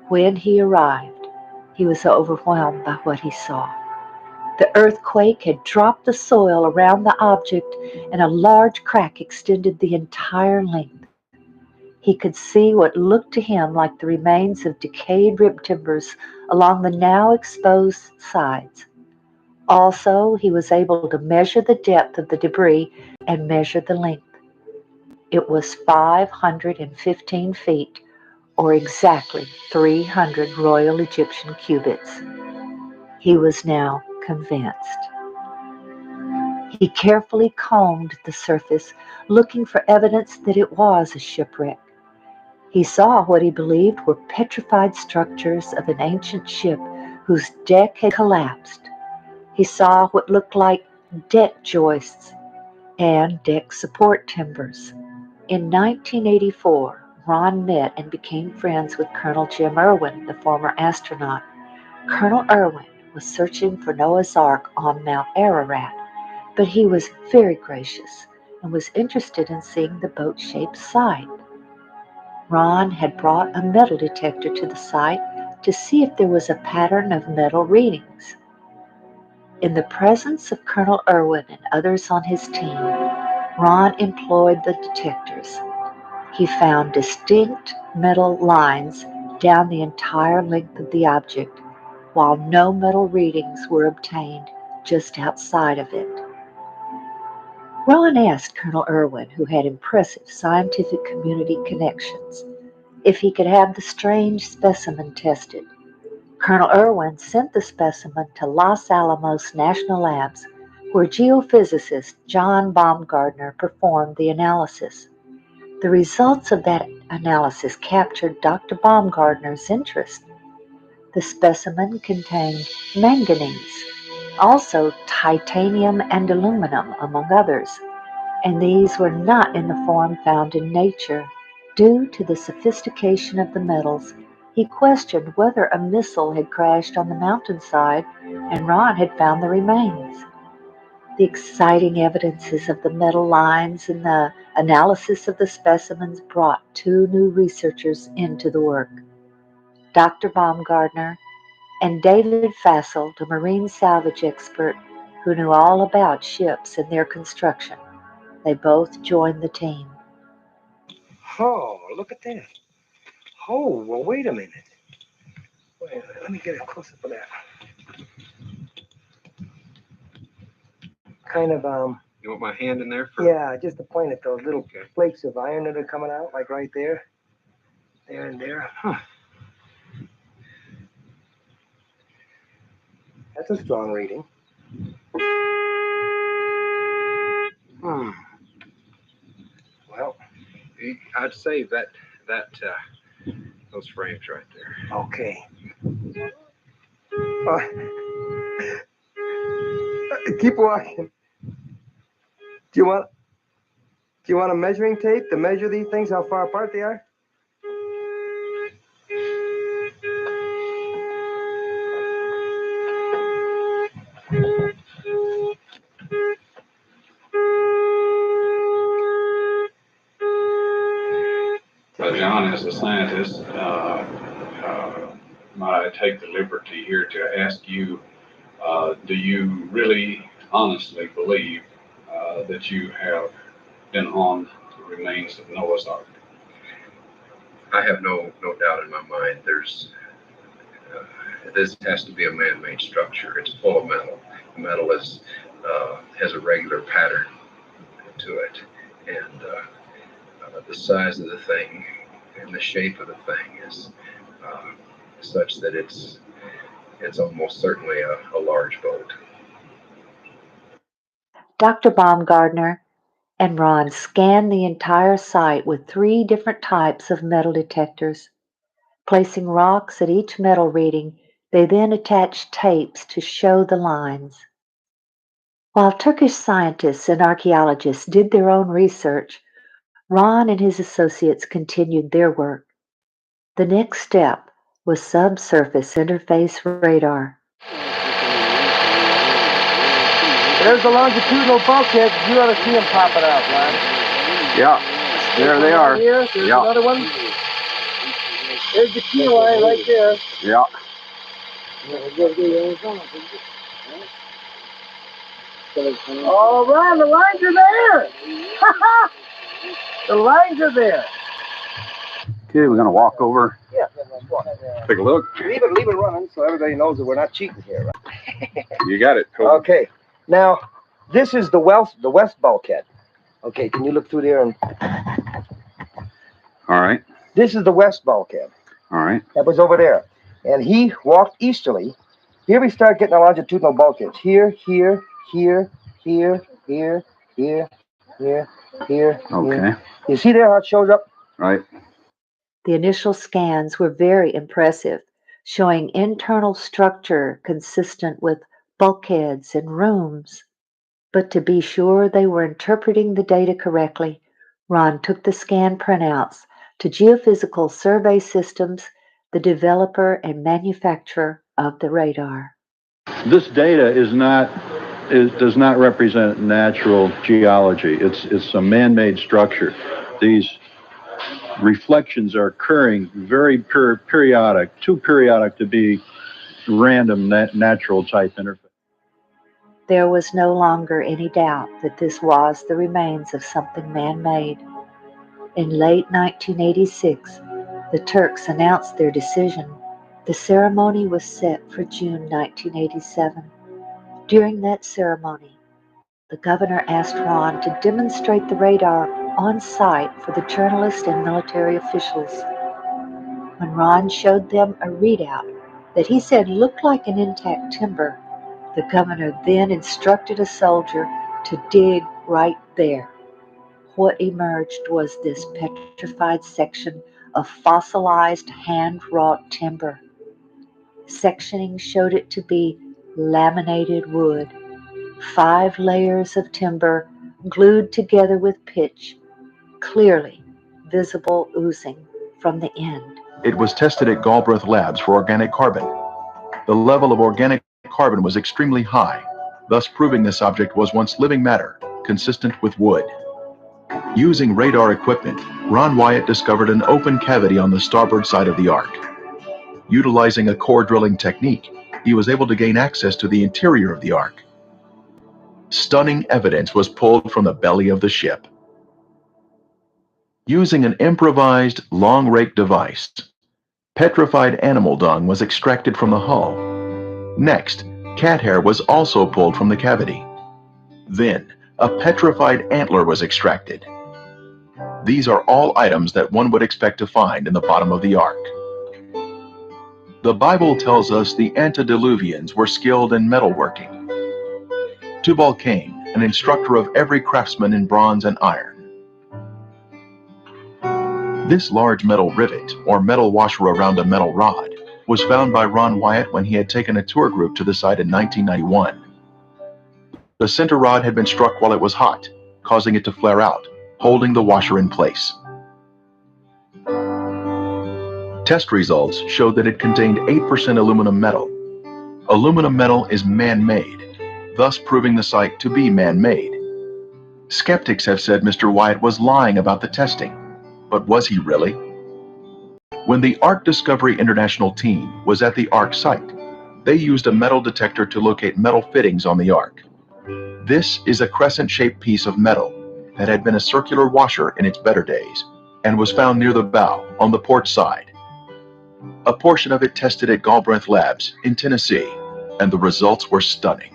When he arrived, he was overwhelmed by what he saw. The earthquake had dropped the soil around the object, and a large crack extended the entire length. He could see what looked to him like the remains of decayed rib timbers along the now exposed sides. Also, he was able to measure the depth of the debris and measure the length. It was 515 feet, or exactly 300 Royal Egyptian cubits. He was now convinced. He carefully combed the surface, looking for evidence that it was a shipwreck. He saw what he believed were petrified structures of an ancient ship whose deck had collapsed. He saw what looked like deck joists and deck support timbers. In 1984, Ron met and became friends with Colonel Jim Irwin, the former astronaut. Colonel Irwin was searching for Noah's Ark on Mount Ararat, but he was very gracious and was interested in seeing the boat-shaped site. Ron had brought a metal detector to the site to see if there was a pattern of metal readings. In the presence of Colonel Irwin and others on his team, Ron employed the detectors. He found distinct metal lines down the entire length of the object, while no metal readings were obtained just outside of it. Ron asked Colonel Irwin, who had impressive scientific community connections, if he could have the strange specimen tested. Colonel Irwin sent the specimen to Los Alamos National Labs, where geophysicist John Baumgartner performed the analysis. The results of that analysis captured Dr. Baumgartner's interest. The specimen contained manganese, also titanium and aluminum, among others, and these were not in the form found in nature. Due to the sophistication of the metals, he questioned whether a missile had crashed on the mountainside and Ron had found the remains. The exciting evidences of the metal lines and the analysis of the specimens brought two new researchers into the work. Dr. Baumgartner and David Fassel, the marine salvage expert who knew all about ships and their construction. They both joined the team. Oh, look at that. Oh, well, wait a minute. Wait, let me get a close-up of that. Kind of, You want my hand in there? yeah, just to point at those little flakes of iron that are coming out, like right there. There and there. Huh. That's a strong reading. Hmm. Well, I'd save that those frames right there. okay. Keep walking. Do you want a measuring tape to measure these things, how far apart they are? John, as a scientist, might I take the liberty here to ask you, do you really honestly believe that you have been on the remains of Noah's Ark? I have no doubt in my mind. This has to be a man-made structure. It's full of metal. The metal has a regular pattern to it, and the size of the thing and the shape of the thing is such that it's almost certainly a large boat. Dr. Baumgartner and Ron scanned the entire site with 3 different types of metal detectors. Placing rocks at each metal reading, they then attached tapes to show the lines. While Turkish scientists and archaeologists did their own research, Ron and his associates continued their work. The next step was subsurface interface radar. There's the longitudinal bulkhead. You ought to see them popping out, Ron. Yeah, there they are. Here, there's Yeah. another one. There's the key line right there. Yeah. All right, the lines are there. The lines are there. Okay, we're going to walk over. Yeah. Take a look. Leave it running so everybody knows that we're not cheating here. Right? You got it. Toby. Okay. Now, this is the west bulkhead. Okay, can you look through there? And All right. this is the west bulkhead. All right. That was over there. And he walked easterly. Here we start getting our longitudinal bulkheads. Here, here, here, here, here, here, here, here. Okay. Here. You see there how it shows up? Right. The initial scans were very impressive, showing internal structure consistent with bulkheads and rooms. But to be sure they were interpreting the data correctly, Ron took the scan printouts to Geophysical Survey Systems, the developer and manufacturer of the radar. This data does not represent natural geology. It's a man-made structure. These reflections are occurring very periodic, too periodic to be random natural type interface. There was no longer any doubt that this was the remains of something man-made. In late 1986, the Turks announced their decision. The ceremony was set for June 1987. During that ceremony, the governor asked Ron to demonstrate the radar on site for the journalists and military officials. When Ron showed them a readout that he said looked like an intact timber, the governor then instructed a soldier to dig right there. What emerged was this petrified section of fossilized hand-wrought timber. Sectioning showed it to be laminated wood, 5 layers of timber glued together with pitch, clearly visible oozing from the end. It was tested at Galbraith Labs for organic carbon. The level of organic carbon was extremely high, thus proving this object was once living matter, consistent with wood. Using radar equipment, Ron Wyatt discovered an open cavity on the starboard side of the Ark. Utilizing a core drilling technique, he was able to gain access to the interior of the Ark. Stunning evidence was pulled from the belly of the ship. Using an improvised long rake device, petrified animal dung was extracted from the hull. Next, cat hair was also pulled from the cavity. Then, a petrified antler was extracted. These are all items that one would expect to find in the bottom of the Ark. The Bible tells us the antediluvians were skilled in metalworking. Tubal-Cain, an instructor of every craftsman in bronze and iron. This large metal rivet, or metal washer around a metal rod, was found by Ron Wyatt when he had taken a tour group to the site in 1991. The center rod had been struck while it was hot, causing it to flare out, holding the washer in place. Test results showed that it contained 8% aluminum metal. Aluminum metal is man-made, thus proving the site to be man-made. Skeptics have said Mr. Wyatt was lying about the testing, but was he really? When the Ark Discovery International team was at the Ark site, they used a metal detector to locate metal fittings on the Ark. This is a crescent-shaped piece of metal that had been a circular washer in its better days and was found near the bow on the port side. A portion of it tested at Galbraith Labs in Tennessee, and the results were stunning.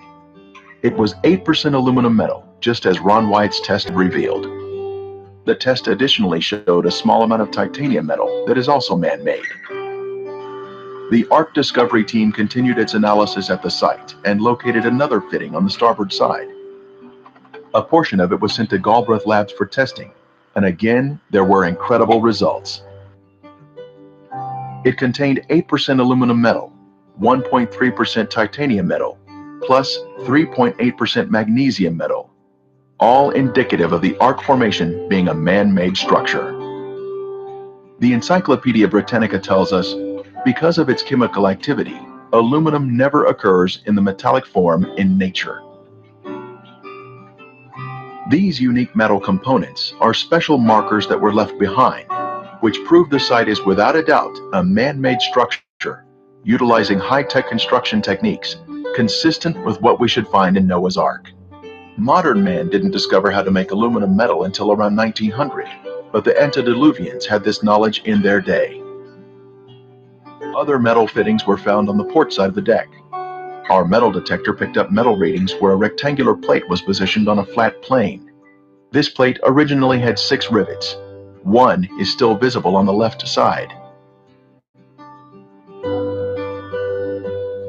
It was 8% aluminum metal, just as Ron Wyatt's test revealed. The test additionally showed a small amount of titanium metal that is also man-made. The Ark Discovery team continued its analysis at the site and located another fitting on the starboard side. A portion of it was sent to Galbraith Labs for testing, and again, there were incredible results. It contained 8% aluminum metal, 1.3% titanium metal, plus 3.8% magnesium metal, all indicative of the Ark formation being a man-made structure. The Encyclopedia Britannica tells us, because of its chemical activity, aluminum never occurs in the metallic form in nature. These unique metal components are special markers that were left behind, which prove the site is without a doubt a man-made structure, utilizing high-tech construction techniques consistent with what we should find in Noah's Ark. Modern man didn't discover how to make aluminum metal until around 1900, but the antediluvians had this knowledge in their day. Other metal fittings were found on the port side of the deck. Our metal detector picked up metal readings where a rectangular plate was positioned on a flat plane. This plate originally had 6 rivets. One is still visible on the left side.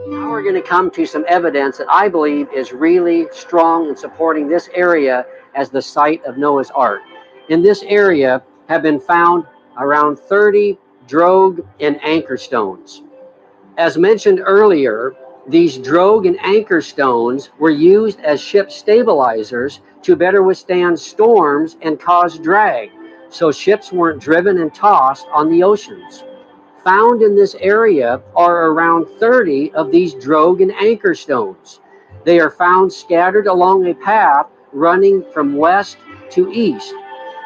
Now we're going to come to some evidence that I believe is really strong in supporting this area as the site of Noah's Ark. In this area have been found around 30 drogue and anchor stones. As mentioned earlier, these drogue and anchor stones were used as ship stabilizers to better withstand storms and cause drag, so ships weren't driven and tossed on the oceans. Found in this area are around 30 of these drogue and anchor stones. They are found scattered along a path running from west to east.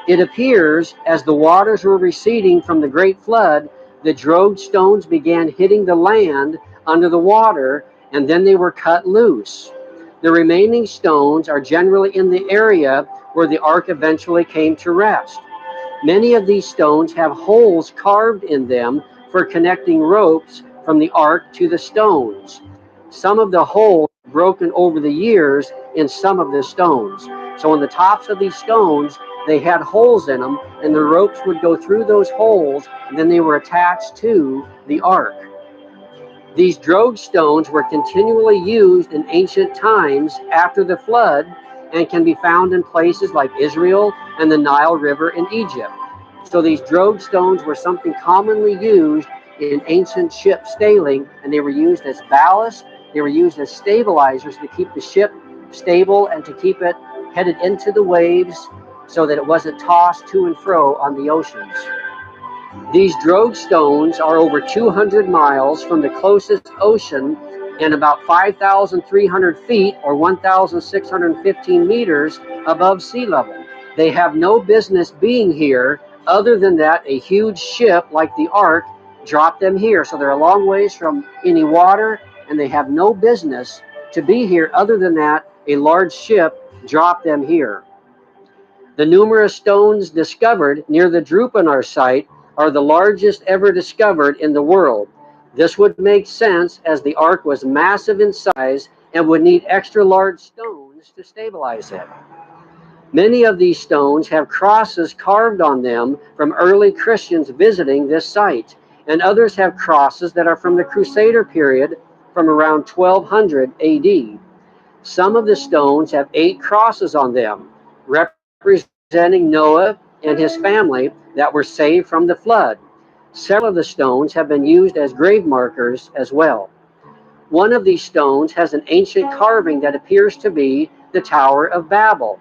It appears as the waters were receding from the great flood, the drogue stones began hitting the land under the water, and then they were cut loose. The remaining stones are generally in the area where the ark eventually came to rest. Many of these stones have holes carved in them for connecting ropes from the ark to the stones. Some of the holes broken over the years in some of the stones. So on the tops of these stones, they had holes in them, and the ropes would go through those holes, and then they were attached to the ark. These drogue stones were continually used in ancient times after the flood and can be found in places like Israel and the Nile River in Egypt. So these drogue stones were something commonly used in ancient ship sailing, and they were used as ballast. They were used as stabilizers to keep the ship stable and to keep it headed into the waves so that it wasn't tossed to and fro on the oceans. These drogue stones are over 200 miles from the closest ocean and about 5,300 feet or 1,615 meters above sea level. They have no business being here other than that a huge ship like the Ark dropped them here. So they're a long ways from any water, and they have no business to be here other than that a large ship dropped them here. The numerous stones discovered near the Drupanar site are the largest ever discovered in the world. This would make sense as the ark was massive in size and would need extra large stones to stabilize it. Many of these stones have crosses carved on them from early Christians visiting this site, and others have crosses that are from the Crusader period from around 1200 AD. Some of the stones have 8 crosses on them, representing Noah and his family that were saved from the flood. Several of the stones have been used as grave markers as well. One of these stones has an ancient carving that appears to be the Tower of Babel.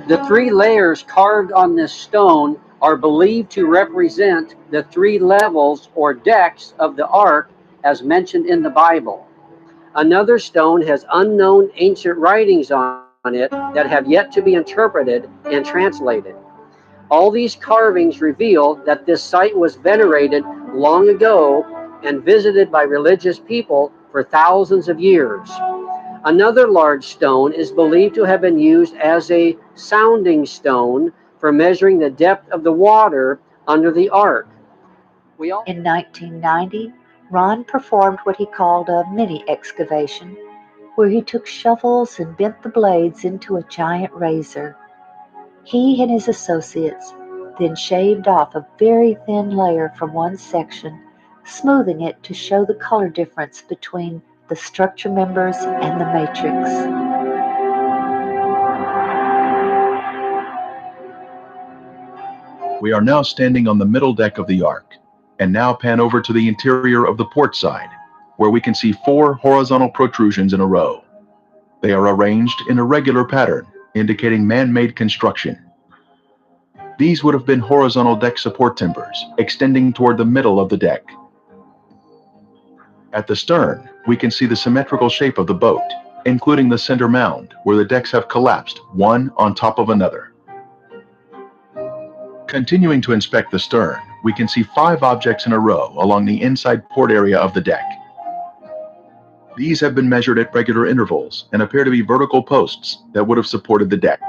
The 3 layers carved on this stone are believed to represent the 3 levels or decks of the ark as mentioned in the Bible. Another stone has unknown ancient writings on it that have yet to be interpreted and translated. All these carvings reveal that this site was venerated long ago and visited by religious people for thousands of years. Another large stone is believed to have been used as a sounding stone for measuring the depth of the water under the ark. In 1990, Ron performed what he called a mini excavation, where he took shovels and bent the blades into a giant razor. He and his associates then shaved off a very thin layer from one section, smoothing it to show the color difference between the structure members and the matrix. We are now standing on the middle deck of the Ark, and now pan over to the interior of the port side, where we can see 4 horizontal protrusions in a row. They are arranged in a regular pattern, indicating man-made construction. These would have been horizontal deck support timbers, extending toward the middle of the deck. At the stern, we can see the symmetrical shape of the boat, including the center mound, where the decks have collapsed, one on top of another. Continuing to inspect the stern, we can see 5 objects in a row along the inside port area of the deck. These have been measured at regular intervals and appear to be vertical posts that would have supported the deck.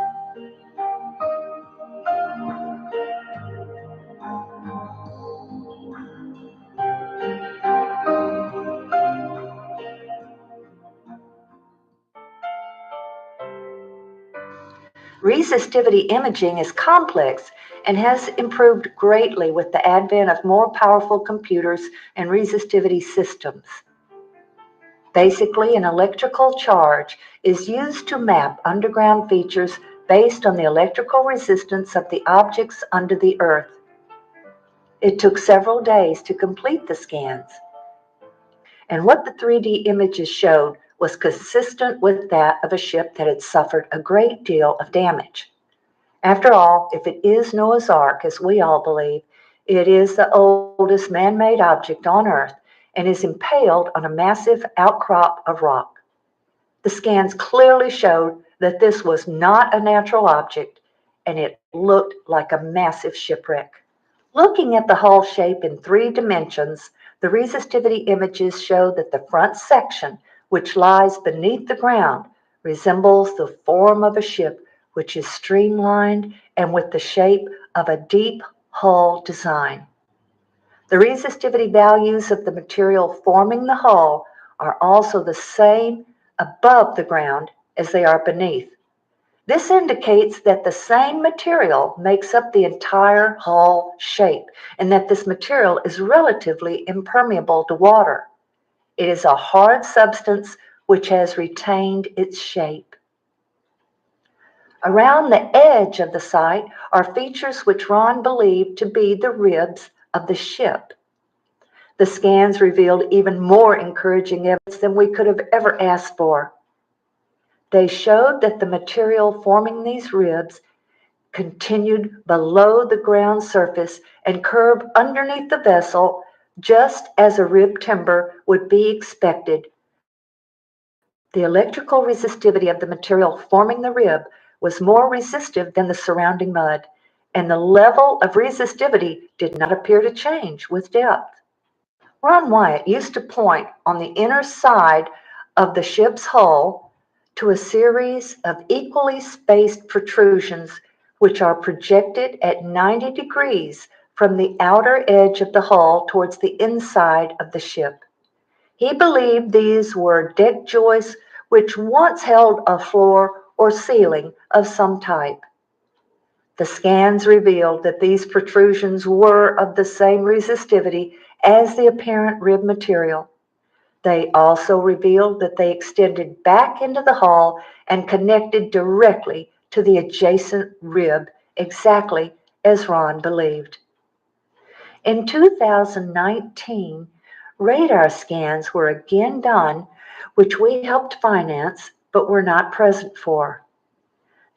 Resistivity imaging is complex and has improved greatly with the advent of more powerful computers and resistivity systems. Basically, an electrical charge is used to map underground features based on the electrical resistance of the objects under the earth. It took several days to complete the scans, and what the 3D images showed was consistent with that of a ship that had suffered a great deal of damage. After all, if it is Noah's Ark, as we all believe, it is the oldest man-made object on Earth and is impaled on a massive outcrop of rock. The scans clearly showed that this was not a natural object, and it looked like a massive shipwreck. Looking at the hull shape in 3 dimensions, the resistivity images show that the front section, which lies beneath the ground, resembles the form of a ship, which is streamlined and with the shape of a deep hull design. The resistivity values of the material forming the hull are also the same above the ground as they are beneath. This indicates that the same material makes up the entire hull shape and that this material is relatively impermeable to water. It is a hard substance which has retained its shape. Around the edge of the site are features which Ron believed to be the ribs of the ship. The scans revealed even more encouraging evidence than we could have ever asked for. They showed that the material forming these ribs continued below the ground surface and curved underneath the vessel, just as a rib timber would be expected. The electrical resistivity of the material forming the rib was more resistive than the surrounding mud, and the level of resistivity did not appear to change with depth. Ron Wyatt used to point on the inner side of the ship's hull to a series of equally spaced protrusions which are projected at 90 degrees from the outer edge of the hull towards the inside of the ship. He believed these were deck joists which once held a floor or ceiling of some type. The scans revealed that these protrusions were of the same resistivity as the apparent rib material. They also revealed that they extended back into the hull and connected directly to the adjacent rib, exactly as Ron believed. In 2019, radar scans were again done, which we helped finance but were not present for.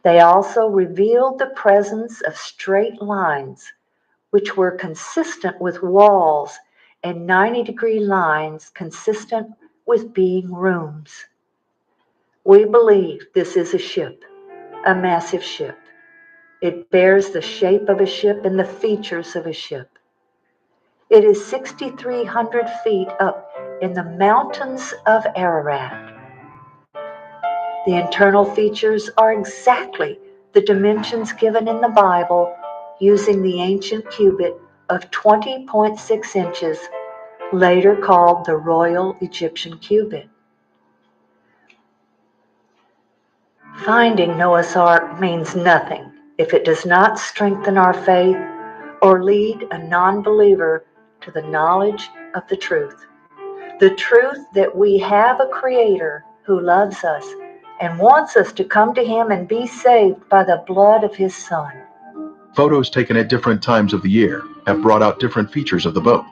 They also revealed the presence of straight lines, which were consistent with walls, and 90-degree lines consistent with being rooms. We believe this is a ship, a massive ship. It bears the shape of a ship and the features of a ship. It is 6,300 feet up in the mountains of Ararat. The internal features are exactly the dimensions given in the Bible using the ancient cubit of 20.6 inches, later called the Royal Egyptian Cubit. Finding Noah's Ark means nothing if it does not strengthen our faith or lead a non-believer to the knowledge of the truth. The truth that we have a Creator who loves us and wants us to come to Him and be saved by the blood of His Son. Photos taken at different times of the year have brought out different features of the boat.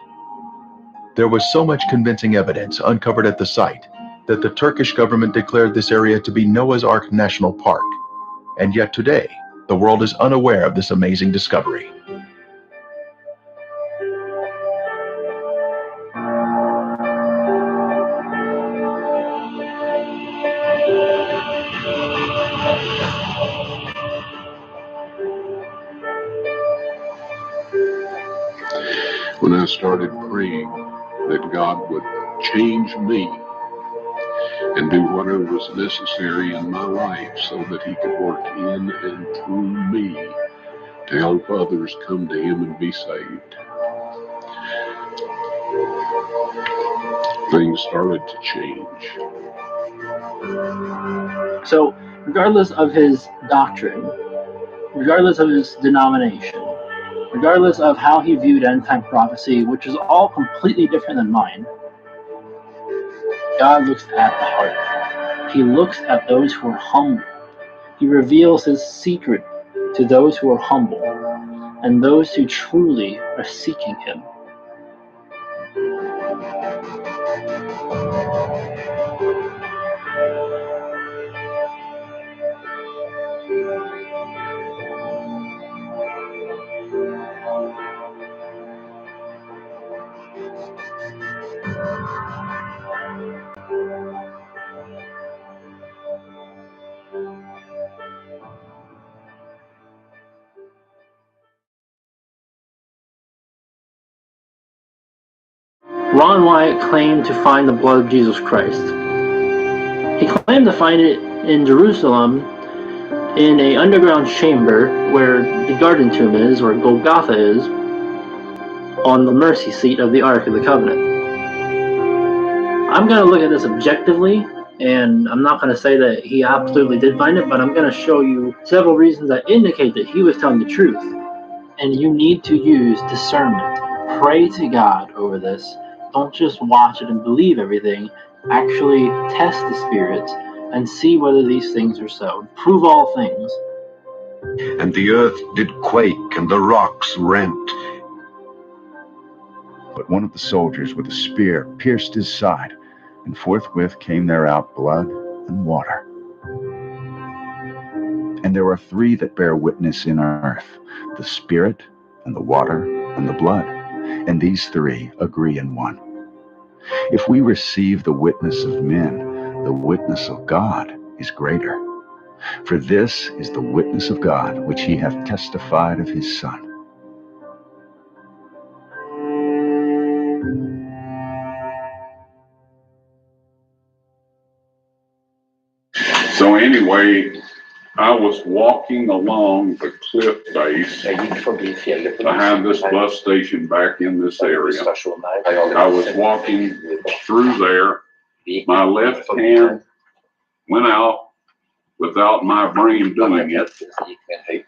There was so much convincing evidence uncovered at the site that the Turkish government declared this area to be Noah's Ark National Park. And yet today, the world is unaware of this amazing discovery. When I started praying that God would change me and do whatever was necessary in my life so that he could work in and through me to help others come to him and be saved. Things started to change. So, regardless of his doctrine, regardless of his denomination, regardless of how he viewed end-time prophecy, which is all completely different than mine, God looks at the heart. He looks at those who are humble. He reveals his secret to those who are humble and those who truly are seeking him. Ron Wyatt claimed to find the blood of Jesus Christ. He claimed to find it in Jerusalem in an underground chamber where the garden tomb is, or Golgotha is, on the mercy seat of the Ark of the Covenant. I'm going to look at this objectively, and I'm not going to say that he absolutely did find it, but I'm going to show you several reasons that indicate that he was telling the truth. And you need to use discernment. Pray to God over this. Don't just watch it and believe everything. Actually test the spirits and see whether these things are so. Prove all things. And the earth did quake, and the rocks rent. But one of the soldiers with a spear pierced his side, and forthwith came there out blood and water. And there are three that bear witness in earth, the Spirit, and the water, and the blood. And these three agree in one. If we receive the witness of men, the witness of God is greater. For this is the witness of God, which he hath testified of his Son. So anyway, I was walking along the cliff face behind this bus station back in this area. I was walking through there. My left hand went out without my brain doing it,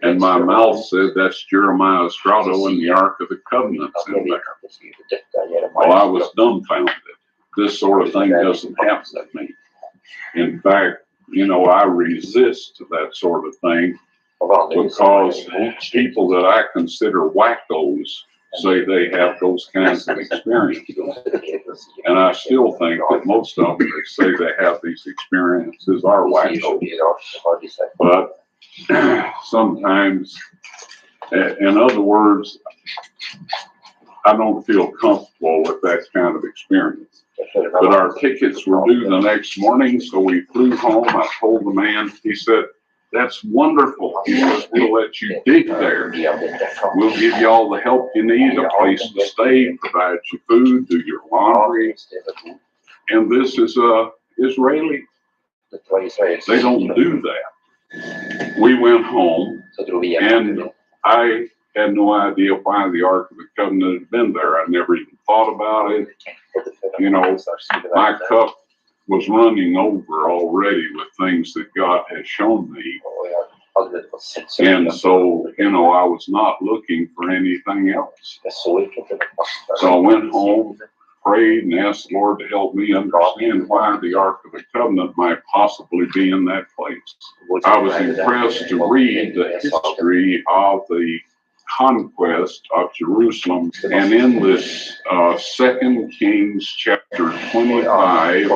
and my mouth said, "That's Jeremiah's grotto and the Ark of the Covenant's in there." Well, I was dumbfounded. This sort of thing doesn't happen to me. In fact, I resist that sort of thing because people that I consider wackos say they have those kinds of experiences. And I still think that most of them that say they have these experiences are wackos. But sometimes, in other words, I don't feel comfortable with that kind of experience. But our tickets were due the next morning, so we flew home. I told the man, he said, "That's wonderful." He says, "We'll let you dig there. We'll give you all the help you need, a place to stay, provide you food, do your laundry." And this is Israeli. They don't do that. We went home, and I had no idea why the Ark of the Covenant had been there. I never even thought about it. My cup was running over already with things that God had shown me. And so, I was not looking for anything else. So I went home, prayed, and asked the Lord to help me understand why the Ark of the Covenant might possibly be in that place. I was impressed to read the history of the conquest of Jerusalem, and in this 2 Kings chapter 25,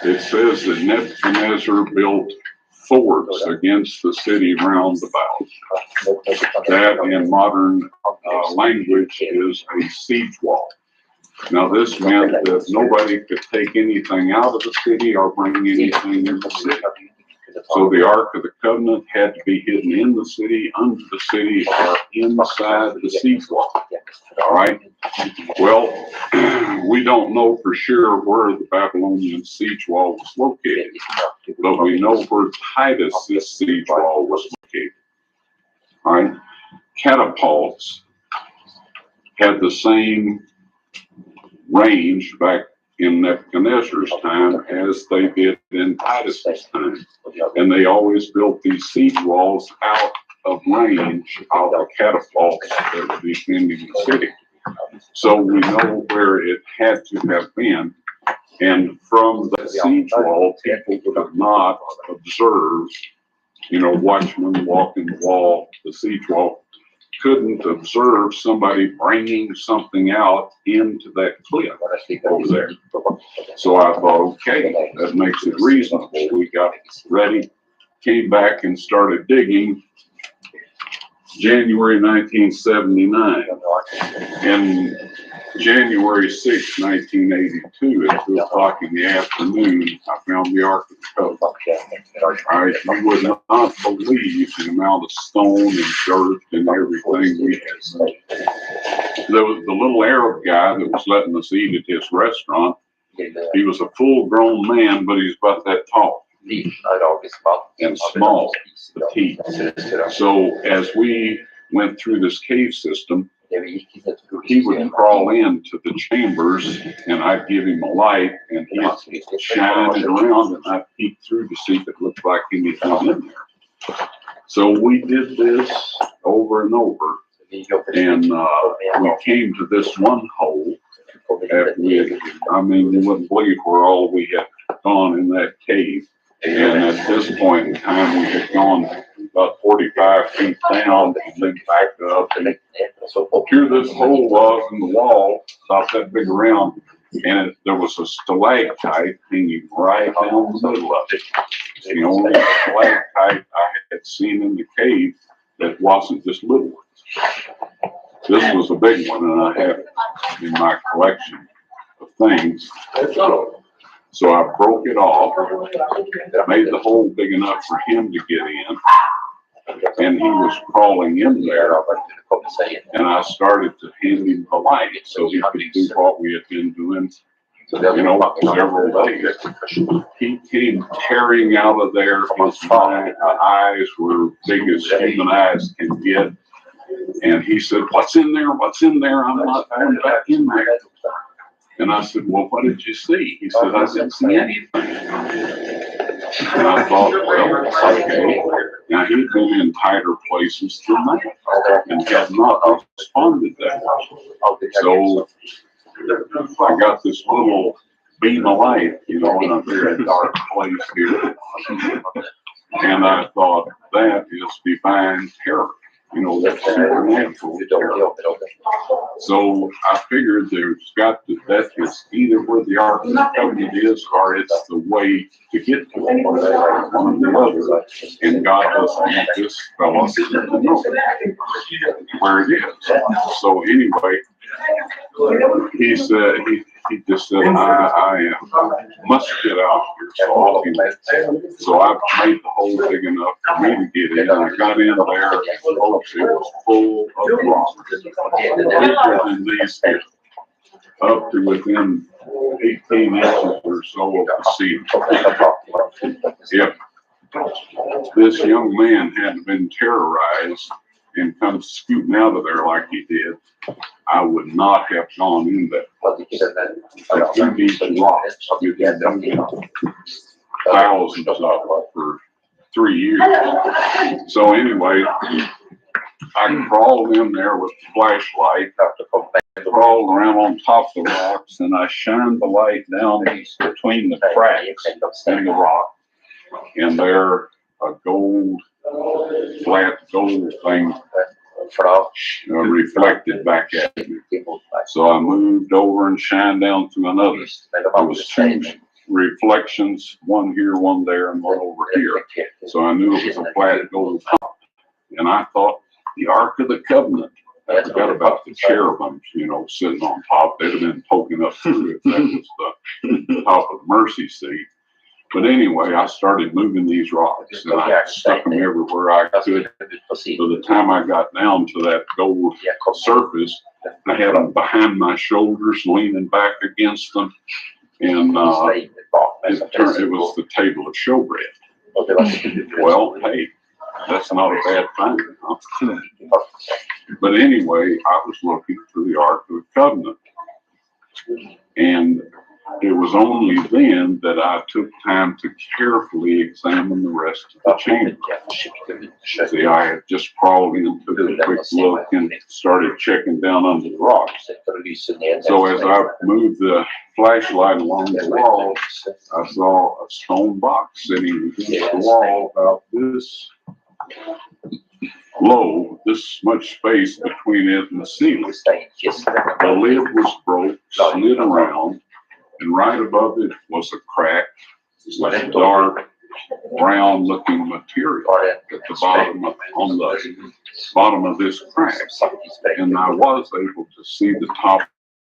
it says that Nebuchadnezzar built forts against the city round about. That in modern language is a siege wall. Now this meant that nobody could take anything out of the city or bring anything into the city. So the Ark of the Covenant had to be hidden in the city, under the city, or inside the siege wall. All right. Well, we don't know for sure where the Babylonian siege wall was located, but we know where Titus's siege wall was located. All right. Catapults had the same range back in Nebuchadnezzar's time as they did in Titus's time. And they always built these siege walls out of range of the catapults that were defending the city. So we know where it had to have been. And from the siege wall, people could not observe, watchmen walking the wall, the siege wall, couldn't observe somebody bringing something out into that cliff over there. So I thought, okay, that makes it reasonable. We got ready, came back and started digging January 1979. And January 6, 1982, at 2 o'clock in the afternoon, I found the Ark of the Covenant. All right, you would not believe the amount of stone and dirt and everything we had. There was the little Arab guy that was letting us eat at his restaurant. He was a full-grown man, but he's about that tall and small, petite. So as we went through this cave system, he would crawl into the chambers, and I'd give him a light, and he'd shine it around, and I'd peek through to see if it looked like anything in there. So we did this over and over, and we came to this one hole. After you wouldn't believe where all we had gone in that cave. And at this point in time, we had gone about 45 feet down and then back up. And here this hole was in the wall, about that big around, and there was a stalactite hanging right down the middle of it. The only stalactite I had seen in the cave that wasn't just little ones. This was a big one, and I have it in my collection of things. So I broke it off, made the hole big enough for him to get in, and he was crawling in there, and I started to hand him the light so he could do what we had been doing, several days. He came tearing out of there. His eyes were big as human eyes can get, and he said, "What's in there? What's in there? I'm not going back in there." And I said, "Well, what did you see?" He said, "I didn't see anything." And I thought, well, okay. Now, he'd been in tighter places than that and had not responded that well. So I got this little beam of light, in a very dark place here. And I thought, that is divine terror. That's supernatural terror. So I figured that is either where the Ark of the Covenant is, or it's the way to get to it, one or the other. And God doesn't want this fellow to know where it is. So anyway, he said, he just said, I must get out here. So I made the hole big enough for me to get in. I got in there, folks, it was full of rocks, bigger than these here, up to within 18 inches or so of the ceiling. If this young man hadn't been terrorized and come scooting out of there like he did, I would not have gone in there. Like these rocks, you've been thousands of for 3 years. So anyway, I crawled in there with the flashlight, crawled around on top of the rocks, and I shined the light down between the cracks in the rock, and there a flat gold thing reflected back at me. So I moved over and shined down to another. There was 2 reflections, one here, one there, and one over here. So I knew it was a flat gold top. And I thought, the Ark of the Covenant. I forgot about the cherubims, sitting on top. They'd have been poking up through it. That was the top of the mercy seat. But anyway, I started moving these rocks, and I stuck them everywhere I could. By the time I got down to that gold surface, I had them behind my shoulders, leaning back against them, and it was the table of showbread. Well, hey, that's not a bad thing. Huh? But anyway, I was looking for the Ark of the Covenant, and it was only then that I took time to carefully examine the rest of the chamber. See, I had just crawled in, took a quick look, and started checking down under the rocks. So as I moved the flashlight along the wall, I saw a stone box sitting against the wall about this low, this much space between it and the ceiling. The lid was broke, slid around, and right above it was a crack with dark brown-looking material at the bottom on the bottom of this crack, and I was able to see the top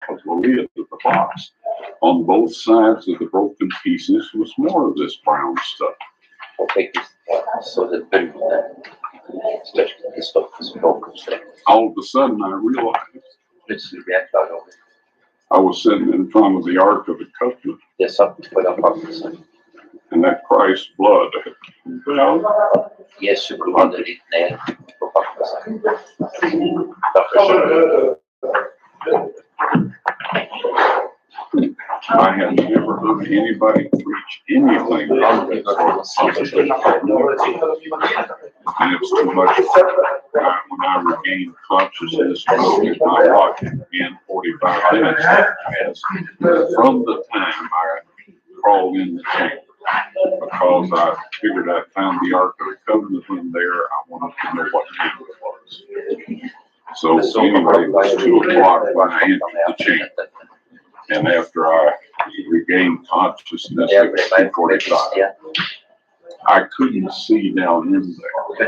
of the lid of the box. On both sides of the broken pieces was more of this brown stuff. All of a sudden, I realized I was sitting in front of the Ark of the Covenant, and that Christ's blood had I had never heard anybody preach anything like this. And it was too much. When I regained consciousness, my watch began 45 minutes passed from the time I crawled in the chamber, because I figured I found the Ark of the Covenant in there. I wanted to know what time it was. So anyway, it was 2 o'clock when I entered the chamber. And after I regained consciousness at 2:45, I couldn't see down in there. I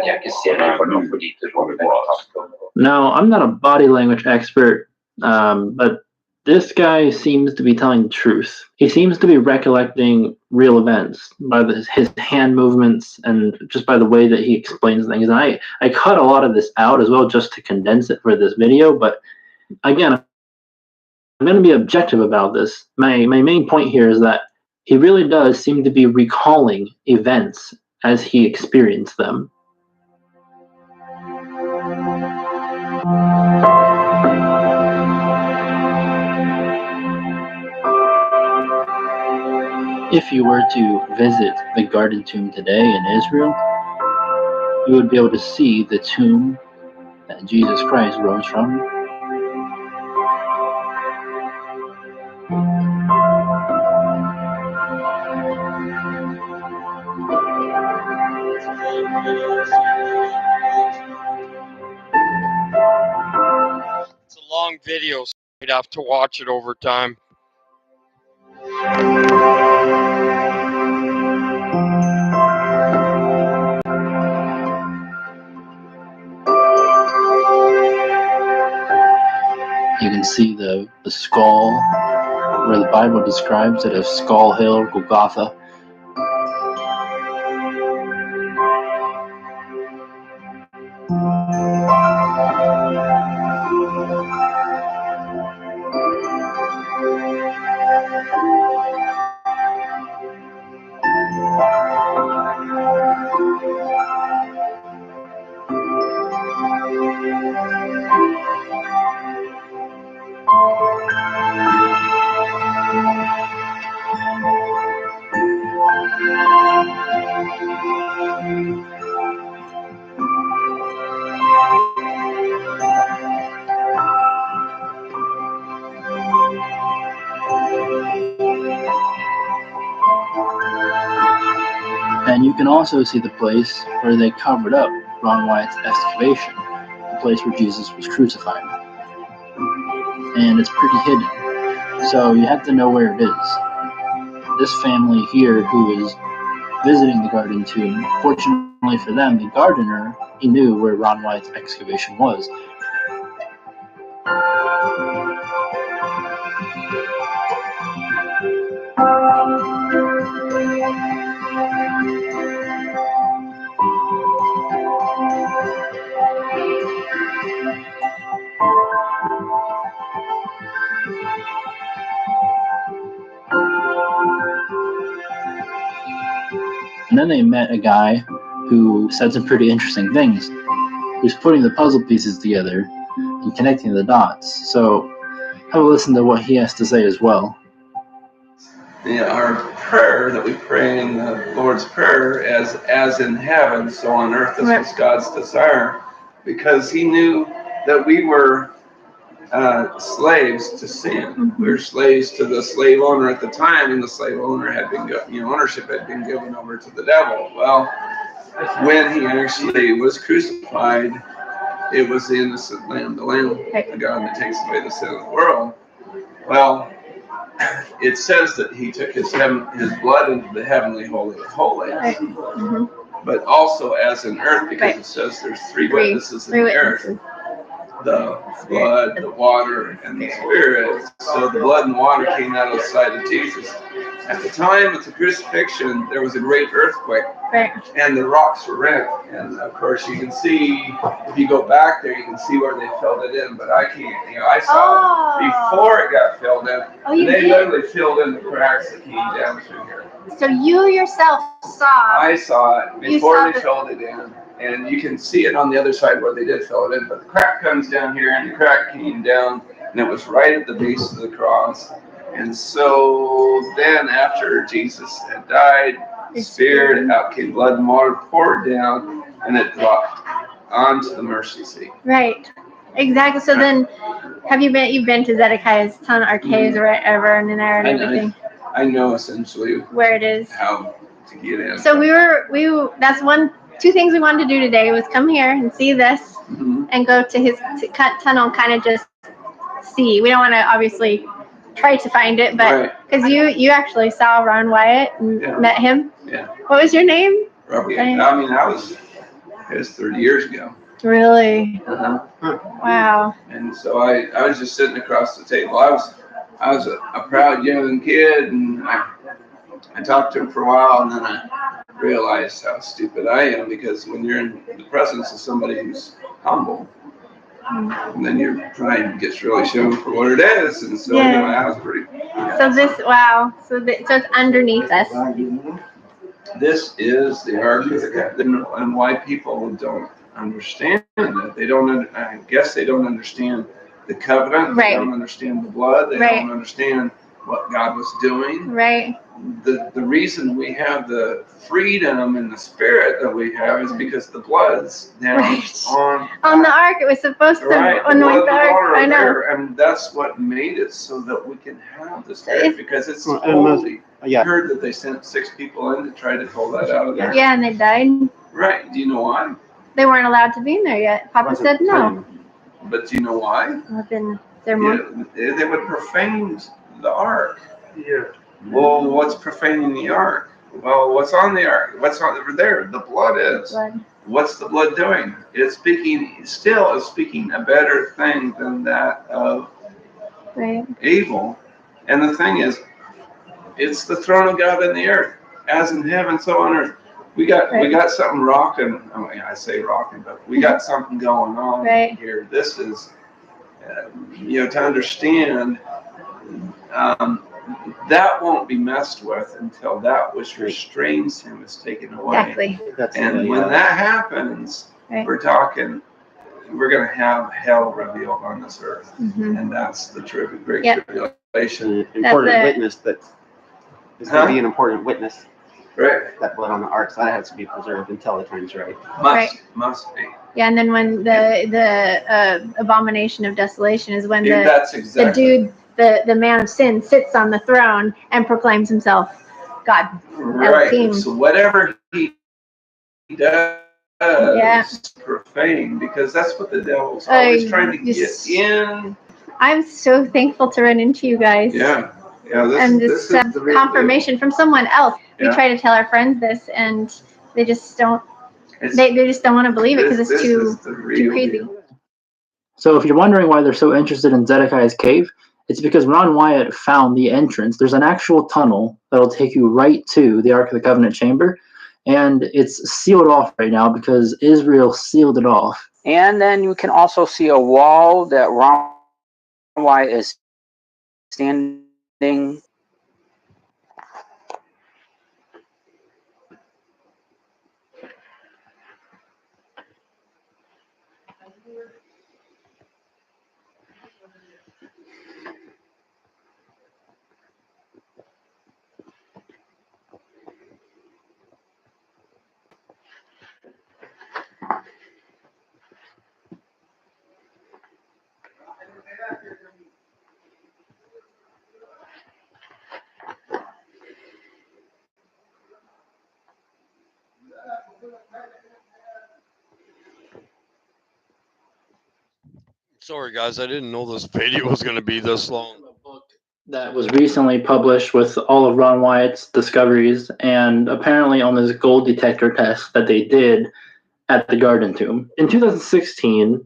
knew what it was. Now, I'm not a body language expert, but this guy seems to be telling the truth. He seems to be recollecting real events by his hand movements and just by the way that he explains things. And I cut a lot of this out as well just to condense it for this video. But again, I'm going to be objective about this. My main point here is that he really does seem to be recalling events as he experienced them. If you were to visit the Garden Tomb today in Israel, you would be able to see the tomb that Jesus Christ rose from. It's a long video, so you'd have to watch it over time. You can see the skull, where the Bible describes it as Skull Hill, Golgotha. And you can also see the place where they covered up Ron Wyatt's excavation, the place where Jesus was crucified. And it's pretty hidden, so you have to know where it is. This family here who is visiting the Garden Tomb, fortunately for them, the gardener, he knew where Ron Wyatt's excavation was. And then they met a guy who said some pretty interesting things. He was putting the puzzle pieces together and connecting the dots. So have a listen to what he has to say as well. Our prayer that we pray in the Lord's Prayer as in heaven, so on earth, this was God's desire, because he knew that we were slaves to sin. We were slaves to the slave owner at the time, and the slave owner had been, ownership had been given over to the devil. Well, when he actually was crucified, it was the innocent lamb, the lamb of God that takes away the sin of the world. Well, it says that he took his blood into the heavenly holy of holies, but also as in earth, because it says there's three witnesses in the earth: the blood, the water, and the spirit. So the blood and water came out of the side of Jesus. At the time of the crucifixion, there was a great earthquake, and the rocks were rent. And of course, you can see, if you go back there, you can see where they filled it in. But I can't, I saw it before it got filled in. And they literally filled in the cracks that came down through here. So you yourself saw. I saw it before they filled it in. And you can see it on the other side where they did fill it in. But the crack comes down here, and the crack came down, and it was right at the base of the cross. And so then after Jesus had died, the Spirit, out came blood and water, poured down, and it dropped onto the mercy seat. Right. Exactly. So then, you've been to Zedekiah's tunnel or caves or whatever in there and everything? I know essentially where it is. How to get in. So that's two things we wanted to do today was come here and see this and go to his tunnel and kind of just see. We don't want to obviously try to find it, but because you actually saw Ron Wyatt and met him. Yeah. What was your name? Robert. I mean, it was 30 years ago. Really? Wow. And so I was just sitting across the table. I was a proud young kid, and I talked to him for a while, and then I realized how stupid I am, because when you're in the presence of somebody who's humble, and then your pride gets really shown for what it is. And so anyway, I was pretty. So so it's underneath us. This is the Ark of the Covenant, and why people don't understand that. They don't. I guess they don't understand the covenant. They don't understand the blood. They don't understand what God was doing. Right. The reason we have the freedom and the spirit that we have is because the blood's down on the ark. It was supposed to anoint the ark. I know. And that's what made it so that we can have the spirit, because it's holy. I heard that they sent 6 people in to try to pull that out of there. Yeah, and they died. Right. Do you know why? They weren't allowed to be in there yet. Papa said no. But do you know why? Well, then they're more. They would profane the ark. Yeah. Well, what's profaning the ark? Well, what's on the ark? What's on there? The blood is. What's the blood doing? It's speaking a better thing than that of evil. And the thing is, it's the throne of God in the earth, as in heaven, so on earth. We got something rocking. I mean, I say rocking, but we got something going on here. This is, to understand. That won't be messed with until that which restrains him is taken away. Exactly. And when that happens, we're going to have hell revealed on this earth. And that's the great tribulation. Important witness that is going to be an important witness. Right. That blood on the ark, so that has to be preserved until the time's right. Must be. Yeah, and then when the abomination of desolation is when the man of sin sits on the throne and proclaims himself God. Right. So whatever he does, profane, because that's what the devil's always trying to get in. I'm so thankful to run into you guys. Yeah. Yeah. This is confirmation from someone else. We try to tell our friends this, and they just don't. They just don't want to believe it because it's too crazy. So if you're wondering why they're so interested in Zedekiah's cave, it's because Ron Wyatt found the entrance. There's an actual tunnel that'll take you right to the Ark of the Covenant chamber, and it's sealed off right now because Israel sealed it off. And then you can also see a wall that Ron Wyatt is standing Sorry, guys, I didn't know this video was going to be this long. That was recently published with all of Ron Wyatt's discoveries, and apparently on this gold detector test that they did at the Garden Tomb. In 2016,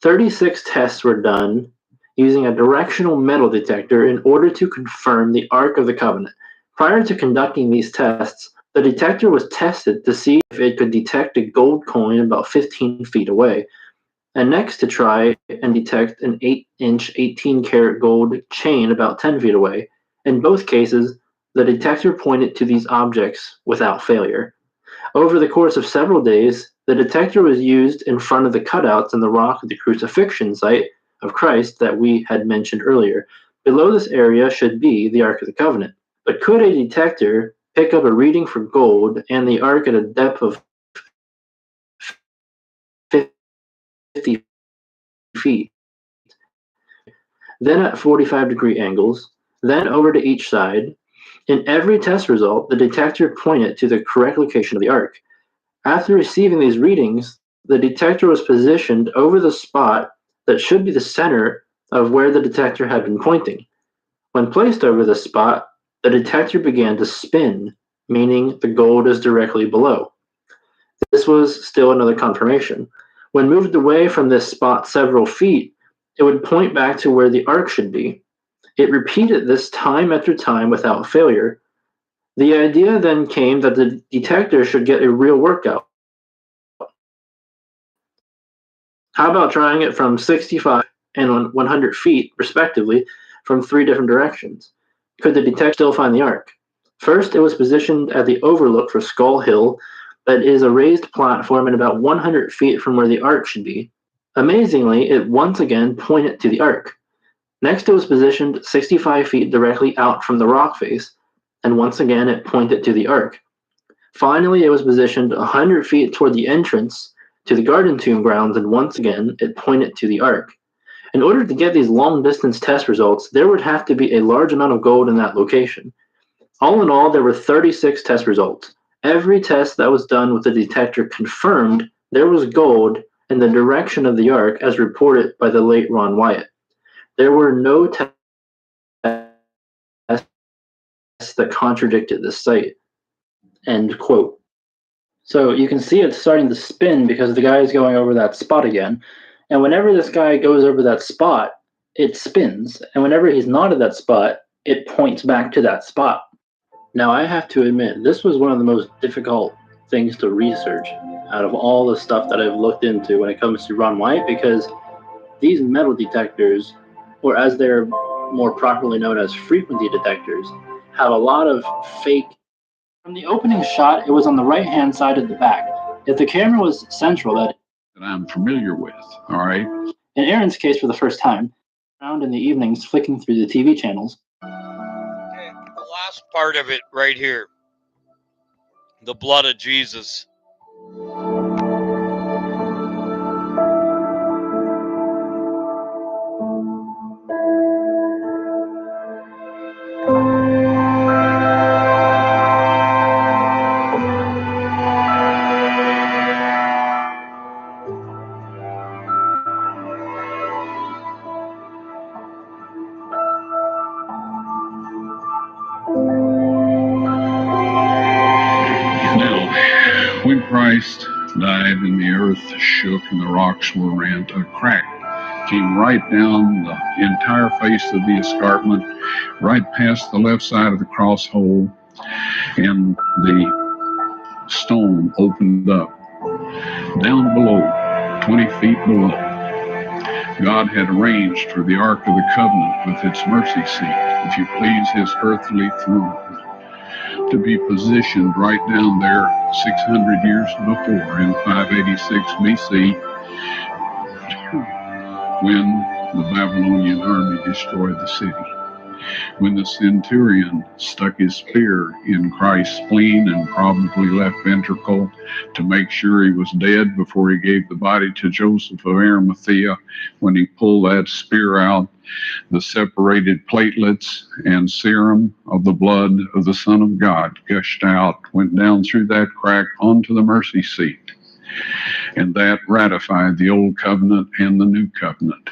36 tests were done using a directional metal detector in order to confirm the Ark of the Covenant. Prior to conducting these tests, the detector was tested to see if it could detect a gold coin about 15 feet away, and next to try and detect an 8-inch 18-karat gold chain about 10 feet away. In both cases, the detector pointed to these objects without failure. Over the course of several days, the detector was used in front of the cutouts in the rock of the crucifixion site of Christ that we had mentioned earlier. Below this area should be the Ark of the Covenant. But could a detector pick up a reading for gold and the Ark at a depth of 50 feet, then at 45-degree angles, then over to each side? In every test result, the detector pointed to the correct location of the Ark. After receiving these readings, the detector was positioned over the spot that should be the center of where the detector had been pointing. When placed over this spot, the detector began to spin, meaning the gold is directly below. This was still another confirmation. When moved away from this spot several feet, it would point back to where the Ark should be. It repeated this time after time without failure. The idea then came that the detector should get a real workout. How about trying it from 65 and 100 feet, respectively, from 3 different directions? Could the detector still find the Ark? First, it was positioned at the overlook for Skull Hill, that is a raised platform and about 100 feet from where the Ark should be. Amazingly, it once again pointed to the Ark. Next, it was positioned 65 feet directly out from the rock face, and once again it pointed to the Ark. Finally, it was positioned 100 feet toward the entrance to the Garden Tomb grounds, and once again it pointed to the Ark. In order to get these long-distance test results, there would have to be a large amount of gold in that location. All in all, there were 36 test results. Every test that was done with the detector confirmed there was gold in the direction of the Ark as reported by the late Ron Wyatt. There were no tests that contradicted this site. End quote. So you can see it's starting to spin because the guy is going over that spot again. And whenever this guy goes over that spot, it spins. And whenever he's not at that spot, it points back to that spot. Now, I have to admit, this was one of the most difficult things to research out of all the stuff that I've looked into when it comes to Ron Wyatt, because these metal detectors, or as they're more properly known as frequency detectors, have a lot of fake. From the opening shot, it was on the right-hand side of the back. If the camera was central, that I'm familiar with, all right? In Aaron's case, for the first time, around in the evenings, flicking through the TV channels. Okay, the last part of it right here. The blood of Jesus. Now, when Christ died and the earth shook and the rocks were rent, a crack came right down the entire face of the escarpment, right past the left side of the cross hole, and the stone opened up. Down below, 20 feet below, God had arranged for the Ark of the Covenant with its mercy seat, if you please, his earthly throne, to be positioned right down there 600 years before in 586 BC when the Babylonian army destroyed the city. When the centurion stuck his spear in Christ's spleen and probably left ventricle to make sure he was dead before he gave the body to Joseph of Arimathea, when he pulled that spear out, the separated platelets and serum of the blood of the Son of God gushed out, went down through that crack onto the mercy seat. And that ratified the old covenant and the new covenant.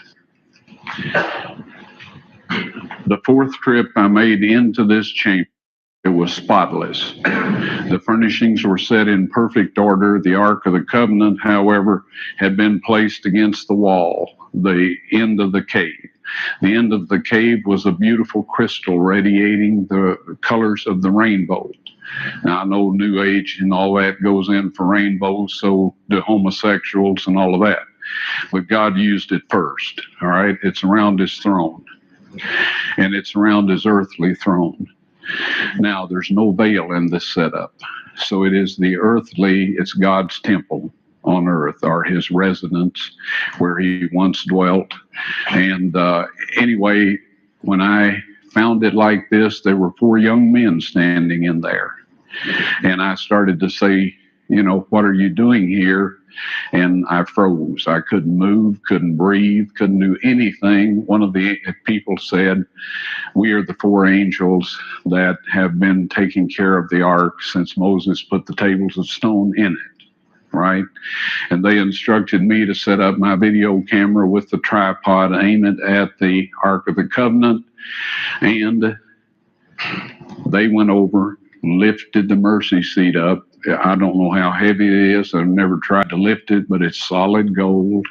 The fourth trip I made into this chamber, it was spotless. The furnishings were set in perfect order. The Ark of the Covenant, however, had been placed against the wall, the end of the cave. The end of the cave was a beautiful crystal radiating the colors of the rainbow. Now, I know New Age and all that goes in for rainbows, so do homosexuals and all of that. But God used it first, all right? It's around his throne, and it's around his earthly throne. Now, there's no veil in this setup. So it is the earthly, it's God's temple on earth, or his residence where he once dwelt. And anyway, when I found it like this, there were 4 young men standing in there. And I started to say, you know, what are you doing here? And I froze. I couldn't move, couldn't breathe, couldn't do anything. One of the people said, we are the 4 angels that have been taking care of the ark since Moses put the tables of stone in it, right? And they instructed me to set up my video camera with the tripod, aim it at the Ark of the Covenant, and they went over, lifted the mercy seat up. I don't know how heavy it is. I've never tried to lift it, but it's solid gold.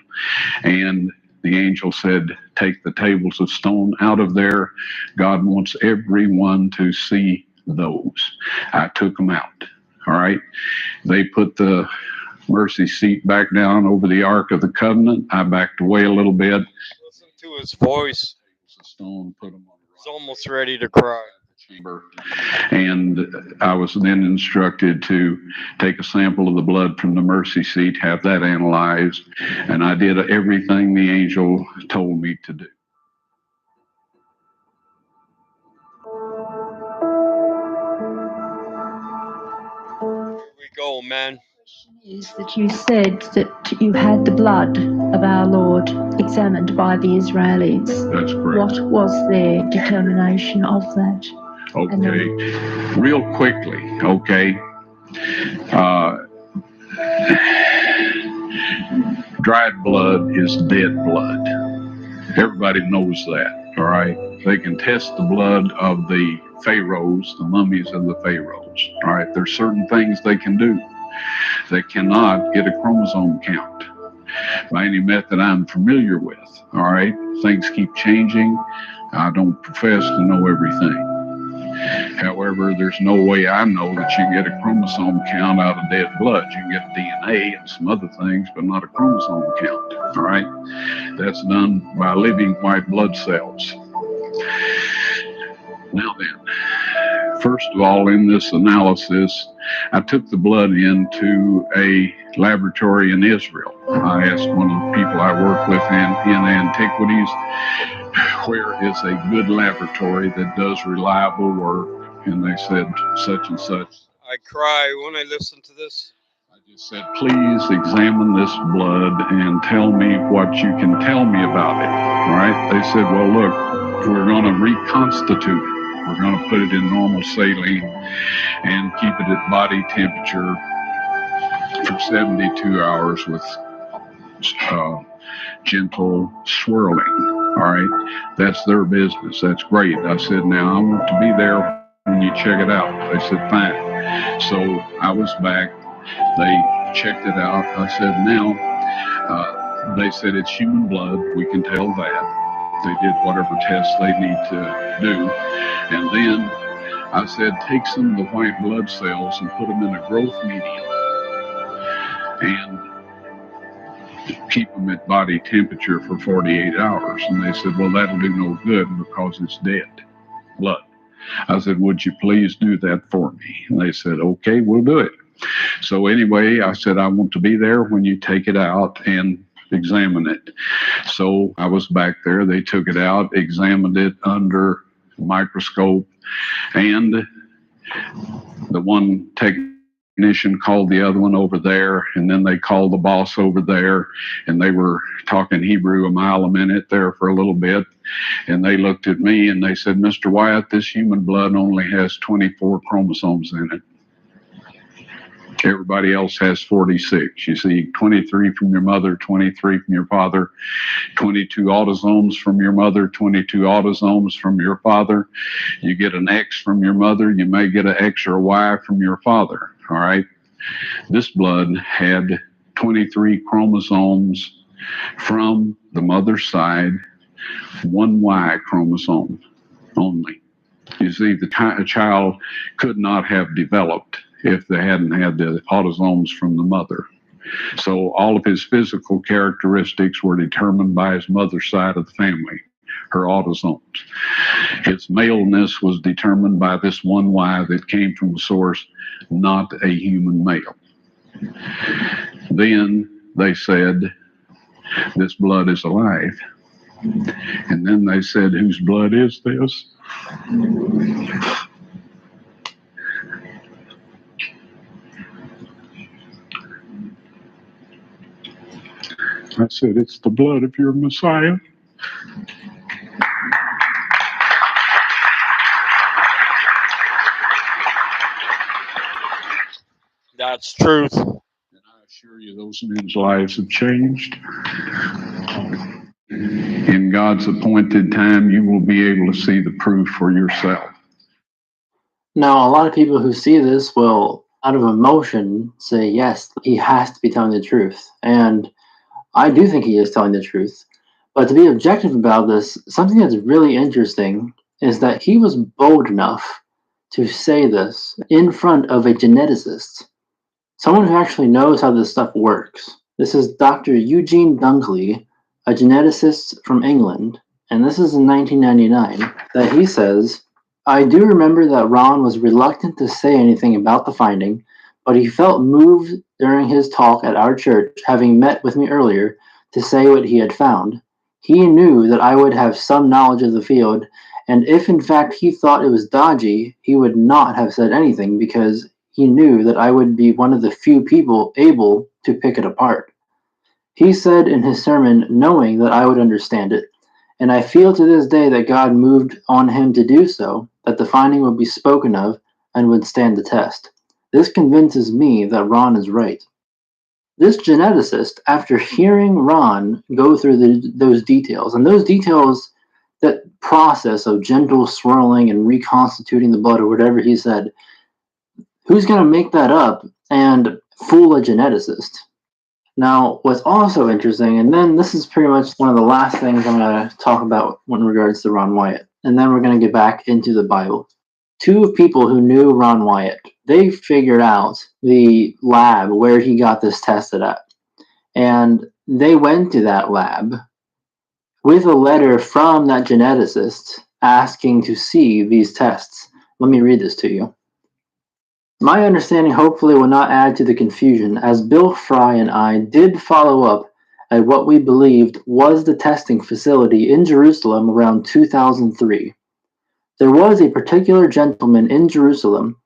And the angel said, take the tables of stone out of there. God wants everyone to see those. I took them out. All right. They put the mercy seat back down over the Ark of the Covenant. I backed away a little bit. Listen to his voice. Stone, put them on the He's almost ready to cry. chamber. And I was then instructed to take a sample of the blood from the mercy seat, have that analyzed, and I did everything the angel told me to do. Here we go, man. Is that you said that you had the blood of our Lord examined by the Israelis. That's correct. What was their determination of that? Okay, real quickly, okay. Dried blood is dead blood. Everybody knows that, all right? They can test the blood of the pharaohs, the mummies of the pharaohs, all right? There's certain things they can do. They cannot get a chromosome count by any method I'm familiar with, all right? Things keep changing. I don't profess to know everything. However, there's no way I know that you can get a chromosome count out of dead blood. You can get DNA and some other things, but not a chromosome count, all right? That's done by living white blood cells. Now then, first of all, in this analysis, I took the blood into a laboratory in Israel. I asked one of the people I work with in antiquities, where is a good laboratory that does reliable work? And they said such and such. I cry when I listen to this. I just said, please examine this blood and tell me what you can tell me about it, right? They said, well, look, we're going to reconstitute it. We're going to put it in normal saline and keep it at body temperature for 72 hours with gentle swirling, all right? That's their business. That's great. I said, now I want to be there when you check it out. They said, fine. So I was back. They checked it out. I said, now, they said it's human blood. We can tell that. They did whatever tests they need to do. And then I said, take some of the white blood cells and put them in a growth medium and keep them at body temperature for 48 hours. And they said, well, that'll do no good because it's dead blood. I said, would you please do that for me? And they said, okay, we'll do it. So anyway, I said, I want to be there when you take it out and examine it. So I was back there. They took it out, examined it under microscope, and the one technician called the other one over there, and then they called the boss over there, and they were talking Hebrew a mile a minute there for a little bit. And they looked at me and they said, Mr. Wyatt, this human blood only has 24 chromosomes in it. Everybody else has 46. You see, 23 from your mother, 23 from your father, 22 autosomes from your mother, 22 autosomes from your father. You get an X from your mother, you may get an X or a Y from your father, all right? This blood had 23 chromosomes from the mother's side, one Y chromosome only. You see, the child could not have developed if they hadn't had the autosomes from the mother. So all of his physical characteristics were determined by his mother's side of the family, her autosomes. His maleness was determined by this one Y that came from a source, not a human male. Then they said, this blood is alive. And then they said, whose blood is this? I said, it's the blood of your Messiah. That's truth. And I assure you, those men's lives have changed. In God's appointed time, you will be able to see the proof for yourself. Now, a lot of people who see this will, out of emotion, say, yes, he has to be telling the truth. And I do think he is telling the truth. But to be objective about this, something that's really interesting is that he was bold enough to say this in front of a geneticist, someone who actually knows how this stuff works. This is Dr. Eugene Dunkley, a geneticist from England, and this is in 1999, that he says, I do remember that Ron was reluctant to say anything about the finding, but he felt moved during his talk at our church, having met with me earlier, to say what he had found. He knew that I would have some knowledge of the field, and if in fact he thought it was dodgy, he would not have said anything because he knew that I would be one of the few people able to pick it apart. He said in his sermon, knowing that I would understand it, and I feel to this day that God moved on him to do so, that the finding would be spoken of and would stand the test. This convinces me that Ron is right. This geneticist, after hearing Ron go through those details, and those details, that process of gentle swirling and reconstituting the blood or whatever he said, who's going to make that up and fool a geneticist? Now, what's also interesting, and then this is pretty much one of the last things I'm going to talk about in regards to Ron Wyatt, and then we're going to get back into the Bible. Two people who knew Ron Wyatt, they figured out the lab where he got this tested at. And they went to that lab with a letter from that geneticist asking to see these tests. Let me read this to you. My understanding hopefully will not add to the confusion, as Bill Fry and I did follow up at what we believed was the testing facility in Jerusalem around 2003. There was a particular gentleman in Jerusalem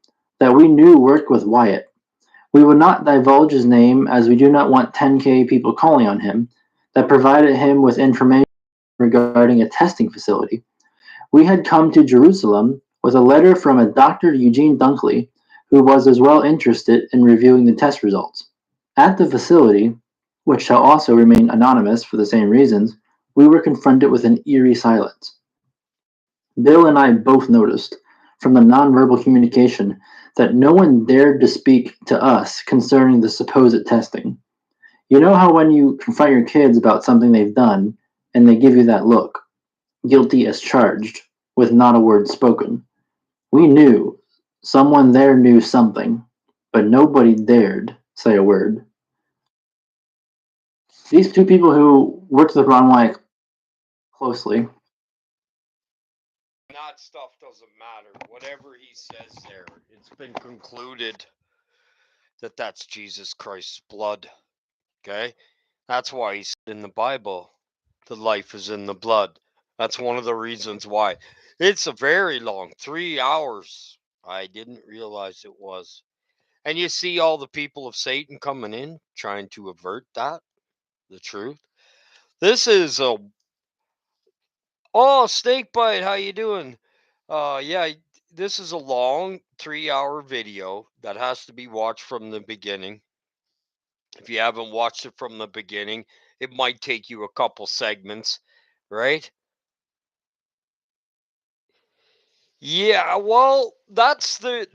that we knew worked with Wyatt. We would not divulge his name as we do not want 10K people calling on him, that provided him with information regarding a testing facility. We had come to Jerusalem with a letter from a Dr. Eugene Dunkley, who was as well interested in reviewing the test results. At the facility, which shall also remain anonymous for the same reasons, we were confronted with an eerie silence. Bill and I both noticed, from the nonverbal communication, that no one dared to speak to us concerning the supposed testing. You know how when you confront your kids about something they've done, and they give you that look, guilty as charged, with not a word spoken? We knew, someone there knew something, but nobody dared say a word. These two people who worked with Ron Wyatt closely. That stuff doesn't matter. Whatever he says there, it's been concluded that that's Jesus Christ's blood. Okay? That's why he said in the Bible, the life is in the blood. That's one of the reasons why. It's a very long 3 hours. I didn't realize it was. And you see all the people of Satan coming in, trying to avert that, the truth. This is a snake bite. How you doing? Yeah, this is a long 3 hour video that has to be watched from the beginning. If you haven't watched it from the beginning, it might take you a couple segments, right? Yeah, well, that's the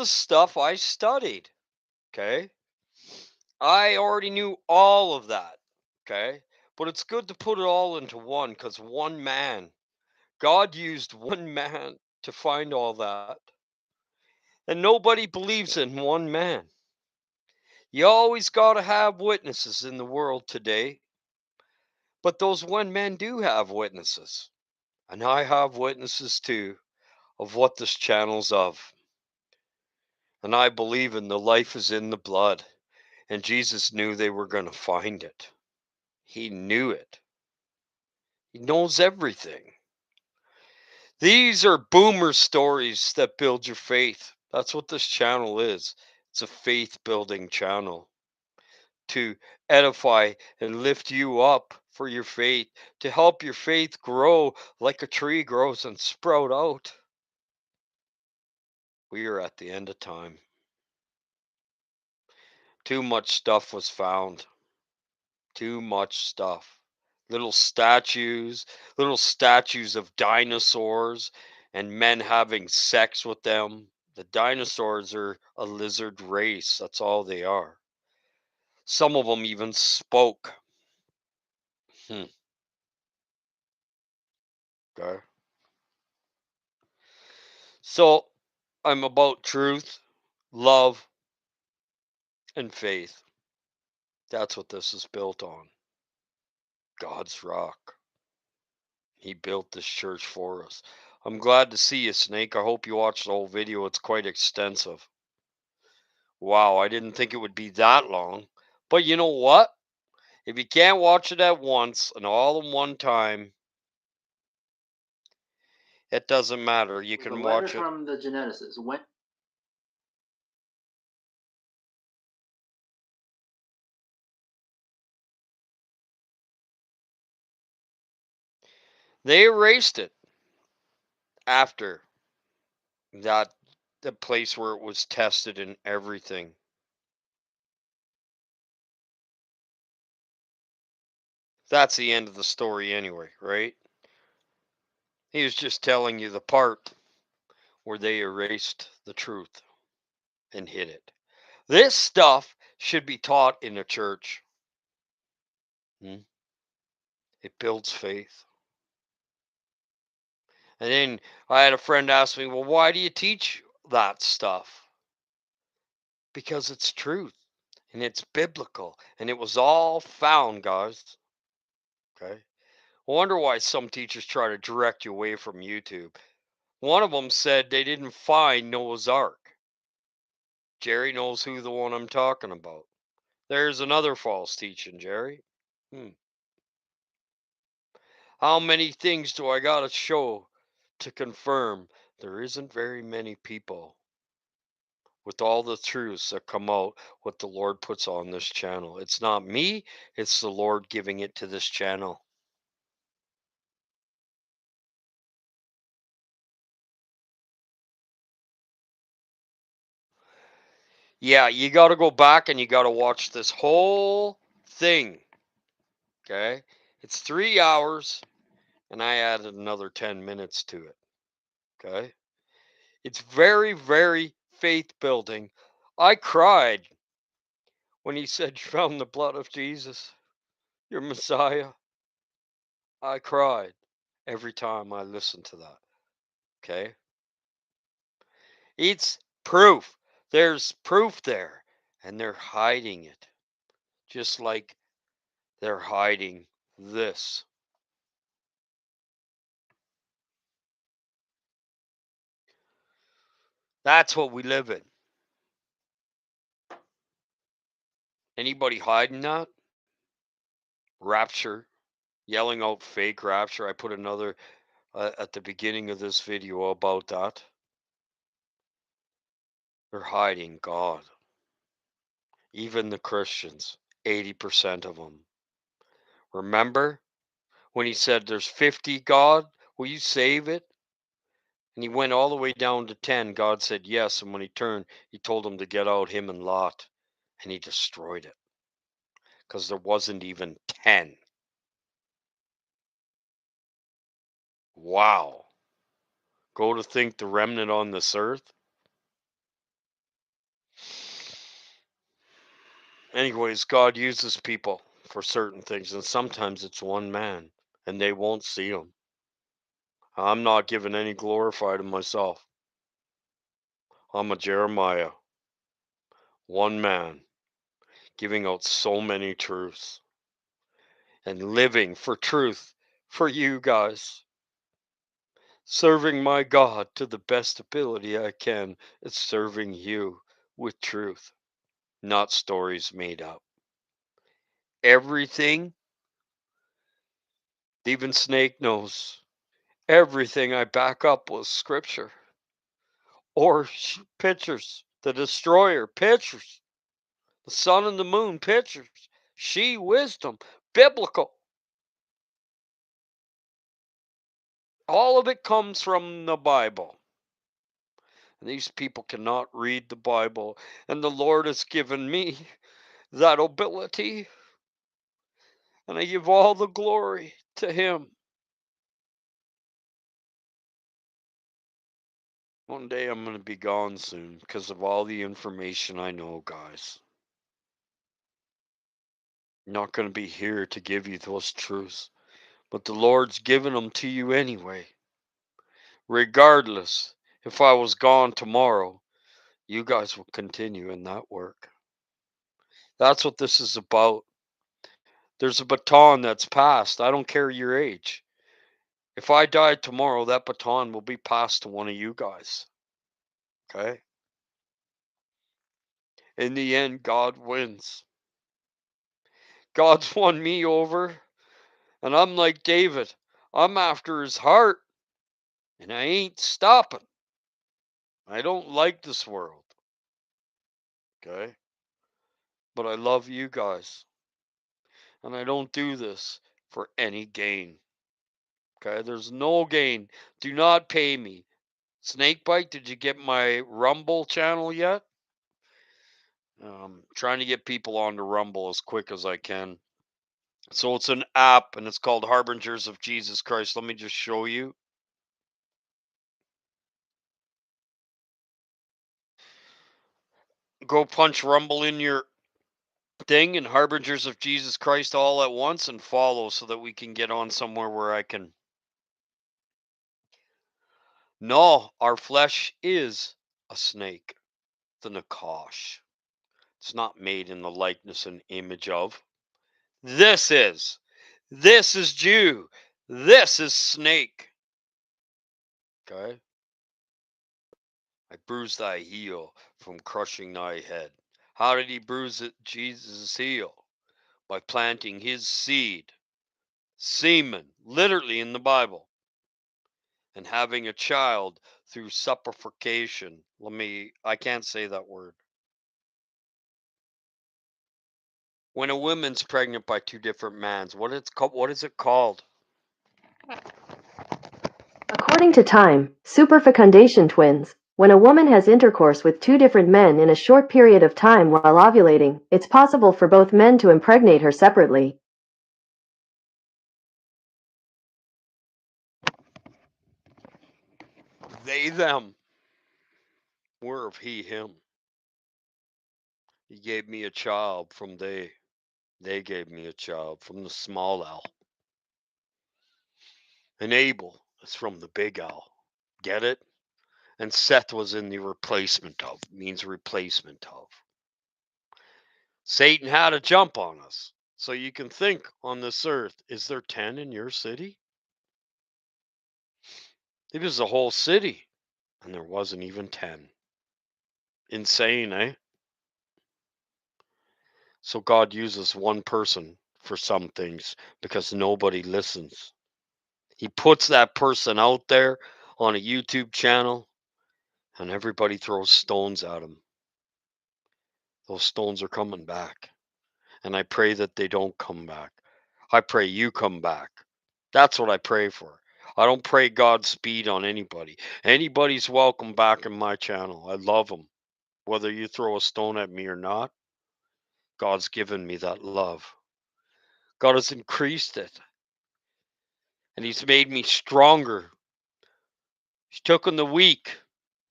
stuff I studied. Okay? I already knew all of that. Okay? But it's good to put it all into one because one man, God used one man to find all that. And nobody believes in one man. You always got to have witnesses in the world today. But those one men do have witnesses. And I have witnesses too of what this channel's of. And I believe in the life is in the blood. And Jesus knew they were going to find it. He knew it. He knows everything. These are boomer stories that build your faith. That's what this channel is. It's a faith building channel to edify and lift you up for your faith, to help your faith grow like a tree grows and sprout out. We are at the end of time. Too much stuff was found. Too much stuff. Little statues of dinosaurs and men having sex with them. The dinosaurs are a lizard race. That's all they are. Some of them even spoke. Okay. So I'm about truth, love, and faith. That's what this is built on. God's rock. He built this church for us. I'm glad to see you, Snake. I hope you watched the whole video. It's quite extensive. Wow, I didn't think it would be that long. But you know what? If you can't watch it at once and all in one time, it doesn't matter. You can watch it. From the geneticist. When They erased it after that, the place where it was tested and everything. That's the end of the story anyway, right? He was just telling you the part where they erased the truth and hid it. This stuff should be taught in a church. It builds faith. And then I had a friend ask me, well, why do you teach that stuff? Because it's truth and it's biblical and it was all found, guys. Okay. I wonder why some teachers try to direct you away from YouTube. One of them said they didn't find Noah's Ark. Jerry knows who the one I'm talking about. There's another false teaching, Jerry. How many things do I got to show to confirm there isn't very many people with all the truths that come out what the Lord puts on this channel? It's not me, it's the Lord giving it to this channel. Yeah, you got to go back and you got to watch this whole thing. Okay? It's 3 hours and I added another 10 minutes to it. Okay? It's very, very faith building. I cried when he said, you found the blood of Jesus, your Messiah. I cried every time I listened to that. Okay? It's proof. There's proof there. And they're hiding it. Just like they're hiding this. That's what we live in. Anybody hiding that? rapture, yelling out fake rapture. I put another at the beginning of this video about that. They're hiding God. Even the Christians, 80% of them. Remember when he said there's 50, God, will you save it? And he went all the way down to 10. God said yes. And when he turned, he told him to get out, him and Lot. And he destroyed it. Because there wasn't even 10. Wow. Go to think the remnant on this earth. Anyways, God uses people for certain things. And sometimes it's one man. And they won't see him. I'm not giving any glory to myself. I'm a Jeremiah. One man. Giving out so many truths. And living for truth for you guys. Serving my God to the best ability I can. It's serving you with truth, not stories made up. Everything, even Snake knows, everything I back up with scripture or pictures. The destroyer, pictures. The sun and the moon, pictures. She, wisdom, biblical. All of it comes from the Bible. And these people cannot read the Bible. And the Lord has given me that ability. And I give all the glory to Him. One day I'm going to be gone soon because of all the information I know, guys. I'm not going to be here to give you those truths. But the Lord's given them to you anyway. Regardless, if I was gone tomorrow, you guys will continue in that work. That's what this is about. There's a baton that's passed. I don't care your age. If I died tomorrow, that baton will be passed to one of you guys. Okay? In the end, God wins. God's won me over. And I'm like David. I'm after his heart. And I ain't stopping. I don't like this world. Okay? But I love you guys. And I don't do this for any gain. Okay? There's no gain. Do not pay me. Snakebite, did you get my Rumble channel yet? Trying to get people on to Rumble as quick as I can. So it's an app and it's called Harbingers of Jesus Christ. Let me just show you. Go punch Rumble in your thing and Harbingers of Jesus Christ all at once and follow so that we can get on somewhere where I can. No, our flesh is a snake, the Nakash. It's not made in the likeness and image of. This is Jew. This is snake. Okay? I bruised thy heel from crushing thy head. How did he bruise it, Jesus' heel? By planting his seed, semen, literally in the Bible, and having a child through supplication. I can't say that word. When a woman's pregnant by two different mans, what is it called? According to Time, superfecundation twins. When a woman has intercourse with two different men in a short period of time while ovulating, it's possible for both men to impregnate her separately. They, them. Were of he, him. He gave me a child from they. They gave me a child from the small L. And Abel is from the big L. Get it? And Seth was in the replacement of, means replacement of. Satan had a jump on us. So you can think on this earth, is there 10 in your city? It was a whole city, and there wasn't even 10. Insane, eh? So God uses one person for some things because nobody listens. He puts that person out there on a YouTube channel and everybody throws stones at him. Those stones are coming back. And I pray that they don't come back. I pray you come back. That's what I pray for. I don't pray Godspeed on anybody. Anybody's welcome back in my channel. I love them. Whether you throw a stone at me or not, God's given me that love. God has increased it. And He's made me stronger. He's taken the weak,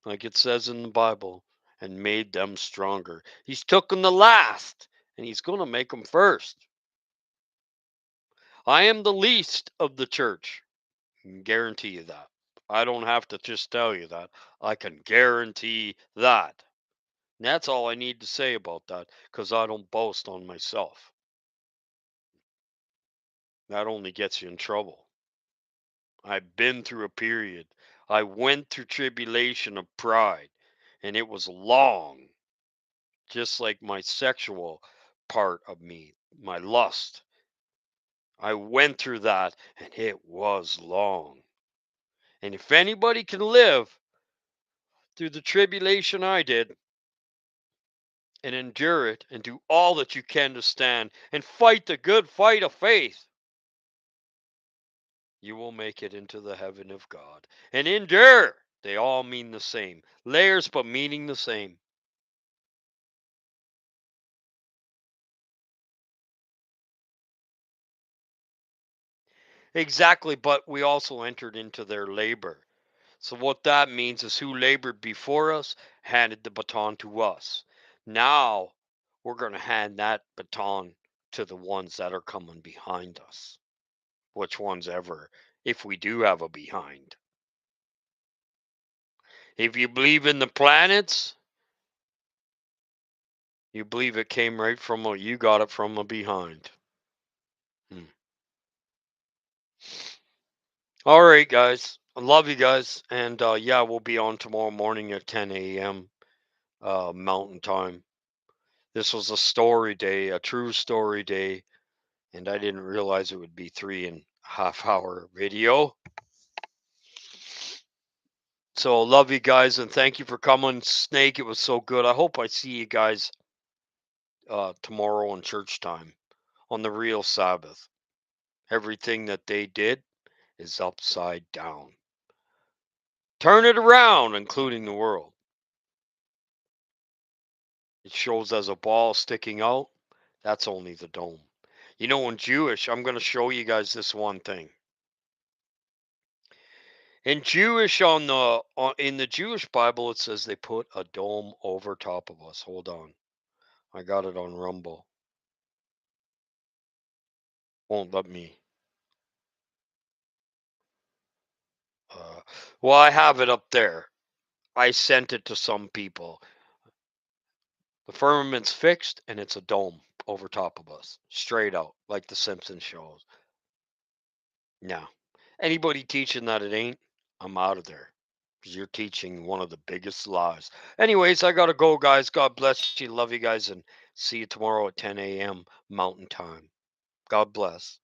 like it says in the Bible, and made them stronger. He's taken the last, and He's going to make them first. I am the least of the church. I can guarantee you that. I don't have to just tell you that. I can guarantee that. And that's all I need to say about that, because I don't boast on myself. That only gets you in trouble. I've been through a period. I went through tribulation of pride, and it was long, just like my sexual part of me, my lust. I went through that, and it was long. And if anybody can live through the tribulation I did, and endure it, and do all that you can to stand, and fight the good fight of faith, you will make it into the heaven of God. And endure, they all mean the same. Layers, but meaning the same. Exactly, but we also entered into their labor. So what that means is who labored before us handed the baton to us. Now we're going to hand that baton to the ones that are coming behind us. Which ones ever, if we do have a behind. If you believe in the planets, you believe it came right from you got it from a behind. All right, guys. I love you guys. And yeah, we'll be on tomorrow morning at 10 a.m. Mountain Time. This was a story day, a true story day. And I didn't realize it would be 3.5 hour video. So love you guys and thank you for coming. Snake, it was so good. I hope I see you guys tomorrow on church time on the real Sabbath. Everything that they did is upside down. Turn it around, including the world. It shows as a ball sticking out. That's only the dome. You know, in Jewish, I'm going to show you guys this one thing. In Jewish, in the Jewish Bible, it says they put a dome over top of us. Hold on, I got it on Rumble. Won't let me. Well, I have it up there. I sent it to some people. The firmament's fixed, and it's a dome over top of us, straight out, like the Simpsons shows. Now, anybody teaching that it ain't, I'm out of there. Because you're teaching one of the biggest lies. Anyways, I got to go, guys. God bless you. Love you guys. And see you tomorrow at 10 a.m. Mountain Time. God bless.